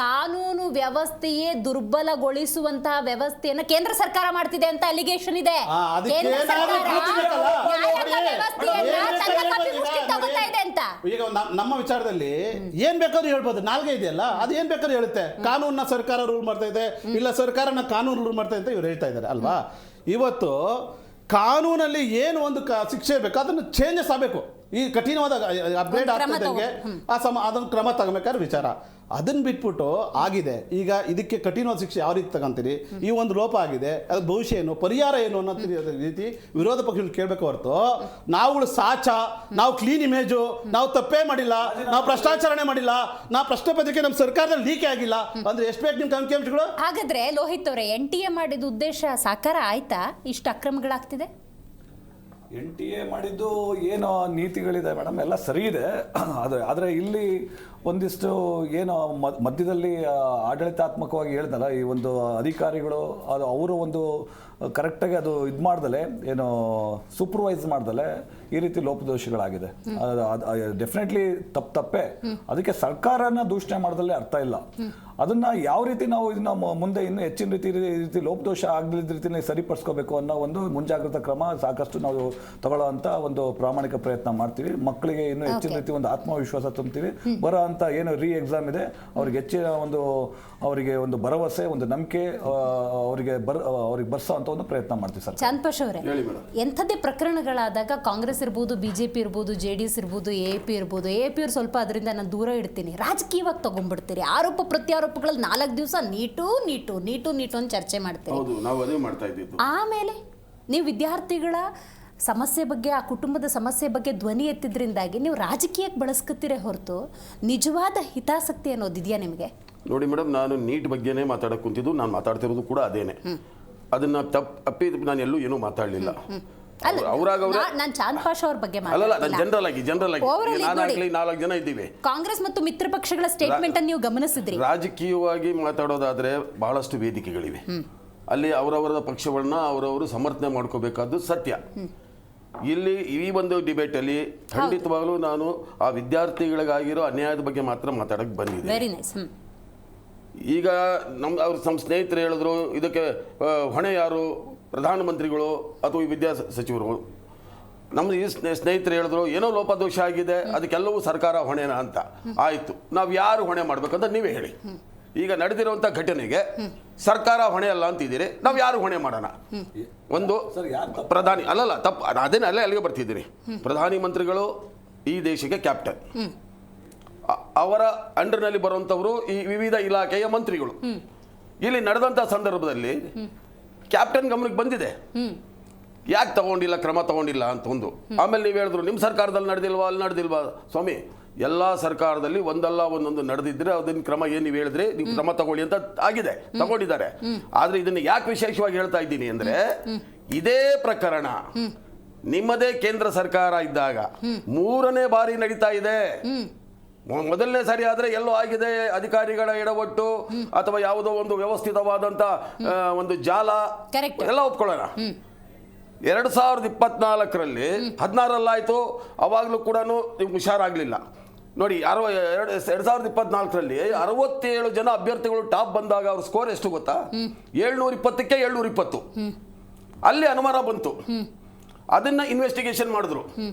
ಕಾನೂನು ವ್ಯವಸ್ಥೆಯೇ ದುರ್ಬಲಗೊಳಿಸುವಂತಹ ವ್ಯವಸ್ಥೆಯನ್ನು ಕೇಂದ್ರ ಸರ್ಕಾರ ಮಾಡ್ತಿದೆ ಅಂತ ಅಲಿಗೇಷನ್ ಇದೆ. ಈಗ ನಮ್ಮ ವಿಚಾರದಲ್ಲಿ ಏನ್ ಬೇಕಾದ್ರೂ ಹೇಳ್ಬೋದು, ನಾಲ್ಗೆ ಇದೆಯಲ್ಲ, ಅದು ಏನ್ ಬೇಕಾದ್ರೂ ಹೇಳುತ್ತೆ. ಕಾನೂನ ಸರ್ಕಾರ ರೂಲ್ ಮಾಡ್ತಾ ಇದೆ, ಇಲ್ಲ ಸರ್ಕಾರನ ಕಾನೂನು ರೂಲ್ ಮಾಡ್ತಾ ಇದೆ ಅಂತ ಇವ್ರು ಹೇಳ್ತಾ ಇದ್ದಾರೆ ಅಲ್ವಾ. ಇವತ್ತು ಕಾನೂನಲ್ಲಿ ಏನು ಒಂದು ಶಿಕ್ಷೆ ಇರಬೇಕು, ಅದನ್ನು ಚೇಂಜಸ್ ಆಗಬೇಕು. ಈ ಕಠಿಣವಾದ ಅಪ್ಗ್ರೇಡ್ ಆಗ್ತಿದ್ದಂಗೆ ಅದನ್ನು ಕ್ರಮ ತಗೋಬೇಕಾದ್ರೆ ವಿಚಾರ. ಅದನ್ನು ಬಿಟ್ಬಿಟ್ಟು ಆಗಿದೆ, ಈಗ ಇದಕ್ಕೆ ಕಠಿಣವಾದ ಶಿಕ್ಷೆ ಯಾವ ರೀತಿ ತಗೊಂತೀರಿ? ಈ ಒಂದು ಲೋಪ ಆಗಿದೆ, ಅದು ಭವಿಷ್ಯ ಏನು, ಪರಿಹಾರ ಏನು ಅನ್ನೋ ರೀತಿ ವಿರೋಧ ಪಕ್ಷಗಳು ಕೇಳಬೇಕು ಹೊರತು ನಾವುಗಳು ಸಾಚ, ನಾವು ಕ್ಲೀನ್ ಇಮೇಜು, ನಾವು ತಪ್ಪೇ ಮಾಡಿಲ್ಲ, ನಾವು ಭ್ರಷ್ಟಾಚಾರಣೆ ಮಾಡಿಲ್ಲ, ನಾವು ಪ್ರಶ್ನೆ ಪತ್ರಿಕೆ ನಮ್ಮ ಸರ್ಕಾರದಲ್ಲಿ ಲೀಕೆ ಆಗಿಲ್ಲ ಅಂದ್ರೆ ಎಷ್ಟು ಬೇಕು ನಿಮ್ಮ ಅಂಕಿಅಂಶಗಳು? ಹಾಗಾದ್ರೆ ಲೋಹಿತ್ ಅವರೇ, NTA ಮಾಡಿದ ಉದ್ದೇಶ ಸಾಕಾರ ಆಯ್ತಾ? ಇಷ್ಟು ಅಕ್ರಮಗಳಾಗ್ತಿದೆ. NTA ಮಾಡಿದ್ದು ಏನೋ ನೀತಿಗಳಿದೆ ಮೇಡಮ್, ಎಲ್ಲ ಸರಿ ಇದೆ. ಆದರೆ ಇಲ್ಲಿ ಒಂದಿಷ್ಟು ಏನೋ ಮಧ್ಯದಲ್ಲಿ ಆಡಳಿತಾತ್ಮಕವಾಗಿ ಹೇಳ್ದಲ್ಲ, ಈ ಒಂದು ಅಧಿಕಾರಿಗಳು ಅದು ಅವರು ಒಂದು ಕರೆಕ್ಟಾಗಿ ಅದು ಇದು ಮಾಡ್ದಲೆ, ಏನೋ ಸೂಪರ್ವೈಸ್ ಮಾಡ್ದಲೆ ಈ ರೀತಿ ಲೋಪದೋಷಗಳಾಗಿದೆ. ಡೆಫಿನೆಟ್ಲಿ ತಪ್ಪೇ. ಅದಕ್ಕೆ ಸರ್ಕಾರನ ದೂಷಣೆ ಮಾಡ್ದಲ್ಲೇ ಅರ್ಥ ಇಲ್ಲ. ಅದನ್ನ ಯಾವ ರೀತಿ ನಾವು ಇದನ್ನ ಮುಂದೆ ಇನ್ನೂ ಹೆಚ್ಚಿನ ರೀತಿ ಲೋಪದೋಷ ಆಗದಿದ್ದ ರೀತಿಯಲ್ಲಿ ಸರಿಪಡಿಸ್ಕೋಬೇಕು ಅನ್ನೋ ಒಂದು ಮುಂಜಾಗ್ರತಾ ಕ್ರಮ ಸಾಕಷ್ಟು ನಾವು ತಗೊಳ್ಳೋಂಥ ಒಂದು ಪ್ರಾಮಾಣಿಕ ಪ್ರಯತ್ನ ಮಾಡ್ತೀವಿ. ಮಕ್ಕಳಿಗೆ ಇನ್ನೂ ಹೆಚ್ಚಿನ ರೀತಿ ಒಂದು ಆತ್ಮವಿಶ್ವಾಸ ತುಂಬ್ತೀವಿ. ಬರೋ ಅಂತ ಏನು ಎಕ್ಸಾಮ್ ಇದೆ ಅವ್ರಿಗೆ ಹೆಚ್ಚಿನ ಒಂದು ಭರವಸೆ, ಒಂದು ನಂಬಿಕೆ ಅವ್ರಿಗೆ ಬರ್ಸೋ ಅಂತ ಒಂದು ಪ್ರಯತ್ನ ಮಾಡ್ತೀವಿ ಸರ್. ಚಾಂದ್ಪಾಷ್ ಅವರೇ, ಎಂಥದ್ದೇ ಪ್ರಕರಣಗಳಾದಾಗ ಕಾಂಗ್ರೆಸ್ ಇರ್ಬೋದು, BJP ಇರ್ಬೋದು, JDS ಇರ್ಬೋದು, AAP ಇರ್ಬೋದು, AAP ಅವ್ರು ಸ್ವಲ್ಪ ಅದರಿಂದ ನಾನು ದೂರ ಇಡ್ತೀನಿ, ರಾಜಕೀಯವಾಗಿ ತಗೊಂಡ್ಬಿಡ್ತೀರಿ. ಆರೋಪ ಪ್ರತ್ಯಾರೋಪಗಳಲ್ಲಿ 4 ದಿವಸ ನೀಟು ಅಂತ ಚರ್ಚೆ ಮಾಡ್ತೀರಿ. ಆಮೇಲೆ ನೀವು ವಿದ್ಯಾರ್ಥಿಗಳ ಸಮಸ್ಯೆ ಬಗ್ಗೆ, ಆ ಕುಟುಂಬದ ಸಮಸ್ಯೆ ಬಗ್ಗೆ ಧ್ವನಿ ಎತ್ತಿದ್ರಿಂದಾಗಿ ನೀವು ರಾಜಕೀಯಕ್ಕೆ ಬಳಸ್ಕೊತೀರೇ ಹೊರತು ನಿಜವಾದ ಹಿತಾಸಕ್ತಿ ಅನ್ನೋದಿದೆಯಾ ನಿಮಗೆ? ನೋಡಿ ಮೇಡಮ್, ನಾನು ನೀಟ್ ಬಗ್ಗೆನೇ ಮಾತಾಡಕ್ಕೆ ಕುಂತಿದ್ದು, ನಾನು ಮಾತಾಡ್ತಿರೋದು ಕೂಡ ಅದೇನೆ. ಅದನ್ನ ತಪ್ಪಿ ನಾನು ಎಲ್ಲೂ ಏನೂ ಮಾತಾಡಲಿಲ್ಲ. ನಾನು ಚಾಂದ್ಪಾಷ್ ಅವ್ರ ಬಗ್ಗೆ ಜನರಲ್ ಆಗಿ ನಾನಾಗಲಿ 4 ಜನ ಇದ್ದೀವಿ. ಕಾಂಗ್ರೆಸ್ ಮತ್ತು ಮಿತ್ರ ಪಕ್ಷಗಳ ಸ್ಟೇಟ್ಮೆಂಟ್ ಅನ್ನು ನೀವು ಗಮನಿಸಿದ್ರಿ. ರಾಜಕೀಯವಾಗಿ ಮಾತಾಡೋದಾದ್ರೆ ಬಹಳಷ್ಟು ವೇದಿಕೆಗಳಿವೆ. ಅಲ್ಲಿ ಅವರವರ ಪಕ್ಷಗಳನ್ನ ಅವರವರು ಸಮರ್ಥನೆ ಮಾಡ್ಕೋಬೇಕಾದ್ದು ಸತ್ಯ. ಇಲ್ಲಿ ಈ ಒಂದು ಡಿಬೇಟಲ್ಲಿ ಖಂಡಿತವಾಗಲೂ ನಾನು ಆ ವಿದ್ಯಾರ್ಥಿಗಳಿಗಾಗಿರೋ ಅನ್ಯಾಯದ ಬಗ್ಗೆ ಮಾತ್ರ ಮಾತಾಡಕ್ಕೆ ಬಂದಿದ್ದೆ. ಈಗ ನಮ್ಮ ಸ್ನೇಹಿತರು ಹೇಳಿದ್ರು, ಇದಕ್ಕೆ ಹೊಣೆ ಯಾರು? ಪ್ರಧಾನಮಂತ್ರಿಗಳು ಅಥವಾ ಈ ವಿದ್ಯಾ ಸಚಿವರು? ನಮ್ಮ ಈ ಸ್ನೇಹಿತರು ಹೇಳಿದ್ರು, ಏನೋ ಲೋಪದೋಷ ಆಗಿದೆ, ಅದಕ್ಕೆಲ್ಲವೂ ಸರ್ಕಾರ ಹೊಣೆನಾ ಅಂತ. ಆಯಿತು, ನಾವು ಯಾರು ಹೊಣೆ ಮಾಡ್ಬೇಕಂತ ನೀವೇ ಹೇಳಿ. ಈಗ ನಡೆದಿರುವಂಥ ಘಟನೆಗೆ ಸರ್ಕಾರ ಹೊಣೆ ಅಲ್ಲ ಅಂತಿದ್ದೀರಿ, ನಾವು ಯಾರು ಹೊಣೆ ಮಾಡೋಣ? ಒಂದು ಪ್ರಧಾನಿ ಅಲ್ಲಲ್ಲ, ತಪ್ಪು ಅದೇನೇ ಅಲ್ಲಿಗೆ ಬರ್ತಿದ್ದೀನಿ. ಪ್ರಧಾನಿ ಮಂತ್ರಿಗಳು ಈ ದೇಶಕ್ಕೆ ಕ್ಯಾಪ್ಟನ್, ಅವರ ಅಂಡರ್ನಲ್ಲಿ ಬರುವಂಥವರು ಈ ವಿವಿಧ ಇಲಾಖೆಯ ಮಂತ್ರಿಗಳು. ಇಲ್ಲಿ ನಡೆದಂಥ ಸಂದರ್ಭದಲ್ಲಿ ಕ್ಯಾಪ್ಟನ್ ಗಮನಕ್ಕೆ ಬಂದಿದೆ, ಯಾಕೆ ಕ್ರಮ ತಗೊಂಡಿಲ್ಲ ಅಂತ ಒಂದು. ಆಮೇಲೆ ನೀವು ಹೇಳಿದ್ರು ನಿಮ್ಮ ಸರ್ಕಾರದಲ್ಲಿ ನಡೆದಿಲ್ವಾ, ಅಲ್ಲಿ ನಡೆದಿಲ್ವಾ? ಸ್ವಾಮಿ, ಎಲ್ಲ ಸರ್ಕಾರದಲ್ಲಿ ಒಂದಲ್ಲ ಒಂದೊಂದು ನಡೆದಿದ್ರೆ ಅದನ್ನ ಕ್ರಮ ಏನು ನೀವು ಹೇಳಿದ್ರೆ ನೀವು ಕ್ರಮ ತಗೊಳ್ಳಿ ಅಂತ ಆಗಿದೆ, ತಗೊಂಡಿದ್ದಾರೆ. ಆದ್ರೆ ಇದನ್ನ ಯಾಕೆ ವಿಶೇಷವಾಗಿ ಹೇಳ್ತಾ ಇದ್ದೀನಿ ಅಂದ್ರೆ, ಇದೇ ಪ್ರಕರಣ ನಿಮ್ಮದೇ ಕೇಂದ್ರ ಸರ್ಕಾರ ಇದ್ದಾಗ 3ನೇ ಬಾರಿ ನಡೀತಾ ಇದೆ. ಮೊದಲನೇ ಸಾರಿ ಆದ್ರೆ ಎಲ್ಲೋ ಆಗಿದೆ, ಅಧಿಕಾರಿಗಳ ಎಡವಟ್ಟು ಅಥವಾ ಯಾವುದೋ ಒಂದು ವ್ಯವಸ್ಥಿತವಾದಂತ ಒಂದು ಜಾಲ, ಎಲ್ಲ ಒಪ್ಕೊಳ್ಳೋಣ. 2024ರಲ್ಲಿ 16ರಲ್ಲಾಯ್ತು, ಅವಾಗಲೂ ಕೂಡ ನೀವು ಹುಷಾರಾಗಲಿಲ್ಲ. ನೋಡಿ, 2024ರಲ್ಲಿ 67 ಜನ ಅಭ್ಯರ್ಥಿಗಳು ಟಾಪ್ ಬಂದಾಗ ಅವ್ರ ಸ್ಕೋರ್ ಎಷ್ಟು ಗೊತ್ತಾ? 720ಕ್ಕೆ 720. ಅಲ್ಲಿ ಅನುಮಾನ ಬಂತು, ಅದನ್ನ ಇನ್ವೆಸ್ಟಿಗೇಷನ್ ಮಾಡಿದ್ರು.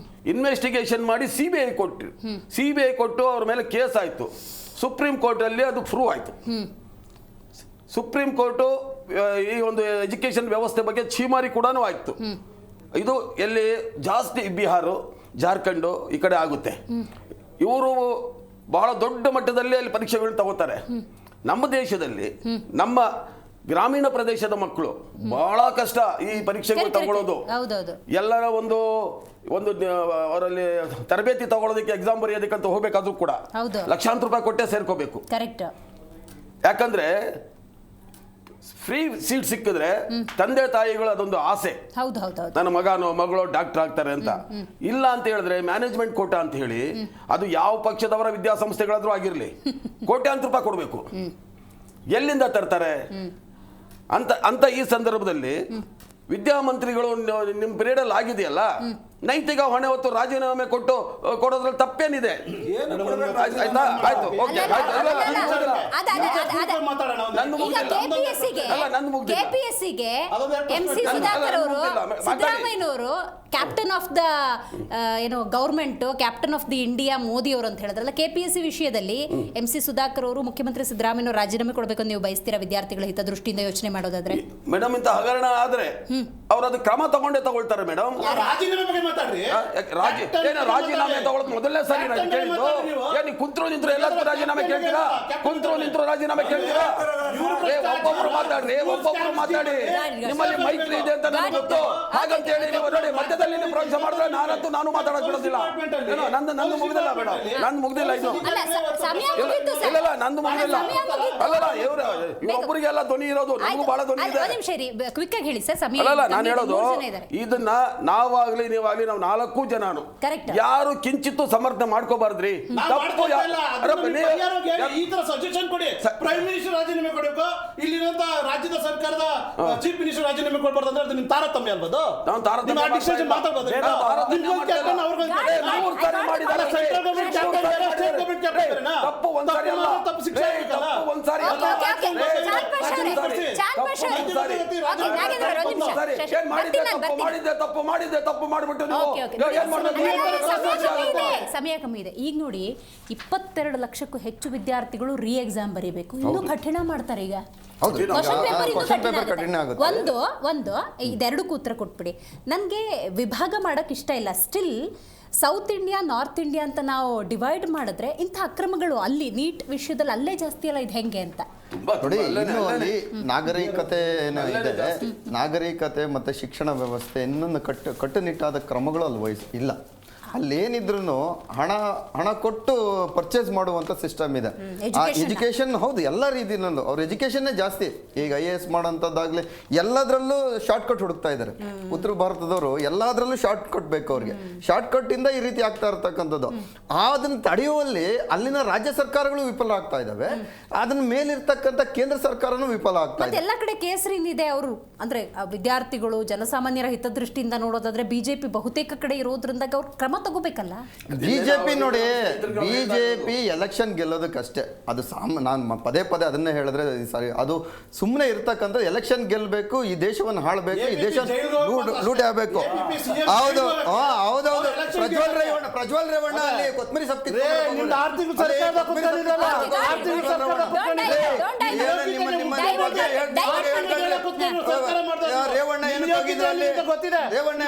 ಇನ್ವೆಸ್ಟಿಗೇಷನ್ ಮಾಡಿ CBI ಕೊಟ್ಟರು. CBI ಕೊಟ್ಟು ಅವ್ರ ಮೇಲೆ ಕೇಸ್ ಆಯಿತು. ಸುಪ್ರೀಂ ಕೋರ್ಟಲ್ಲಿ ಅದು ಪ್ರೂವ್ ಆಯಿತು. ಸುಪ್ರೀಂ ಕೋರ್ಟು ಈ ಒಂದು ಎಜುಕೇಷನ್ ವ್ಯವಸ್ಥೆ ಬಗ್ಗೆ ಛೀಮಾರಿ ಕೂಡ ಆಯಿತು. ಇದು ಎಲ್ಲಿ ಜಾಸ್ತಿ ಬಿಹಾರ, ಜಾರ್ಖಂಡು ಈ ಕಡೆ ಆಗುತ್ತೆ. ಇವರು ಬಹಳ ದೊಡ್ಡ ಮಟ್ಟದಲ್ಲಿ ಅಲ್ಲಿ ಪರೀಕ್ಷೆಗಳು ತಗೋತಾರೆ. ನಮ್ಮ ದೇಶದಲ್ಲಿ ನಮ್ಮ ಗ್ರಾಮೀಣ ಪ್ರದೇಶದ ಮಕ್ಕಳು ಬಹಳ ಕಷ್ಟ ಈ ಪರೀಕ್ಷೆಗಳು ತಗೊಳ್ಳೋದು. ಎಲ್ಲರ ಒಂದು ಅವರಲ್ಲಿ ತರಬೇತಿ ತಗೊಳ್ಳೋದಕ್ಕೆ ಎಕ್ಸಾಮ್ ಬರೆಯೋದಕ್ಕಂತ ಹೋಗ್ಬೇಕಾದ್ರೂ ಕೂಡ ಲಕ್ಷಾಂತರ ರೂಪಾಯಿ ಕೊಟ್ಟೆ ಸೇರ್ಕೋಬೇಕು. ಯಾಕಂದ್ರೆ ಫ್ರೀ ಸೀಟ್ ಸಿಕ್ಕಿದ್ರೆ ತಂದೆ ತಾಯಿಗಳು ಅದೊಂದು ಆಸೆ, ನನ್ನ ಮಗಳು ಡಾಕ್ಟರ್ ಆಗ್ತಾರೆ ಅಂತ. ಇಲ್ಲ ಅಂತ ಹೇಳಿದ್ರೆ ಮ್ಯಾನೇಜ್ಮೆಂಟ್ ಕೋಟಾ ಅಂತ ಹೇಳಿ, ಅದು ಯಾವ ಪಕ್ಷದವರ ವಿದ್ಯಾಸಂಸ್ಥೆಗಳಾದ್ರೂ ಆಗಿರ್ಲಿ, ಕೋಟ್ಯಾಂತರ ರೂಪಾಯಿ ಕೊಡಬೇಕು. ಎಲ್ಲಿಂದ ತರ್ತಾರೆ ಅಂತ ಈ ಸಂದರ್ಭದಲ್ಲಿ ವಿದ್ಯಾಮಂತ್ರಿಗಳು ನಿಮ್ಮ ಪೀರಿಯಡ್ ಅಲ್ಲಿ ಆಗಿದೆಯಲ್ಲ, ನೈತಿಕ ಹೊಣೆ ಹೊತ್ತು ರಾಜೀನಾಮೆ ಕೊಡೋದ್ರಲ್ಲಿ ತಪ್ಪೇನಿದೆ? ಆಯ್ತಾ? ಆಯ್ತು, ಓಕೆ, ಸಿದ್ದರಾಮಯ್ಯನವರು captain of the government, captain of the India Modi ಅವರು ಅಂತ ಹೇಳಿದ್ರಲ್ಲ, KPSC ವಿಷಯದಲ್ಲಿ MC ಸುಧಾಕರ್ ಅವರು ಮುಖ್ಯಮಂತ್ರಿ ಸಿದ್ದರಾಮಯ್ಯನವರು ರಾಜೀನಾಮೆ ಕೊಡಬೇಕು ನೀವು ಬಯಸ್ತೀರಾ ವಿದ್ಯಾರ್ಥಿಗಳ ಹಿತದೃಷ್ಟಿಯಿಂದ ಯೋಚನೆ ಮಾಡೋದಾದ್ರೆ? ಮೇಡಮ್, ಇಂತ ಹಗರಣ ಆದ್ರೆ ಅವ್ರು ಅದು ಕ್ರಮ ತಗೊಳ್ತಾರೆ ಮೇಡಮ್. ರಾಜೀನಾಮೆ ತಗೊಳ್ಳೋದು ಮೊದಲನೇ ಸಾರಿ ನಾನು ಕೇಳಿದ್ದು. ನೀವು ಕುಂತ್ರು ನಿಂತ್ರು ಎಲ್ಲದಕ್ಕೂ ರಾಜೀನಾಮೆ ಕೇಳ್ತೀರಾ? ಕುಂತ್ರು ನಿಂತ್ರು ರಾಜೀನಾಮೆ ಕೇಳ್ತೀರಾ? ಒಬ್ಬೊಬ್ರು ಮಾತಾಡಿ, ನಿಮ್ಮಲ್ಲಿ ಮೈತ್ರಿ ಇದೆ ಅಂತ ನನಗೆ ಗೊತ್ತು. ಹಾಗಂತ ಹೇಳಿ ನೀವು ನೋಡಿ ಮಧ್ಯದಲ್ಲಿ ನೀವು ಪ್ರವೇಶ ಮಾಡಿದ್ರೆ ನಾನು ಮಾತಾಡಕ್ ಬಿಡೋದಿಲ್ಲ. ನಂದು ಮುಗಿದಿಲ್ಲ ಮೇಡಮ್, ನಂದು ಮುಗ್ದಿಲ್ಲ ಇದು. ಇಲ್ಲ, ನಂದು ಮುಗಿದಿಲ್ಲ. ಅಲ್ಲಲ್ಲ, ಇವರೊಬ್ಬರಿಗೆಲ್ಲ ಧ್ವನಿ ಇರೋದು, ನಮಗೂ ಬಹಳ ಧ್ವನಿ ಇದೆ. ಅಲ್ಲಲ್ಲ, ನಾನು ಹೇಳೋದು ಇದನ್ನ ನಾವಾಗ್ಲಿ ನೀವಾಗ್ಲಿ ನಾವು 4 ಜನನು ಯಾರು ಕಿಂಚಿತ್ತು ಸಮರ್ಥನೆ ಮಾಡ್ಕೋಬಾರ್ದ್ರಿ. ತಪ್ಪು ಈ ತರ ಸಜೆಷನ್ ಕೊಡಿ, ಪ್ರೈಮ್ ಮಿನಿಸ್ಟರ್ ರಾಜೀನಾಮೆ ಕೊಡಬೇಕು, ಇಲ್ಲಿರುವಂತ ರಾಜ್ಯದ ಸರ್ಕಾರದ ಚೀಫ್ ಮಿನಿಸ್ಟರ್ ರಾಜೀನಾಮೆ ಕೊಡಬಾರ್ದು ಅಂದ್ರೆ ಅದು ನಿಮ್ ತಾರತಮ್ಯ ಅಲ್ಬೋದು. ಸಮಯ ಕಮ್ಮಿ ಇದೆ. ಈಗ ನೋಡಿ 22 ಲಕ್ಷಕ್ಕೂ ಹೆಚ್ಚು ವಿದ್ಯಾರ್ಥಿಗಳು ರೀ ಎಕ್ಸಾಮ್ ಬರೀಬೇಕು. ಇನ್ನೂ ಕಠಿಣ ಮಾಡ್ತಾರೆ. ಈಗ ಒಂದು ಇದೆರಡಕ್ಕೂ ಉತ್ತರ ಕೊಟ್ಬಿಡಿ. ನನಗೆ ವಿಭಾಗ ಮಾಡಕ್ ಇಷ್ಟ ಇಲ್ಲ. Still south India north India ಅಂತ ನಾವು ಡಿವೈಡ್ ಮಾಡಿದ್ರೆ ಇಂಥ ಅಕ್ರಮಗಳು ಅಲ್ಲಿ ನೀಟ್ ವಿಷಯದಲ್ಲಿ ಅಲ್ಲೇ ಜಾಸ್ತಿ ಅಲ್ಲ. ಇದು ಹೆಂಗೆ ಅಂತ ನೋಡಿ. ಇನ್ನು ಅಲ್ಲಿ ನಾಗರಿಕತೆ ಇದೆ, ನಾಗರಿಕತೆ ಮತ್ತೆ ಶಿಕ್ಷಣ ವ್ಯವಸ್ಥೆ ಇನ್ನೊಂದು ಕಟ್ಟುನಿಟ್ಟಾದ ಕ್ರಮಗಳು ಅಲ್ಲಿ ಇಲ್ಲ. ಅಲ್ಲೇನಿದ್ರು ಹಣ ಕೊಟ್ಟು ಪರ್ಚೇಸ್ ಮಾಡುವಂಥ ಸಿಸ್ಟಮ್ ಇದೆ. ಎಜುಕೇಷನ್ ಹೌದು, ಎಲ್ಲ ರೀತಿಯಲ್ಲೂ ಅವ್ರ ಎಜುಕೇಷನ್ನೇ ಜಾಸ್ತಿ. ಈಗ IAS ಮಾಡೋಂಥದ್ದಾಗಲಿ ಎಲ್ಲದರಲ್ಲೂ ಶಾರ್ಟ್ ಕಟ್ ಹುಡುಕ್ತಾ ಇದ್ದಾರೆ. ಉತ್ತರ ಭಾರತದವರು ಎಲ್ಲದರಲ್ಲೂ ಶಾರ್ಟ್ ಕಟ್ ಬೇಕು ಅವ್ರಿಗೆ. ಶಾರ್ಟ್ ಕಟ್ಟಿಂದ ಈ ರೀತಿ ಆಗ್ತಾ ಇರ್ತಕ್ಕಂಥದ್ದು. ಅದನ್ನು ತಡೆಯುವಲ್ಲಿ ಅಲ್ಲಿನ ರಾಜ್ಯ ಸರ್ಕಾರಗಳು ವಿಫಲ ಆಗ್ತಾ ಇದ್ದಾವೆ, ಅದನ್ನ ಮೇಲಿರ್ತಕ್ಕಂಥ ಕೇಂದ್ರ ಸರ್ಕಾರನೂ ವಿಫಲ ಆಗ್ತಾ ಇದೆ. ಎಲ್ಲ ಕಡೆ ಕೇಸರಿನಿದೆ. ಅವರು ಅಂದ್ರೆ ವಿದ್ಯಾರ್ಥಿಗಳು ಜನಸಾಮಾನ್ಯರ ಹಿತದೃಷ್ಟಿಯಿಂದ ನೋಡೋದಾದ್ರೆ ಬಿಜೆಪಿ ಬಹುತೇಕ ಕಡೆ ಇರೋದ್ರಿಂದ ಅವ್ರು ಕ್ರಮ ತಗೋಬೇಕಲ್ಲ. ಬಿಜೆಪಿ ನೋಡಿ, ಬಿಜೆಪಿ ಎಲೆಕ್ಷನ್ ಗೆಲ್ಲೋದಕ್ಕಷ್ಟೇ. ಅದು ನಾನು ಪದೇ ಅದನ್ನೇ ಹೇಳಿದ್ರೆ ಸಾರಿ, ಅದು ಸುಮ್ಮನೆ ಇರ್ತಕ್ಕಂಥ ಎಲೆಕ್ಷನ್ ಗೆಲ್ಲಬೇಕು, ಈ ದೇಶವನ್ನು ಹಾಳಬೇಕು, ಈ ದೇಶ ಲೂಟಿ ಆಗಬೇಕು. ಹೌದು, ಹೌದೌದು. ಪ್ರಜ್ವಲ್ ರೇವಣ್ಣ ಅಲ್ಲಿ ಕೊತ್ಮರಿ ಸಪ್ತಿ ರೇವಣ್ಣ ಏನು ಹೋಗಿದ್ರು ಅಲ್ಲಿ? ರೇವಣ್ಣ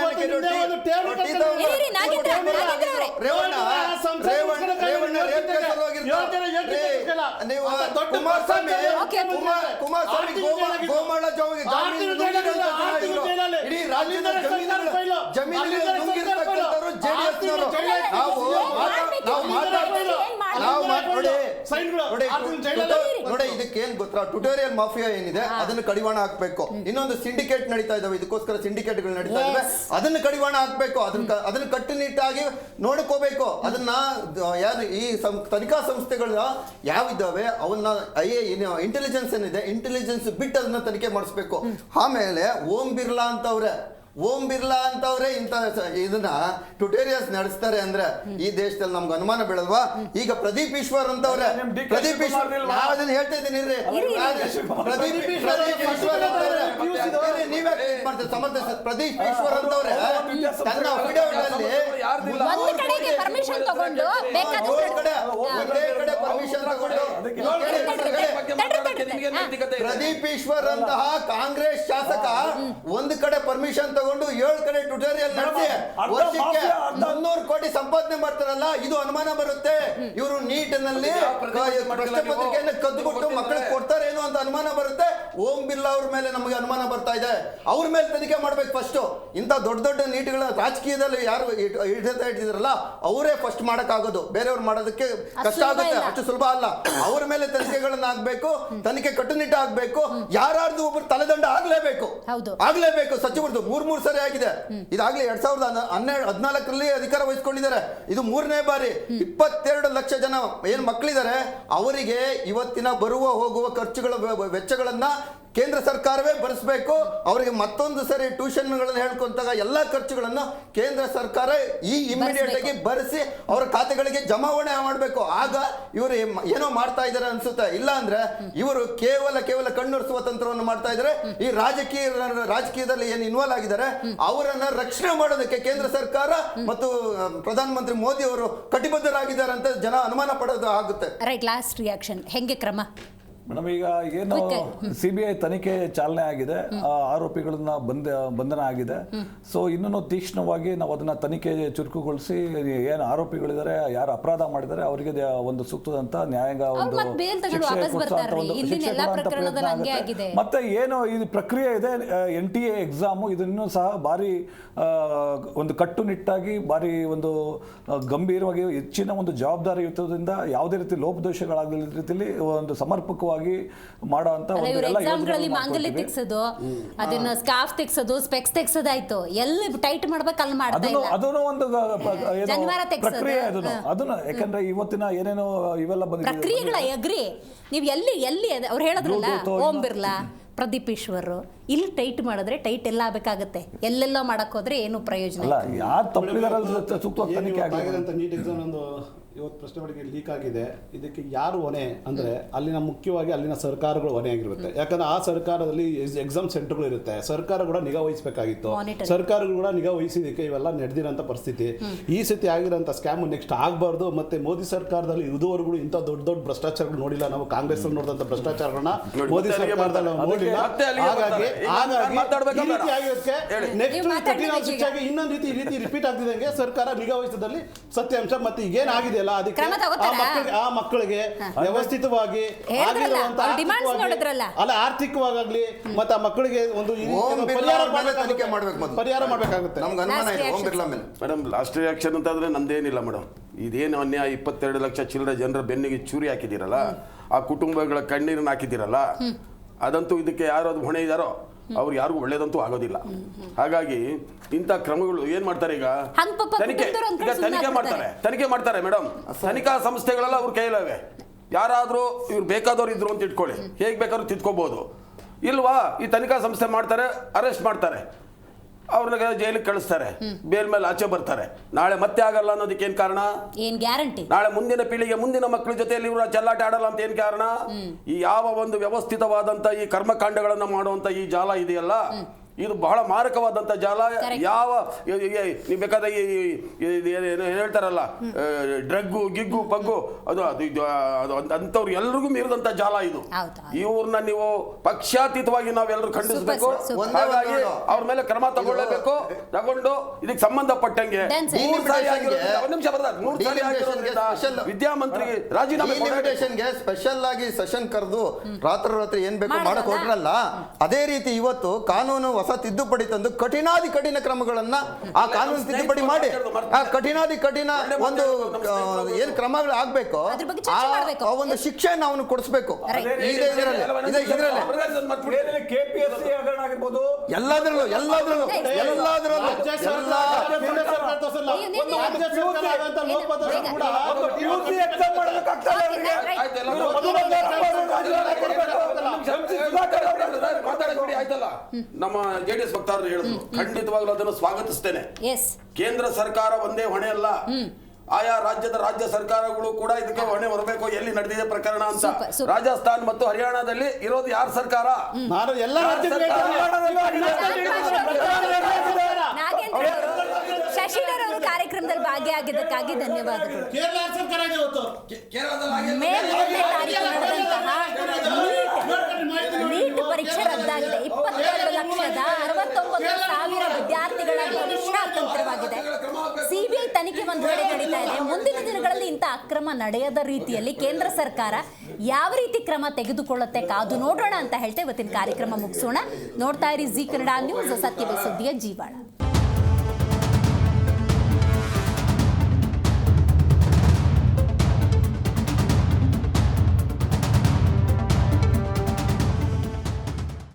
ಕುಮಾರಸ್ವಾಮಿ ಗೋಮಾಳ ಇಡೀ ರಾಜ್ಯದ ಜಮೀನು ನುಂಗಿರ್ತಕ್ಕಂಥವ್ರು JDSನವರು. ನೋಡಿ, ಇದಕ್ಕೇನ್ ಗೊತ್ತಾ, ಟ್ಯುಟೋರಿಯಲ್ ಮಾಫಿಯಾ ಏನಿದೆ ಅದನ್ನು ಕಡಿವಾಣ ಹಾಕ್ಬೇಕು. ಇನ್ನೊಂದು ಸಿಂಡಿಕೇಟ್ ನಡೀತಾ ಇದಾವೆ, ಇದಕ್ಕೋಸ್ಕರ ಸಿಂಡಿಕೇಟ್ಗಳು ನಡೀತಾ ಇದಾವೆ, ಅದನ್ನು ಕಡಿವಾಣ ಹಾಕ್ಬೇಕು. ಅದನ್ನ ಕಟ್ಟುನಿಟ್ಟಾಗಿ ನೋಡ್ಕೋಬೇಕು. ಅದನ್ನ ಈ ತನಿಖಾ ಸಂಸ್ಥೆಗಳ ಯಾವಿದ್ದಾವೆ ಅವನ್ನ ಇಂಟೆಲಿಜೆನ್ಸ್ ಏನಿದೆ, ಇಂಟೆಲಿಜೆನ್ಸ್ ಬಿಟ್ಟು ಅದನ್ನ ತನಿಖೆ ಮಾಡಿಸ್ಬೇಕು. ಆಮೇಲೆ ಓಂ ಬಿರ್ಲಾ ಅಂತವ್ರೆ ಇಂಥ ಇದನ್ನ ಟ್ಯುಟೋರಿಯಲ್ಸ್ ನಡೆಸ್ತಾರೆ ಅಂದ್ರೆ ಈ ದೇಶದಲ್ಲಿ ನಮ್ಗೆ ಅನುಮಾನ ಬೀಳಲ್ವಾ? ಈಗ ಪ್ರದೀಪ್ ಈಶ್ವರ್ ಅಂತವ್ರೆ, ಪ್ರದೀಪ್ ಈಶ್ವರ್ ಅದನ್ನ ಹೇಳ್ತಾ ಇದ್ದೀನಿ, ಪ್ರದೀಪ್ ಈಶ್ವರ್ ನೀವೇ ಸಮರ್ಥಿಸ. ಪ್ರದೀಪ್ ಈಶ್ವರ್ ಅಂತವ್ರೆ ತನ್ನ ವಿಡಿಯೋಗಳಲ್ಲಿ ಪರ್ಮಿಷನ್ ತಗೊಂಡು ಒಂದೇ ಕಡೆ ಪರ್ಮಿಷನ್ ತಗೊಂಡು ಪ್ರದೀಪ್ ಈಶ್ವರ್ ಅಂತಹ ಕಾಂಗ್ರೆಸ್ ಶಾಸಕ ಒಂದು ಕಡೆ ಪರ್ಮಿಷನ್ ತಗೊಂಡು 7 ಕಡೆ ಟ್ಯುಟೋರಿಯಲ್ ನಡೆಸಿ ವರ್ಷಕ್ಕೆ 300 ಕೋಟಿ ಸಂಪಾದನೆ ಮಾಡ್ತಾರಲ್ಲ, ಇದು ಅನುಮಾನ ಬರುತ್ತೆ. ಇವರು ನೀಟ್ ನಲ್ಲಿ ಪ್ರಶ್ನೆ ಪತ್ರಿಕೆಯನ್ನು ಕದ್ದುಬಿಟ್ಟು ಮಕ್ಕಳಿಗೆ ಕೊಡ್ತಾರೇನೋ ಅಂತ ಅನುಮಾನ ಬರುತ್ತೆ. ಓಂ ಬಿರ್ಲಾ ಅವ್ರ ಮೇಲೆ ನಮಗೆ ಅನುಮಾನ ಬರ್ತಾ ಇದೆ. ಅವ್ರ ಮೇಲೆ ತನಿಖೆ ಮಾಡ್ಬೇಕು ಫಸ್ಟ್. ಇಂಥ ದೊಡ್ಡ ದೊಡ್ಡ ನೀಟ್ಗಳ ರಾಜಕೀಯದಲ್ಲಿ ಯಾರು ಇಟ್ಟಿದ್ರಲ್ಲ ಅವರೇ ಫಸ್ಟ್ ಮಾಡಕ್ಕಾಗೋದು, ಬೇರೆಯವ್ರು ಮಾಡೋದಕ್ಕೆ ಕಷ್ಟ ಆಗುತ್ತೆ, ಅಷ್ಟು ಸುಲಭ ಅಲ್ಲ. ಅವ್ರ ಮೇಲೆ ತನಿಖೆಗಳನ್ನ ಆಗ್ಬೇಕು, ತನಿಖೆ ಕಟ್ಟುನಿಟ್ಟು ಆಗ್ಬೇಕು. ಯಾರಾದ್ರೂ ಒಬ್ರು ತಲೆದಂಡ ಆಗ್ಲೇಬೇಕು. ಸಚಿವರದು 3 ಸರಿ ಆಗಿದೆ. ಇದಾಗ್ಲಿ 2014ರಲ್ಲಿ ಅಧಿಕಾರ ವಹಿಸ್ಕೊಂಡಿದ್ದಾರೆ. ಇದು 3ನೇ ಬಾರಿ. 22 ಲಕ್ಷ ಜನ ಏನ್ ಮಕ್ಕಳಿದ್ದಾರೆ ಅವರಿಗೆ ಇವತ್ತಿನ ಬರುವ ಹೋಗುವ ಖರ್ಚುಗಳ ವೆಚ್ಚಗಳನ್ನ ಕೇಂದ್ರ ಸರ್ಕಾರವೇ ಭರಿಸಬೇಕು. ಅವರಿಗೆ ಮತ್ತೊಂದು ಸರಿ ಟ್ಯೂಷನ್ಗಳನ್ನು ಹೇಳ್ಕೊಂತಾಗ ಎಲ್ಲ ಖರ್ಚುಗಳನ್ನು ಕೇಂದ್ರ ಸರ್ಕಾರ ಇಮಿಡಿಯೇಟ್ ಆಗಿ ಭರಿಸಿ ಅವರ ಖಾತೆಗಳಿಗೆ ಜಮಾವಣೆ ಮಾಡಬೇಕು. ಆಗ ಇವರು ಏನೋ ಮಾಡ್ತಾ ಇದ್ದಾರೆ ಅನ್ಸುತ್ತೆ. ಇಲ್ಲ ಅಂದ್ರೆ ಇವರು ಕೇವಲ ಕಣ್ಣೊರೆಸುವ ತಂತ್ರವನ್ನು ಮಾಡ್ತಾ ಇದ್ದಾರೆ. ಈ ರಾಜಕೀಯದಲ್ಲಿ ಏನು ಇನ್ವಾಲ್ವ್ ಆಗಿದ್ದಾರೆ ಅವರನ್ನ ರಕ್ಷಣೆ ಮಾಡೋದಕ್ಕೆ ಕೇಂದ್ರ ಸರ್ಕಾರ ಮತ್ತು ಪ್ರಧಾನಮಂತ್ರಿ ಮೋದಿ ಅವರು ಕಟಿಬದ್ಧರಾಗಿದ್ದಾರೆ ಅಂತ ಜನ ಅನುಮಾನ ಪಡೋದು ಆಗುತ್ತೆ. ರೈಟ್, ಲಾಸ್ಟ್ ರಿಯಾಕ್ಷನ್ ಹೆಂಗೆ ಕ್ರಮ ಮೇಡಮ್? ಈಗ ಏನು CBI ತನಿಖೆ ಚಾಲನೆ ಆಗಿದೆ, ಆರೋಪಿಗಳನ್ನ ಬಂಧನ ಆಗಿದೆ. ಸೊ ಇನ್ನೂ ತೀಕ್ಷ್ಣವಾಗಿ ನಾವು ಅದನ್ನ ತನಿಖೆ ಚುರುಕುಗೊಳಿಸಿ ಏನು ಆರೋಪಿಗಳಿದ್ದಾರೆ, ಯಾರು ಅಪರಾಧ ಮಾಡಿದ್ದಾರೆ ಅವರಿಗೆ ಒಂದು ಸೂಕ್ತದಂತ ನ್ಯಾಯಾಂಗ ಒಂದು ಮತ್ತೆ ಏನು ಇದು ಪ್ರಕ್ರಿಯೆ ಇದೆ. NTA ಎಕ್ಸಾಮು ಇದನ್ನು ಸಹ ಭಾರಿ ಒಂದು ಕಟ್ಟುನಿಟ್ಟಾಗಿ ಭಾರಿ ಒಂದು ಗಂಭೀರವಾಗಿ ಹೆಚ್ಚಿನ ಒಂದು ಜವಾಬ್ದಾರಿಯುತದಿಂದ ಯಾವುದೇ ರೀತಿ ಲೋಪದೋಷಗಳಾಗದ ರೀತಿಯಲ್ಲಿ ಒಂದು ಸಮರ್ಪಕವಾಗಿ ಮಾಡುವಂತ ಮಾಂಗಲ್ಯ ತೆಗ್ಸೋದು, ಅದನ್ನ ಸ್ಕಾರ್ಫ್ ತೆಗ್ಸೋದು, ಸ್ಪೆಕ್ಸ್ ತೆಗ್ಸೋದಾಯ್ತು, ಎಲ್ಲಿ ಟೈಟ್ ಮಾಡ್ಬೇಕು ಅಲ್ಲಿ ಮಾಡ್ತಾ ಇಲ್ಲ. ಅದನ್ನು ಒಂದು ಪ್ರಕ್ರಿಯೆ. ಅದನ್ನು ಯಾಕಂದ್ರೆ ಇವತ್ತಿನ ಏನೇನೋ ಇವೆಲ್ಲ ಬಂದಿದೆ ಪ್ರಕ್ರಿಯೆಗಳ ಅಗ್ರಿ. ನೀವು ಎಲ್ಲಿ ಅವ್ರು ಹೇಳಿದ್ರಲ್ಲ ಓಂ ಬಿರ್ಲಾ, ಪ್ರದೀಪ್ ಈಶ್ವರ್, ಇಲ್ಲಿ ಟೈಟ್ ಮಾಡಿದ್ರೆ ಟೈಟ್ ಎಲ್ಲ ಆಗಬೇಕಾಗತ್ತೆ. ಎಲ್ಲೆಲ್ಲ ಮಾಡಕ್ ಹೋದ್ರೆ ಏನು ಪ್ರಯೋಜನ ಇಲ್ಲ. ಯಾರು ತಪ್ಪಿದಾರಲ್ಲ ಸೂಕ್ತವಾಗಿ ತನಿಖೆ ಆಗಿದಂತ ನೀಟ್ ಎಕ್ಸಾಮ್ ಒಂದು ಇವತ್ತು ಪ್ರಶ್ನೆ ಪತ್ರಿಕೆ ಲೀಕ್ ಆಗಿದೆ. ಇದಕ್ಕೆ ಯಾರು ಹೊಣೆ ಅಂದ್ರೆ ಮುಖ್ಯವಾಗಿ ಅಲ್ಲಿನ ಸರ್ಕಾರಗಳು ಹೊಣೆ ಆಗಿರುತ್ತೆ. ಯಾಕಂದ್ರೆ ಆ ಸರ್ಕಾರದಲ್ಲಿ ಎಕ್ಸಾಮ್ ಸೆಂಟರ್ಗಳು ಇರುತ್ತೆ, ಸರ್ಕಾರ ಕೂಡ ನಿಗಾ ವಹಿಸಬೇಕಾಗಿತ್ತು. ಸರ್ಕಾರಗಳು ಕೂಡ ನಿಗಾ ವಹಿಸಿದಕ್ಕೆ ಇವೆಲ್ಲ ನಡೆದಿರೋಂಥ ಪರಿಸ್ಥಿತಿ. ಈ ಸತಿ ಆಗಿರೋಂಥ ಸ್ಕ್ಯಾಮ್ ನೆಕ್ಸ್ಟ್ ಆಗಬಾರ್ದು. ಮತ್ತೆ ಮೋದಿ ಸರ್ಕಾರದಲ್ಲಿ ಇದುವರೆಗೂ ಇಂಥ ದೊಡ್ಡ ಭ್ರಷ್ಟಾಚಾರಗಳು ನೋಡಿಲ್ಲ ನಾವು. ಕಾಂಗ್ರೆಸ್ ಅಲ್ಲಿ ನೋಡಿದಂಥ ಭ್ರಷ್ಟಾಚಾರಗಳನ್ನ ಮೋದಿ ಸರ್ಕಾರದಲ್ಲಿ ನಾವು ನೋಡಿಲ್ಲ. ಹಾಗಾಗಿ ನೆಕ್ಸ್ಟ್ ಕಠಿಣ ಶಿಕ್ಷೆಗೆ ಇನ್ನೊಂದು ಈ ರೀತಿ ರಿಪೀಟ್ ಆಗ್ತಿದ್ದಂಗೆ ಸರ್ಕಾರ ನಿಗಾ ವಹಿಸದಲ್ಲಿ ಸತ್ಯಾಂಶ ಮತ್ತೆ ಈಗೇನಾಗಿದೆ ಅದಕ್ಕೆ ಆ ಮಕ್ಕಳಿಗೆ ವ್ಯವಸ್ಥಿತವಾಗಿ ಆರ್ಥಿಕವಾಗಿ ಮತ್ತೆ ಆ ಮಕ್ಕಳಿಗೆ ಒಂದು ಪರಿಹಾರ ಮಾಡಬೇಕಾಗುತ್ತೆ. ಮೇಡಮ್ ಲಾಸ್ಟ್ ರಿಯಾಕ್ಷನ್ ಅಂತಂದ್ರೆ ನಂದೇನಿಲ್ಲ ಮೇಡಮ್. ಇದೇನು ಅನ್ಯಾಯ 22 ಲಕ್ಷ ಚಿಲ್ಲರೆ ಜನರ ಬೆನ್ನಿಗೆ ಚೂರಿ ಹಾಕಿದಿರಲ್ಲ, ಆ ಕುಟುಂಬಗಳ ಕಣ್ಣೀರನ್ನು ಹಾಕಿದಿರಲ್ಲ, ಅದಂತೂ ಇದಕ್ಕೆ ಯಾರು ಅದು ಹೊಣೆ ಇದ್ದಾರೋ ಅವ್ರು ಯಾರಿಗೂ ಒಳ್ಳೇದಂತೂ ಆಗೋದಿಲ್ಲ. ಹಾಗಾಗಿ ಇಂಥ ಕ್ರಮಗಳು ಏನ್ ಮಾಡ್ತಾರೆ, ಈಗ ತನಿಖೆ ಮಾಡ್ತಾರೆ ಮೇಡಮ್. ತನಿಖಾ ಸಂಸ್ಥೆಗಳೆಲ್ಲ ಅವ್ರ ಕೈಲವೆ. ಯಾರಾದ್ರೂ ಇವ್ರು ಬೇಕಾದವ್ರು ಇದ್ರು ಅಂತ ಇಟ್ಕೊಳ್ಳಿ, ಹೇಗ್ ಬೇಕಾದ್ರೂ ತಿದ್ಕೋಬಹುದು. ಇಲ್ವಾ, ಈ ತನಿಖಾ ಸಂಸ್ಥೆ ಮಾಡ್ತಾರೆ, ಅರೆಸ್ಟ್ ಮಾಡ್ತಾರೆ, ಅವ್ರನ್ನ ಜೈಲಿಗೆ ಕಳಿಸ್ತಾರೆ, ಬೇಲ್ ಮೇಲೆ ಆಚೆ ಬರ್ತಾರೆ. ನಾಳೆ ಮತ್ತೆ ಆಗಲ್ಲ ಅನ್ನೋದಕ್ಕೆ ಏನ್ ಕಾರಣ? ಏನ್ ಗ್ಯಾರಂಟಿ? ನಾಳೆ ಮುಂದಿನ ಪೀಳಿಗೆ ಮುಂದಿನ ಮಕ್ಕಳ ಜೊತೆಯಲ್ಲಿ ಇವರು ಚೆಲ್ಲಾಟ ಆಡಲ್ಲ ಅಂತ ಏನ್ ಕಾರಣ? ಈ ಯಾವ ಒಂದು ವ್ಯವಸ್ಥಿತವಾದಂತ ಈ ಕರ್ಮಕಾಂಡಗಳನ್ನ ಮಾಡುವಂತ ಈ ಜಾಲ ಇದೆಯಲ್ಲ, ಇದು ಬಹಳ ಮಾರಕವಾದಂತ ಜಾಲ. ಯಾವ ನೀವು ಬೇಕಾದ್ರೆ ಏನು ಹೇಳ್ತಾರಲ್ಲ ಡ್ರಗ್ಗು ಗಿಗ್ಗು ಪಗ್ಗು ಅದು ಅಂತವ್ರು ಎಲ್ರಿಗೂ ಮೀರಿದಂತ ಜಾಲ ಇದು. ಇವ್ರನ್ನ ನೀವು ಪಕ್ಷಾತೀತವಾಗಿ ನಾವೆಲ್ಲರೂ ಖಂಡಿಸಬೇಕು. ಹಾಗಾಗಿ ಅವ್ರ ಮೇಲೆ ಕ್ರಮ ತಗೊಳ್ಳೇಬೇಕು. ತಗೊಂಡು ಇದಕ್ಕೆ ಸಂಬಂಧಪಟ್ಟಂಗೆ 3 ಸಾರಿ ವಿದ್ಯಾಮಂತ್ರಿ ರಾಜೀನಾಮೆ ಸ್ಪೆಷಲ್ ಆಗಿ ಸೆಷನ್ ಕರೆದು ರಾತ್ರಿ ಏನ್ ಬೇಕು ಮಾಡಕ್ ಹೊರಲ್ಲ. ಅದೇ ರೀತಿ ಇವತ್ತು ಕಾನೂನು ಹೊಸ ತಿದ್ದುಪಡಿ ತಂದು ಕಠಿಣಾದಿ ಕಠಿಣ ಕ್ರಮಗಳನ್ನ ಆ ಕಾನೂನು ತಿದ್ದುಪಡಿ ಮಾಡಿ ಆ ಕಠಿಣಾದಿ ಕಠಿಣ ಒಂದು ಏನ್ ಕ್ರಮಗಳು ಆಗ್ಬೇಕು ಆ ಒಂದು ಶಿಕ್ಷೆ ನಾವು ಕೊಡಿಸ್ಬೇಕು. ನಮ್ಮ JDS ವಕ್ತಾರರು ಹೇಳಿದ್ರು, ಖಂಡಿತವಾಗ್ಲೂ ಅದನ್ನು ಸ್ವಾಗತಿಸ್ತೇನೆ. ಕೇಂದ್ರ ಸರ್ಕಾರ ಒಂದೇ ಹೊಣೆ ಅಲ್ಲ, ಆಯಾ ರಾಜ್ಯ ಸರ್ಕಾರಗಳು ಕೂಡ ಇದಕ್ಕೆ ಹೊಣೆ ಹೊರಬೇಕು. ಎಲ್ಲಿ ನಡೆದಿದೆ ಪ್ರಕರಣ ಅಂತ. ರಾಜಸ್ಥಾನ್ ಮತ್ತು ಹರಿಯಾಣದಲ್ಲಿ ಇರೋದು ಯಾರ ಸರ್ಕಾರ? ಶಶಿಧರ್ ಅವರು ಕಾರ್ಯಕ್ರಮದಲ್ಲಿ ಭಾಗಿಯಾಗಿದ್ದಕ್ಕಾಗಿ ಧನ್ಯವಾದಗಳು. ಮೇ 3ನೇ ತಾರೀಕು ನಡೆದಂತಹ ಒಂದು ಕಡೆ ನಡೀತಾ ಇದೆ. ಮುಂದಿನ ದಿನಗಳಲ್ಲಿ ಇಂಥ ಅಕ್ರಮ ನಡೆಯದ ರೀತಿಯಲ್ಲಿ ಕೇಂದ್ರ ಸರ್ಕಾರ ಯಾವ ರೀತಿ ಕ್ರಮ ತೆಗೆದುಕೊಳ್ಳುತ್ತೆ ಕಾದು ನೋಡೋಣ ಅಂತ ಹೇಳ್ತಾ ಇವತ್ತಿನ ಕಾರ್ಯಕ್ರಮ ಮುಗಿಸೋಣ. ನೋಡ್ತಾ ಇರಿ ಜಿ ಕನ್ನಡ ನ್ಯೂಸ್, ಸತ್ಯವೇ ಸುದ್ದಿಯ ಜೀವಾಳ.